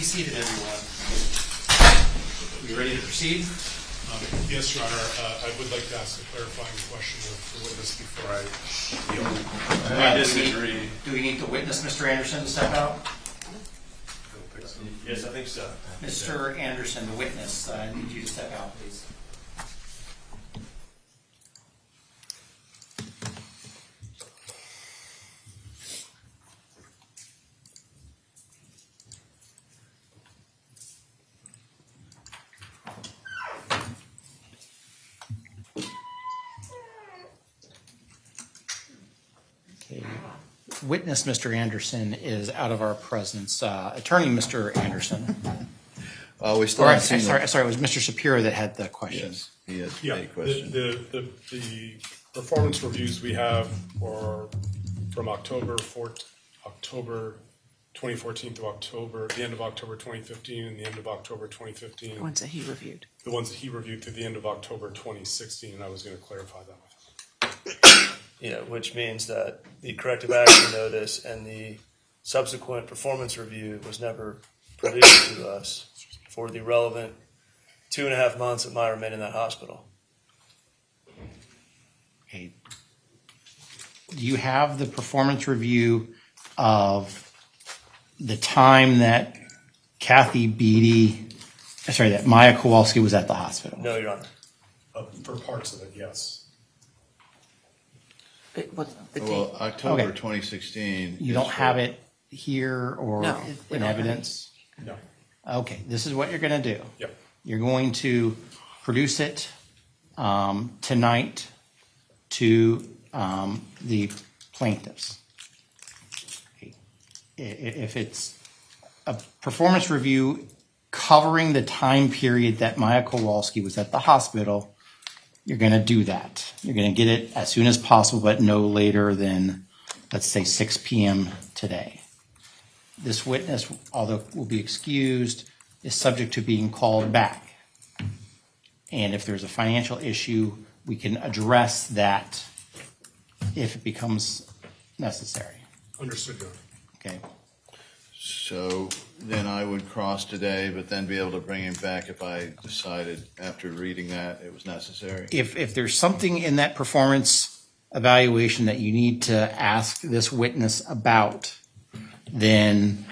be seated, everyone. We ready to proceed? Yes, Your Honor, I would like to ask a clarifying question of the witness before I yield. I disagree. Do we need the witness, Mr. Anderson, to step out? I don't think so. Yes, I think so. Mr. Anderson, the witness, I need you to step out, please. Okay. Witness Mr. Anderson is out of our presence. Attorney Mr. Anderson. We still Or, haven't seen sorry, it was Mr. Shapiro that had the question. Yes, he has Yeah, a question. the performance reviews we have are from October 2014 to the end of October 2015 and the end of October 2015. The ones that he reviewed. The ones that he reviewed to the end of October 2016, and I was going to clarify that with him. Yeah, which means that the corrective action notice and the subsequent performance review was never produced to us for the relevant 2.5 months that Myra remained in that hospital. Okay. Do you have the performance review of the time that that Maya Kowalski was at the hospital? No, Your Honor. For parts of it, yes. What, the date? Well, October Okay. 2016. You don't have it here or No, we in don't have evidence? No. Okay, this is what you're going to do. Yep. You're going to produce it tonight to the plaintiffs. Okay. If it's a performance review covering the time period that Maya Kowalski was at the hospital, you're going to do that. You're going to get it as soon as possible, but no later than, let's say, 6 p.m. today. This witness, although will be excused, is subject to being called back. And if there's a financial issue, we can address that if it becomes necessary. Understood, Your Honor. Okay. So then I would cross today, but then be able to bring him back if I decided after reading that it was necessary. If there's something in that performance evaluation that you need to ask this witness about, then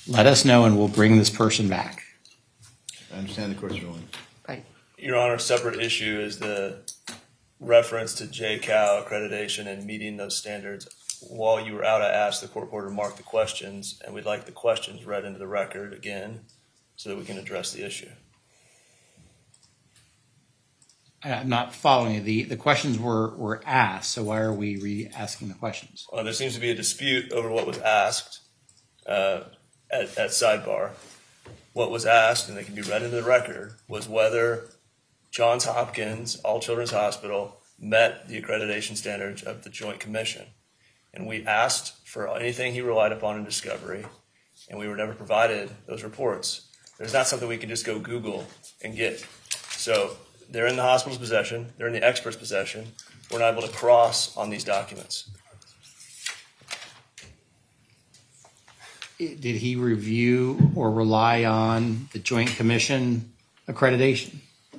let us know and we'll bring this person back. I understand the court's ruling. Right. Your Honor, separate issue is the reference to JCAL accreditation and meeting those standards. While you were out, I asked the court reporter to mark the questions, and we'd like the questions read into the record again so that we can address the issue. I'm not following you. The questions were asked, so why are we re-asking the questions? Well, there seems to be a dispute over what was asked at sidebar. What was asked, and they can be read into the record, was whether Johns Hopkins, All Children's Hospital, met the accreditation standards of the Joint Commission. And we asked for anything he relied upon in discovery, and we were never provided those reports. There's not something we can just go Google and get. So they're in the hospital's possession, they're in the expert's possession. We're not able to cross on these documents. Did he review or rely on the Joint Commission accreditation?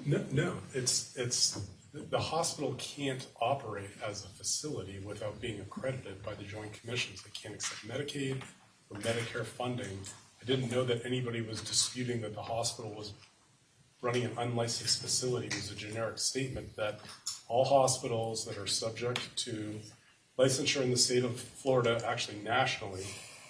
No, it's the hospital can't operate as a facility without being accredited by the Joint Commissions. They can't accept Medicaid or Medicare funding. I didn't know that anybody was disputing that the hospital was running an unlicensed facility. It was a generic statement that all hospitals that are subject to licensure in the state of Florida, actually nationally,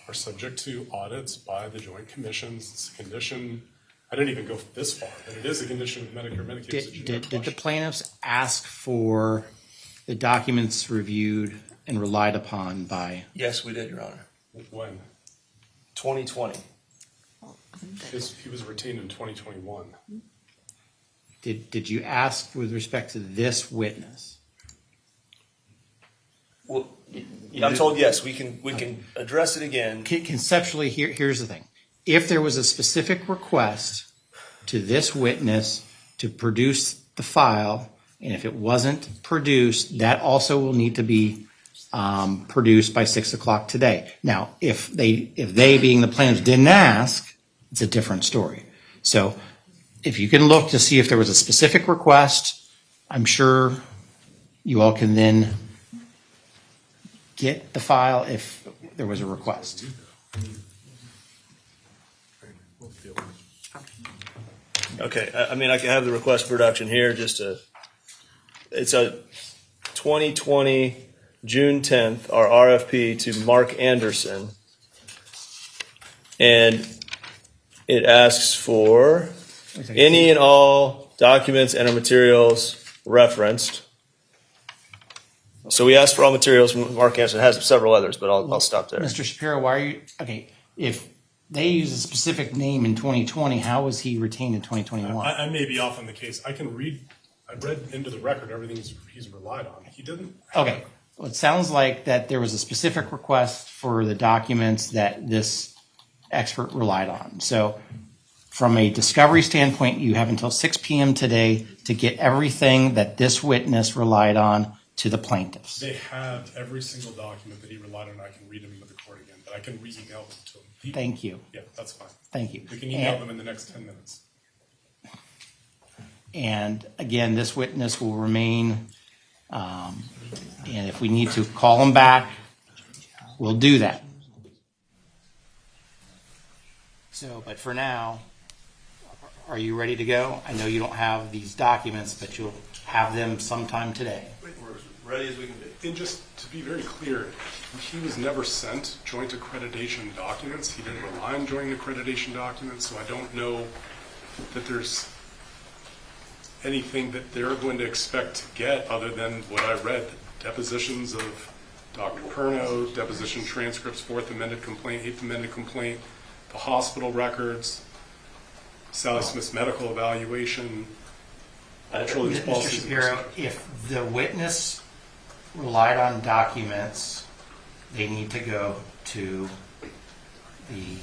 are subject to audits by the Joint Commissions. It's a condition. I didn't even go this far, but it is a condition of Medicare. Medicaid is a generic Did the question. plaintiffs ask for the documents reviewed and relied upon by? Yes, we did, Your Honor. When? 2020. He was retained in 2021. Did you ask with respect to this witness? Well, I'm told yes. We can address it again. Conceptually, here's the thing. If there was a specific request to this witness to produce the file, and if it wasn't produced, that also will need to be produced by 6 o'clock today. Now, if they being the plaintiffs didn't ask, it's a different story. So if you can look to see if there was a specific request, I'm sure you all can then get the file if there was a request. Okay, I mean, I can have the request for production here, it's a 2020, June 10th, our RFP to Mark Anderson. And it asks for any and all documents and or materials referenced. So we asked for all materials from Mark Anderson. It has several others, but I'll stop there. Mr. Shapiro, why are you, okay, if they use a specific name in 2020, how was he retained in 2021? I may be off on the case. I read into the record everything he's relied on. He didn't. Okay, well, it sounds like that there was a specific request for the documents that this expert relied on. So from a discovery standpoint, you have until 6 p.m. today to get everything that this witness relied on to the plaintiffs. They have every single document that he relied on. I can read them into the court again, but I can re-email them to him. Thank you. Yeah, that's fine. Thank you. We can email them in the next 10 minutes. And again, this witness will remain, and if we need to call him back, we'll do that. So, but for now, are you ready to go? I know you don't have these documents, but you'll have them sometime today. We're ready as we can be. And just to be very clear, he was never sent joint accreditation documents. He didn't rely on joint accreditation documents, so I don't know that there's anything that they're going to expect to get other than what I read, the depositions of Dr. Curnow, deposition transcripts, 4th amended complaint, 8th amended complaint, the hospital records, Sally Smith's medical evaluation, children's Mr. policies. Shapiro, if the witness relied on documents, they need to go to the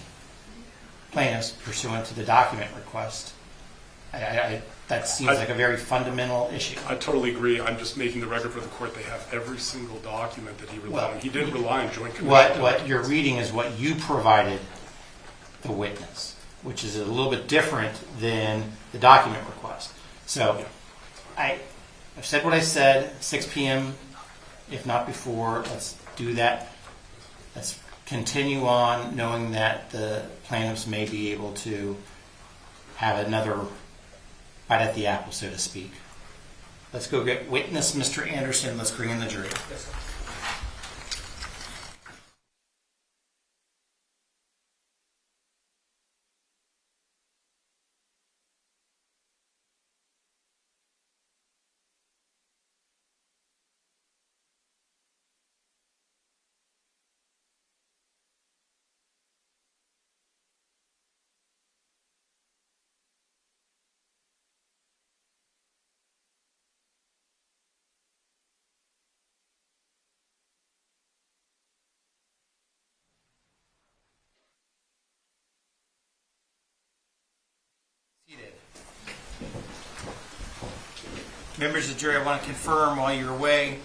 plaintiffs pursuant to the document request. That seems like a very fundamental issue. I totally agree. I'm just making the record for the court. They have every single document that he relied on. He didn't rely on joint commission. What you're reading is what you provided the witness, which is a little bit different than the document request. So I've said what I said, 6 p.m., if not before. Let's do that. Let's continue on knowing that the plaintiffs may be able to have another bite at the apple, so to speak. Let's go get witness Mr. Anderson. Let's bring in the jury. Members of the jury, I want to confirm while you're away,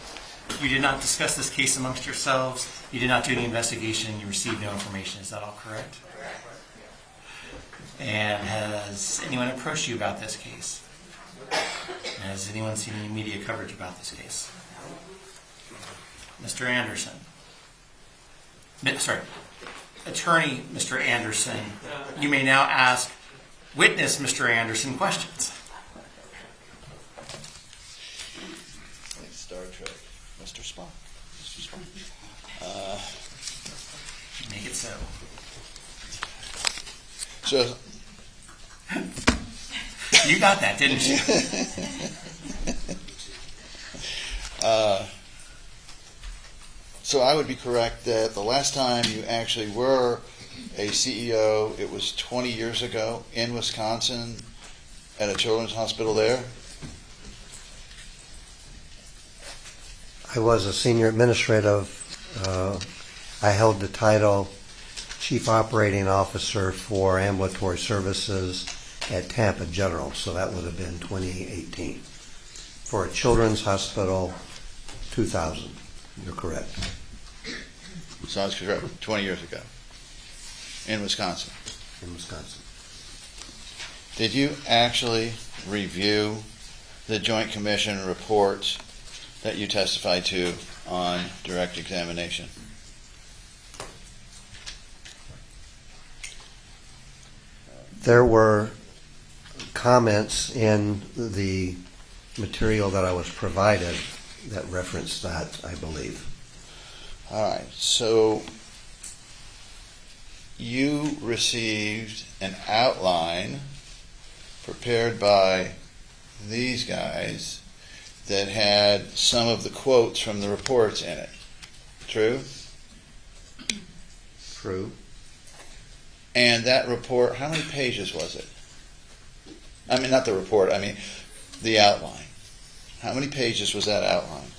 you did not discuss this case amongst yourselves. You did not do any investigation. You received no information. Is that all correct? Correct. And has anyone approached you about this case? Has anyone seen any media coverage about this case? Mr. Anderson. Sorry. Attorney Mr. Anderson, you may now ask witness Mr. Anderson questions. Like Star Trek, Mr. Spock. Mr. Spock. Make it so. So, You got that, didn't you? so I would be correct that the last time you actually were a CEO, it was 20 years ago in Wisconsin at a children's hospital there? I was a senior administrative. I held the title Chief Operating Officer for Ambulatory Services at Tampa General, so that would have been 2018. For a children's hospital, 2000. You're correct. Sounds correct. 20 years ago in Wisconsin. In Wisconsin. Did you actually review the Joint Commission reports that you testified to on direct examination? There were comments in the material that I was provided that referenced that, I believe. All right, so you received an outline prepared by these guys that had some of the quotes from the reports in it. True? True. And that report, how many pages was it? I mean, not the report, I mean the outline. How many pages was that outline?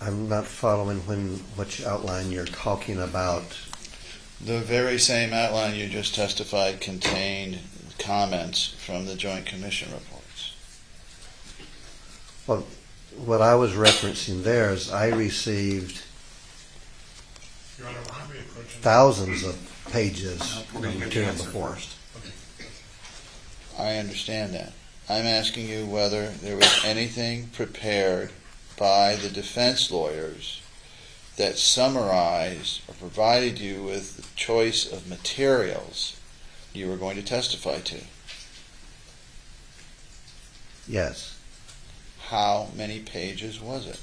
I'm not following which outline you're talking about. The very same outline you just testified contained comments from the Joint Commission reports. Well, what I was referencing there is I received Your Honor, how many approaching? thousands of pages of material before. I understand that. I'm asking you whether there was anything prepared by the defense lawyers that summarized or provided you with the choice of materials you were going to testify to. Yes. How many pages was it?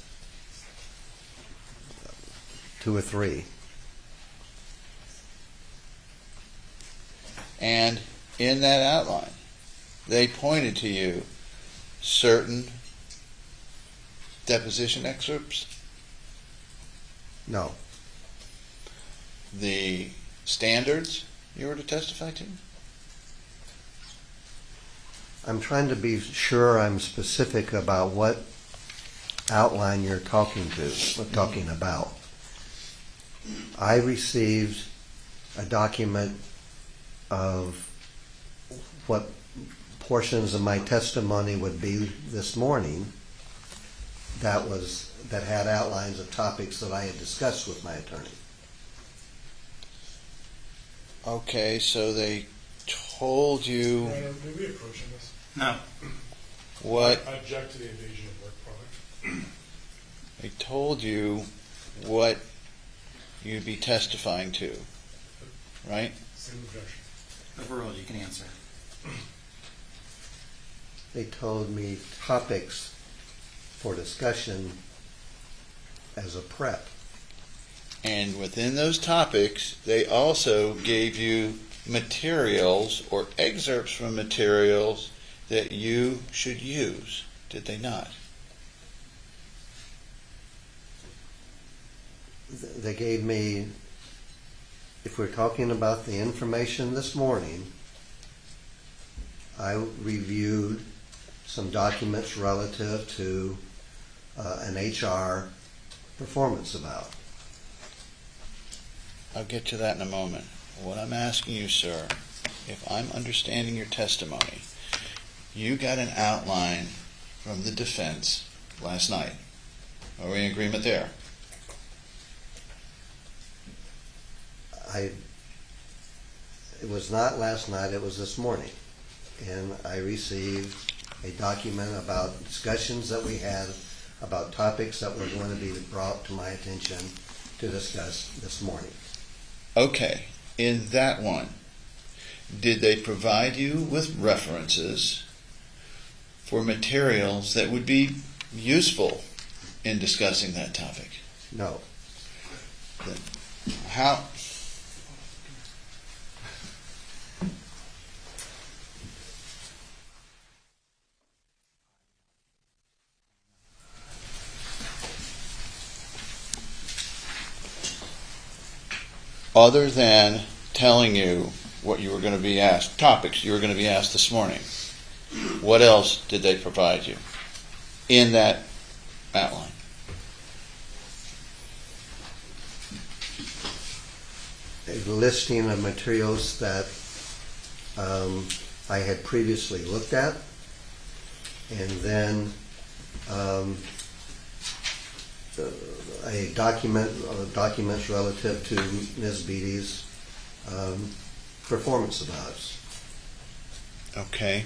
2 or 3. And in that outline, they pointed to you certain deposition excerpts, No. the standards you were to testify to. I'm trying to be sure I'm specific about what outline you're talking about. I received a document of what portions of my testimony would be this morning that had outlines of topics that I had discussed with my attorney. Okay, so they told you Your Honor, may we approach on this? No. what I object to the invasion of work product. they told you what you'd be testifying to, right? Same objection. Overruled, you can answer. They told me topics for discussion as a prep. And within those topics, they also gave you materials or excerpts from materials that you should use, did they not? They gave me, if we're talking about the information this morning, I reviewed some documents relative to an HR performance eval. I'll get to that in a moment. What I'm asking you, sir, if I'm understanding your testimony, you got an outline from the defense last night. Are we in agreement there? It was not last night, it was this morning. And I received a document about discussions that we had about topics that were going to be brought to my attention to discuss this morning. Okay, in that one, did they provide you with references for materials that would be useful in discussing that topic? No. Then how? Other than telling you what you were going to be asked, topics you were going to be asked this morning, what else did they provide you in that outline? A listing of materials that I had previously looked at, and then documents relative to Ms. Beatty's performance about us. Okay.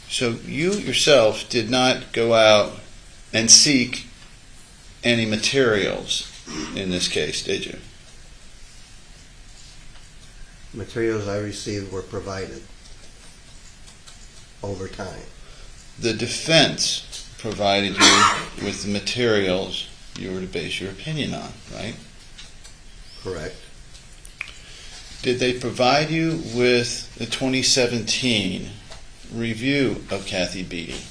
So you yourself did not go out and seek any materials in this case, did you? Materials I received were provided over time. The defense provided you with the materials you were to base your opinion on, right? Correct. Did they provide you with the 2017 review of Kathy Beatty?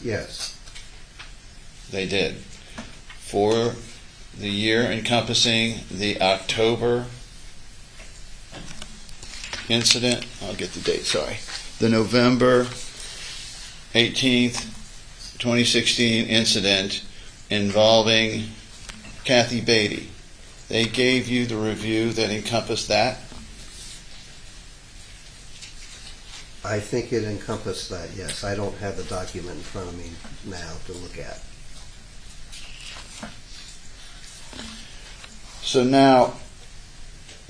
Yes. They did. For the year encompassing the October incident, I'll get the date, sorry. The November 18th, 2016 incident involving Kathy Beatty. They gave you the review that encompassed that? I think it encompassed that, yes. I don't have the document in front of me now to look at. So now,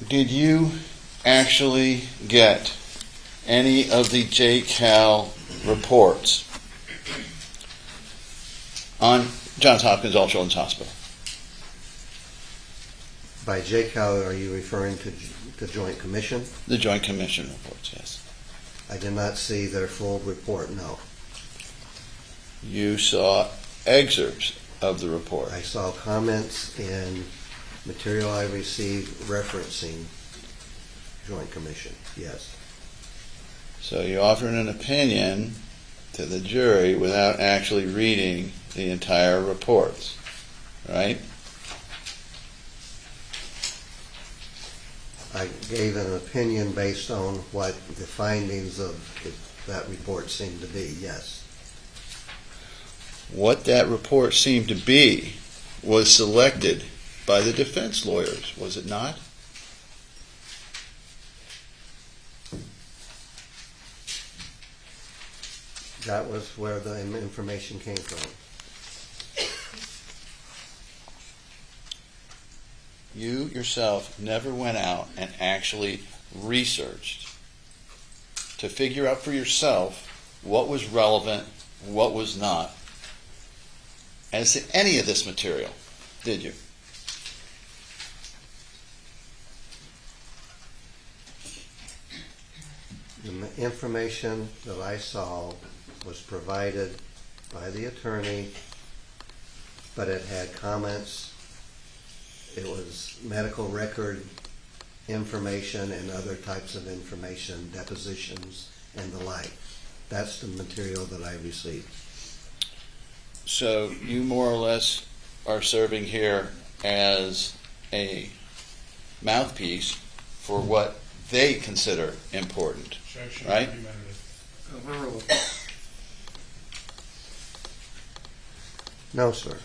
did you actually get any of the JCAL reports on Johns Hopkins All Children's Hospital? By JCAL, are you referring to the Joint Commission? The Joint Commission reports, yes. I did not see their full report, no. You saw excerpts of the report. I saw comments and material I received referencing Joint Commission, yes. So you offered an opinion to the jury without actually reading the entire reports, right? I gave an opinion based on what the findings of that report seemed to be, yes. What that report seemed to be was selected by the defense lawyers, was it not? That was where the information came from. You yourself never went out and actually researched to figure out for yourself what was relevant, what was not, as to any of this material, did you? The information that I saw was provided by the attorney, but it had comments. It was medical record information and other types of information, depositions and the like. That's the material that I received. So you more or less are serving here as a mouthpiece for what they consider important, right? No, sir.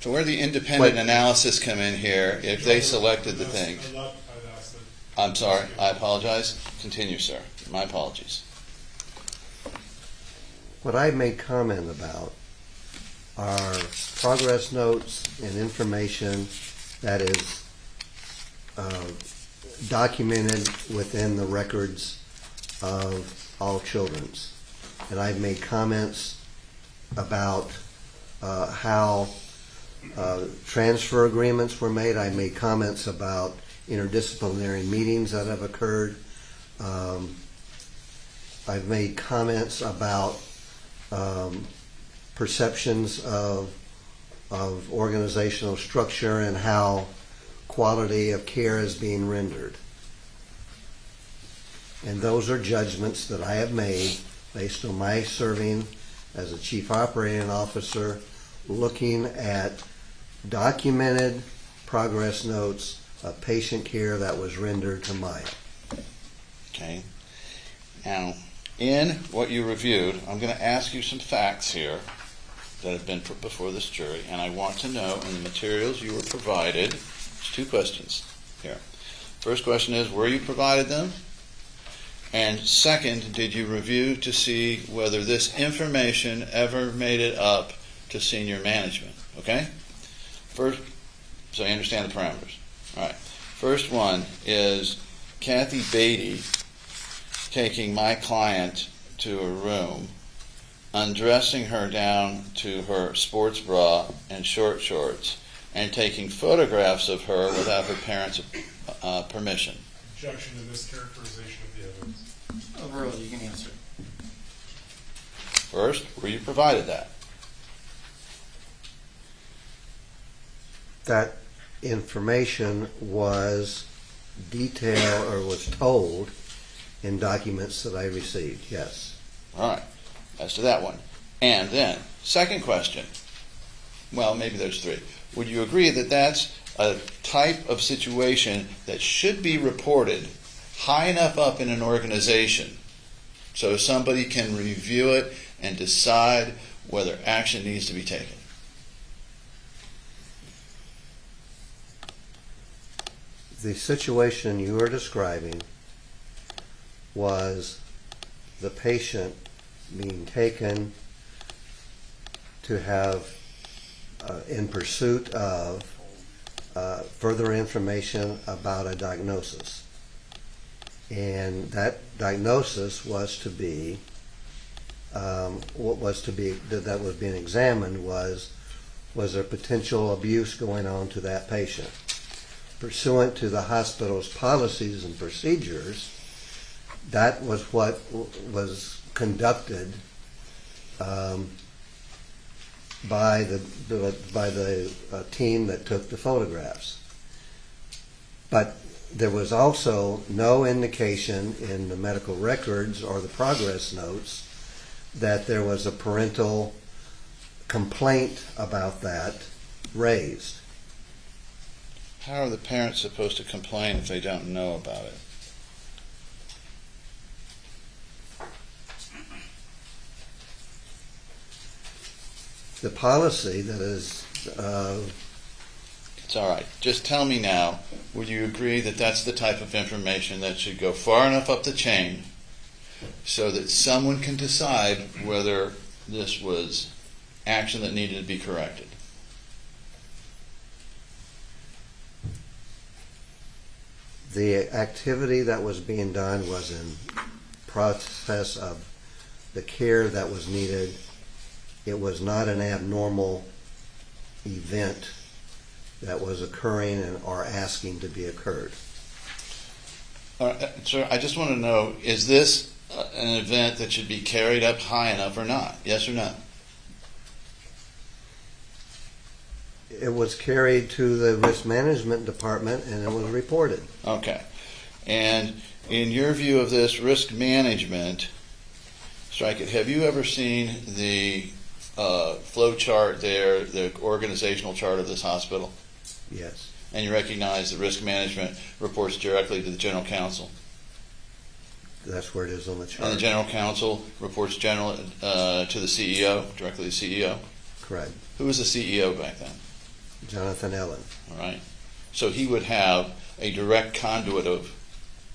So where the independent analysis come in here, if they selected the things? I'm sorry, I apologize. Continue, sir. My apologies. What I made comment about are progress notes and information that is documented within the records of all children's. And I've made comments about how transfer agreements were made. I made comments about interdisciplinary meetings that have occurred. I've made comments about perceptions of organizational structure and how quality of care is being rendered. And those are judgments that I have made based on my serving as a chief operating officer, looking at documented progress notes of patient care that was rendered to Maya. Okay. Now, in what you reviewed, I'm going to ask you some facts here that have been put before this jury, and I want to know in the materials you were provided, there's two questions here. First question is, were you provided them? And second, did you review to see whether this information ever made it up to senior management, okay? First, so you understand the parameters. All right. First one is Kathy Beatty taking my client to a room, undressing her down to her sports bra and short shorts, and taking photographs of her without her parents' permission. Objection to mischaracterization of the evidence. Overall, you can answer. First, were you provided that? That information was detailed or was told in documents that I received, yes. All right. As to that one. And then, second question. Well, maybe there's three. Would you agree that that's a type of situation that should be reported high enough up in an organization so somebody can review it and decide whether action needs to be taken? The situation you are describing was the patient being taken to have, in pursuit of further information about a diagnosis. And that diagnosis was to be, that was being examined was there potential abuse going on to that patient? Pursuant to the hospital's policies and procedures, that was what was conducted by the team that took the photographs. But there was also no indication in the medical records or the progress notes that there was a parental complaint about that raised. How are the parents supposed to complain if they don't know about it? The policy that is It's all right. Just tell me now, would you agree that that's the type of information that should go far enough up the chain so that someone can decide whether this was action that needed to be corrected? the activity that was being done was in process of the care that was needed. It was not an abnormal event that was occurring and or asking to be occurred. Sir, I just want to know, is this an event that should be carried up high enough or not? Yes or no? It was carried to the risk management department and it was reported. Okay. And in your view of this risk management, Strike It, have you ever seen the flow chart there, the organizational chart of this hospital? Yes. And you recognize that risk management reports directly to the general counsel? That's where it is on the chart. And the general counsel reports to the CEO, directly to the CEO? Correct. Who was the CEO back then? Jonathan Ellen. All right. So he would have a direct conduit of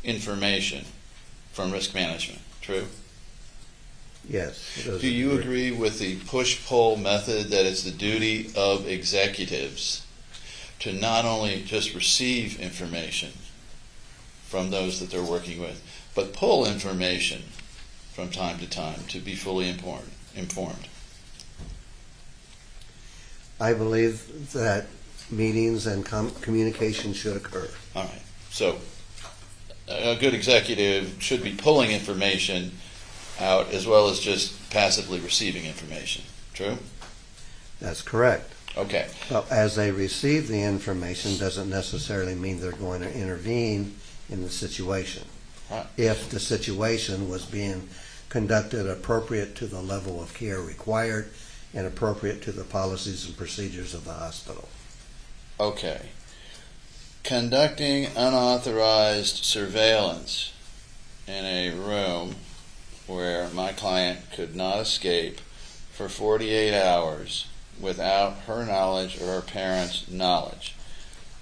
information from risk management, true? Yes. Do you agree with the push-pull method that it's the duty of executives to not only just receive information from those that they're working with, but pull information from time to time to be fully informed? I believe that meetings and communication should occur. All right. So a good executive should be pulling information out as well as just passively receiving information. True? That's correct. Okay. But as they receive the information doesn't necessarily mean they're going to intervene in the situation. Right. If the situation was being conducted appropriate to the level of care required and appropriate to the policies and procedures of the hospital. Okay. Conducting unauthorized surveillance in a room where my client could not escape for 48 hours without her knowledge or her parents' knowledge.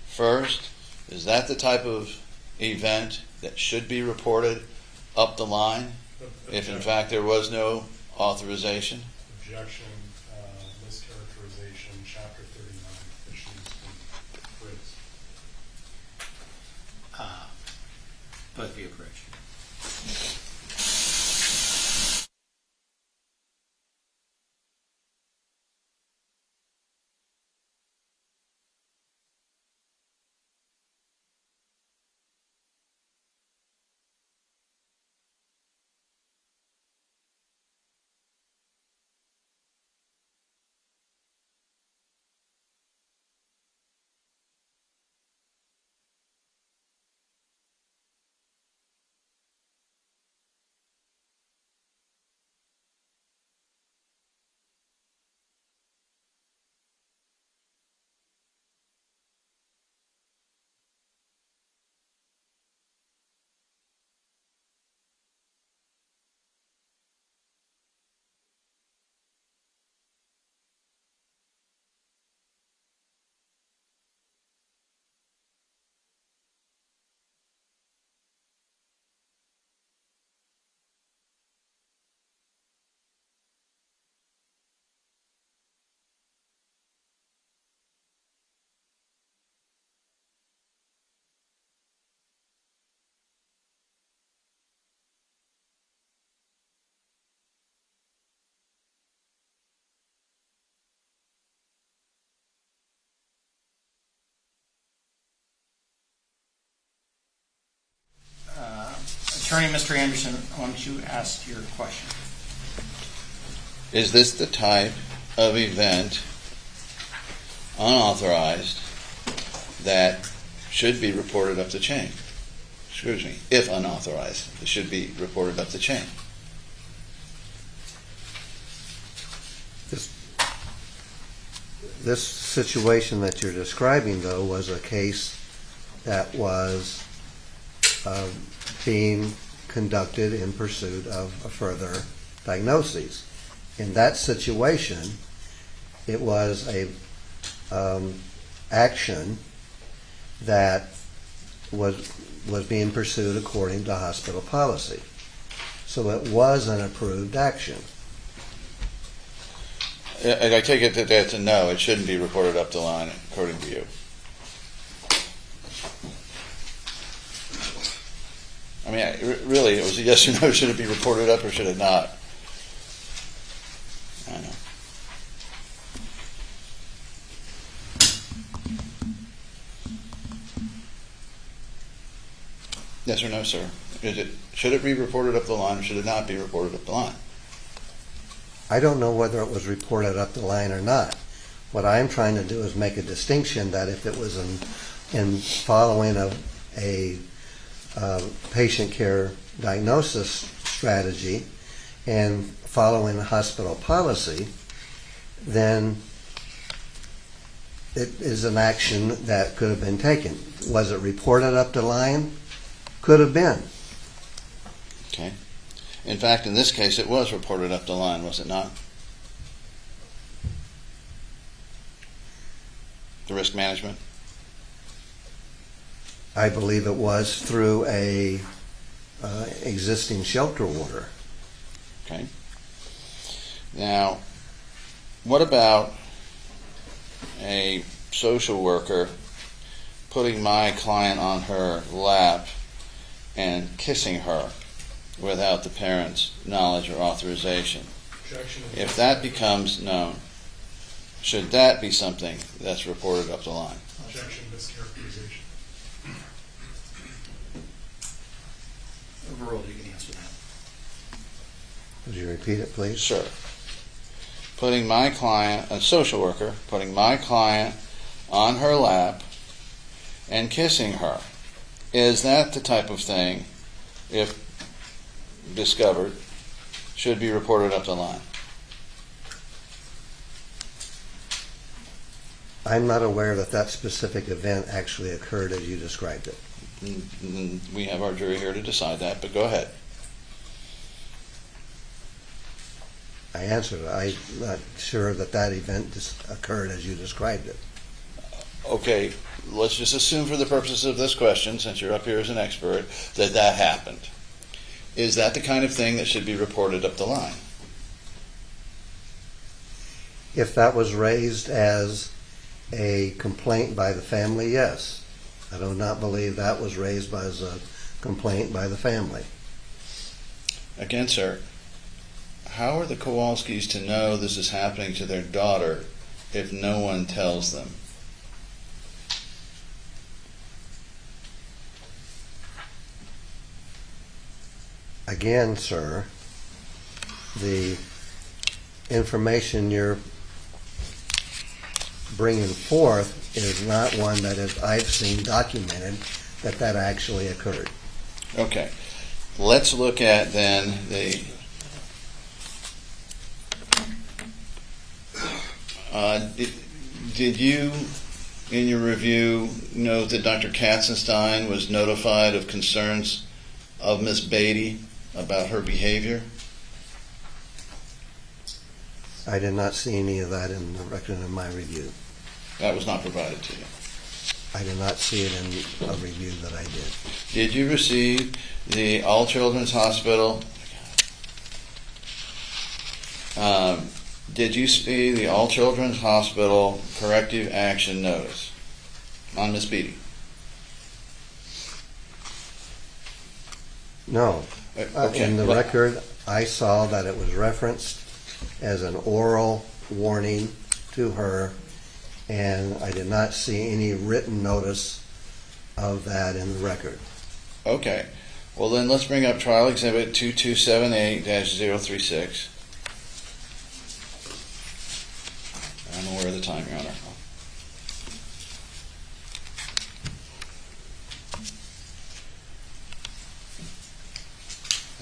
First, is that the type of event that should be reported up the line if in fact there was no authorization? Objection, mischaracterization both be approached. Attorney Mr. Anderson, why don't you ask your question? Is this the type of event, unauthorized, that should be reported up the chain? Excuse me, if unauthorized, it should be reported up the chain. This situation that you're describing, though, was a case that was being conducted in pursuit of a further diagnosis. In that situation, it was a action that was being pursued according to hospital policy. So it was an approved action. I take it that that's a no, it shouldn't be reported up the line, according to you. I mean, really, it was a yes or no, should it be reported up or should it not? I know. Yes or no, sir? Should it be reported up the line or should it not be reported up the line? I don't know whether it was reported up the line or not. What I'm trying to do is make a distinction that if it was in following a patient care diagnosis strategy and following the hospital policy, then it is an action that could have been taken. Was it reported up the line? Could have been. Okay. In fact, in this case, it was reported up the line, was it not? The risk management? I believe it was through a existing shelter order. Okay. Now, what about a social worker putting my client on her lap and kissing her without the parent's knowledge or authorization? Objection. If that becomes known, should that be something that's reported up the line? Objection, mischaracterization. Overruled, you can answer that. Would you repeat it, please? Sure. Putting my client, a social worker, putting my client on her lap and kissing her, is that the type of thing, if discovered, should be reported up the line? I'm not aware that that specific event actually occurred as you described it. We have our jury here to decide that, but go ahead. I answered it. I'm not sure that that event occurred as you described it. Okay, let's just assume for the purposes of this question, since you're up here as an expert, that that happened. Is that the kind of thing that should be reported up the line? If that was raised as a complaint by the family, yes. I do not believe that was raised by as a complaint by the family. Again, sir, how are the Kowalskis to know this is happening to their daughter if no one tells them? Again, sir, the information you're bringing forth is not one that I've seen documented that actually occurred. Okay. Let's look at then did you, in your review, note that Dr. Katzenstein was notified of concerns of Ms. Beatty about her behavior? I did not see any of that in the record of my review. That was not provided to you. I did not see it in a review that I did. Did you receive the All Children's Hospital? Did you see the All Children's Hospital corrective action notice on Ms. Beatty? No. Okay. In the record, I saw that it was referenced as an oral warning to her, and I did not see any written notice of that in the record. Okay. Well, then let's bring up Trial Exhibit 2278-036. I'm aware of the time, Your Honor.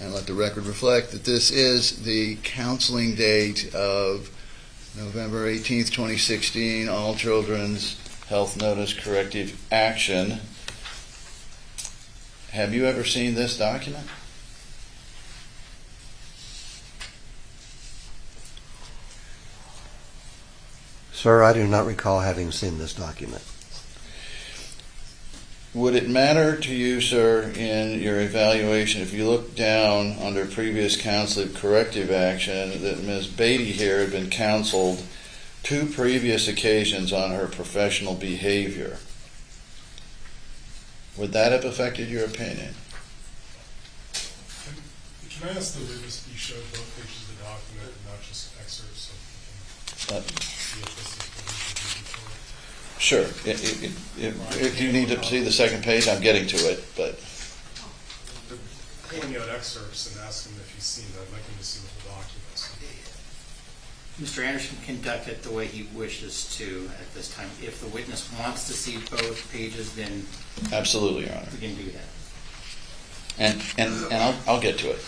And let the record reflect that this is the counseling date of November 18th, 2016, All Children's Health Notice Corrective Action. Have you ever seen this document? Sir, I do not recall having seen this document. Would it matter to you, sir, in your evaluation, if you look down under previous counseling corrective action, that Ms. Beatty here had been counseled 2 previous occasions on her professional behavior? Would that have affected your opinion? Can I ask the witness to be showed both pages of the document and not just excerpts so we can see if this is what we should do before? Sure. If you need to see the second page, I'm getting to it, but Pulling out excerpts and asking if he's seen that, I'd like him to see the whole document. Mr. Anderson conduct it the way he wishes to at this time. If the witness wants to see both pages, then absolutely, Your Honor. we can do that. And I'll get to it.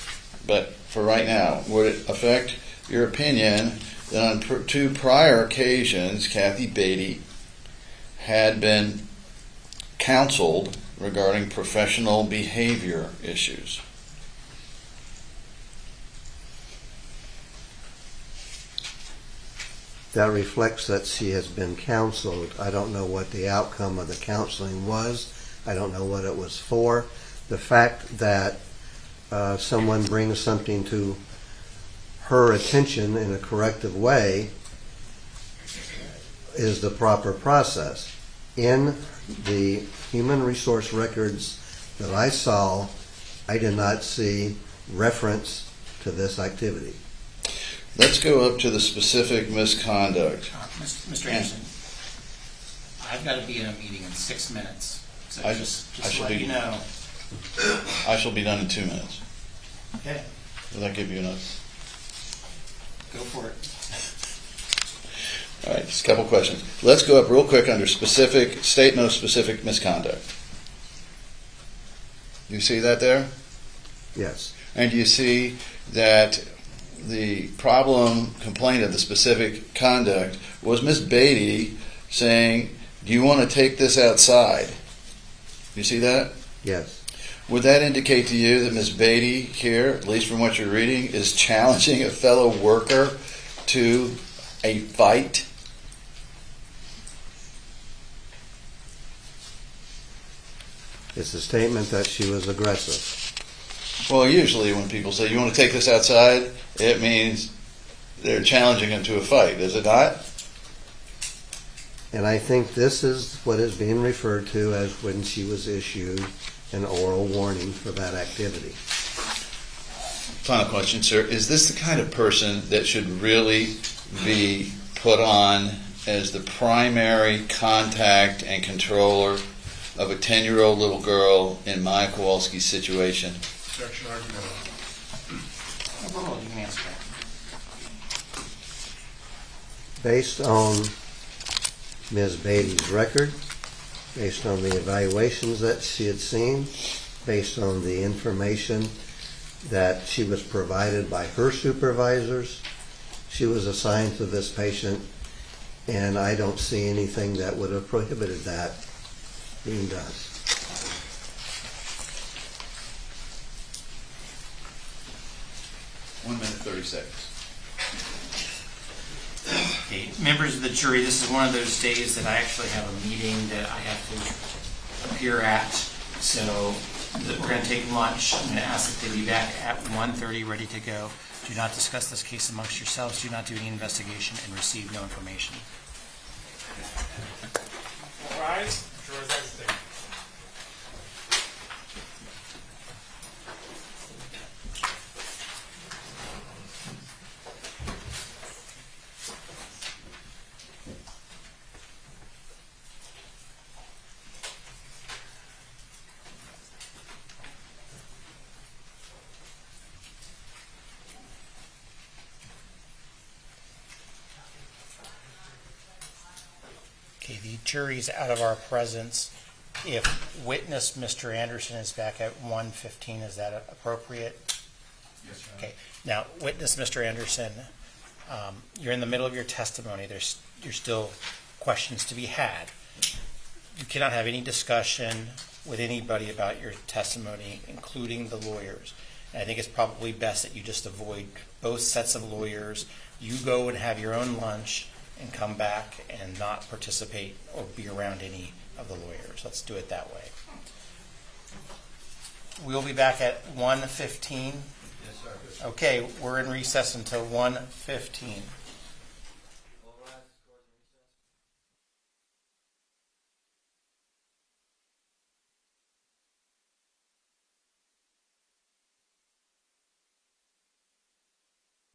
But for right now, would it affect your opinion that on 2 prior occasions, Kathy Beatty had been counseled regarding professional behavior issues? That reflects that she has been counseled. I don't know what the outcome of the counseling was. I don't know what it was for. The fact that someone brings something to her attention in a corrective way is the proper process. In the human resource records that I saw, I did not see reference to this activity. Let's go up to the specific misconduct. Mr. Anderson, I've got to be in a meeting in 6 minutes. So I just shall let be- you know. I shall be done in 2 minutes. Okay, Will that give you enough? go for it. All right, just a couple questions. Let's go up real quick under specific, state no specific misconduct. You see that there? Yes. And you see that the problem complaint of the specific conduct was Ms. Beatty saying, do you want to take this outside? You see that? Yes. Would that indicate to you that Ms. Beatty here, at least from what you're reading, is challenging a fellow worker to a fight? It's a statement that she was aggressive. Well, usually when people say, you want to take this outside, it means they're challenging him to a fight, is it not? And I think this is what is being referred to as when she was issued an oral warning for that activity. Final question, sir. Is this the kind of person that should really be put on as the primary contact and controller of a 10-year-old little girl in Maya Kowalski's situation? Objection, argument. Oh, you can answer that. Based on Ms. Beatty's record, based on the evaluations that she had seen, based on the information that she was provided by her supervisors, she was assigned to this patient, and I don't see anything that would have prohibited that being done. One minute, 30 seconds. Okay, members of the jury, this is one of those days that I actually have a meeting that I have to appear at. So we're going to take lunch. I'm going to ask that they be back at 1:30, ready to go. Do not discuss this case amongst yourselves. Do not do any investigation and receive no information. All rise. Jurors exit. Okay, the jury's out of our presence. If witness Mr. Anderson is back at 1:15, is that appropriate? Yes, Your Honor. Okay. Now, witness Mr. Anderson, you're in the middle of your testimony. There's still questions to be had. You cannot have any discussion with anybody about your testimony, including the lawyers. And I think it's probably best that you just avoid both sets of lawyers. You go and have your own lunch and come back and not participate or be around any of the lawyers. Let's do it that way. We'll be back at 1:15. Yes, sir. Okay, we're in recess until 1:15.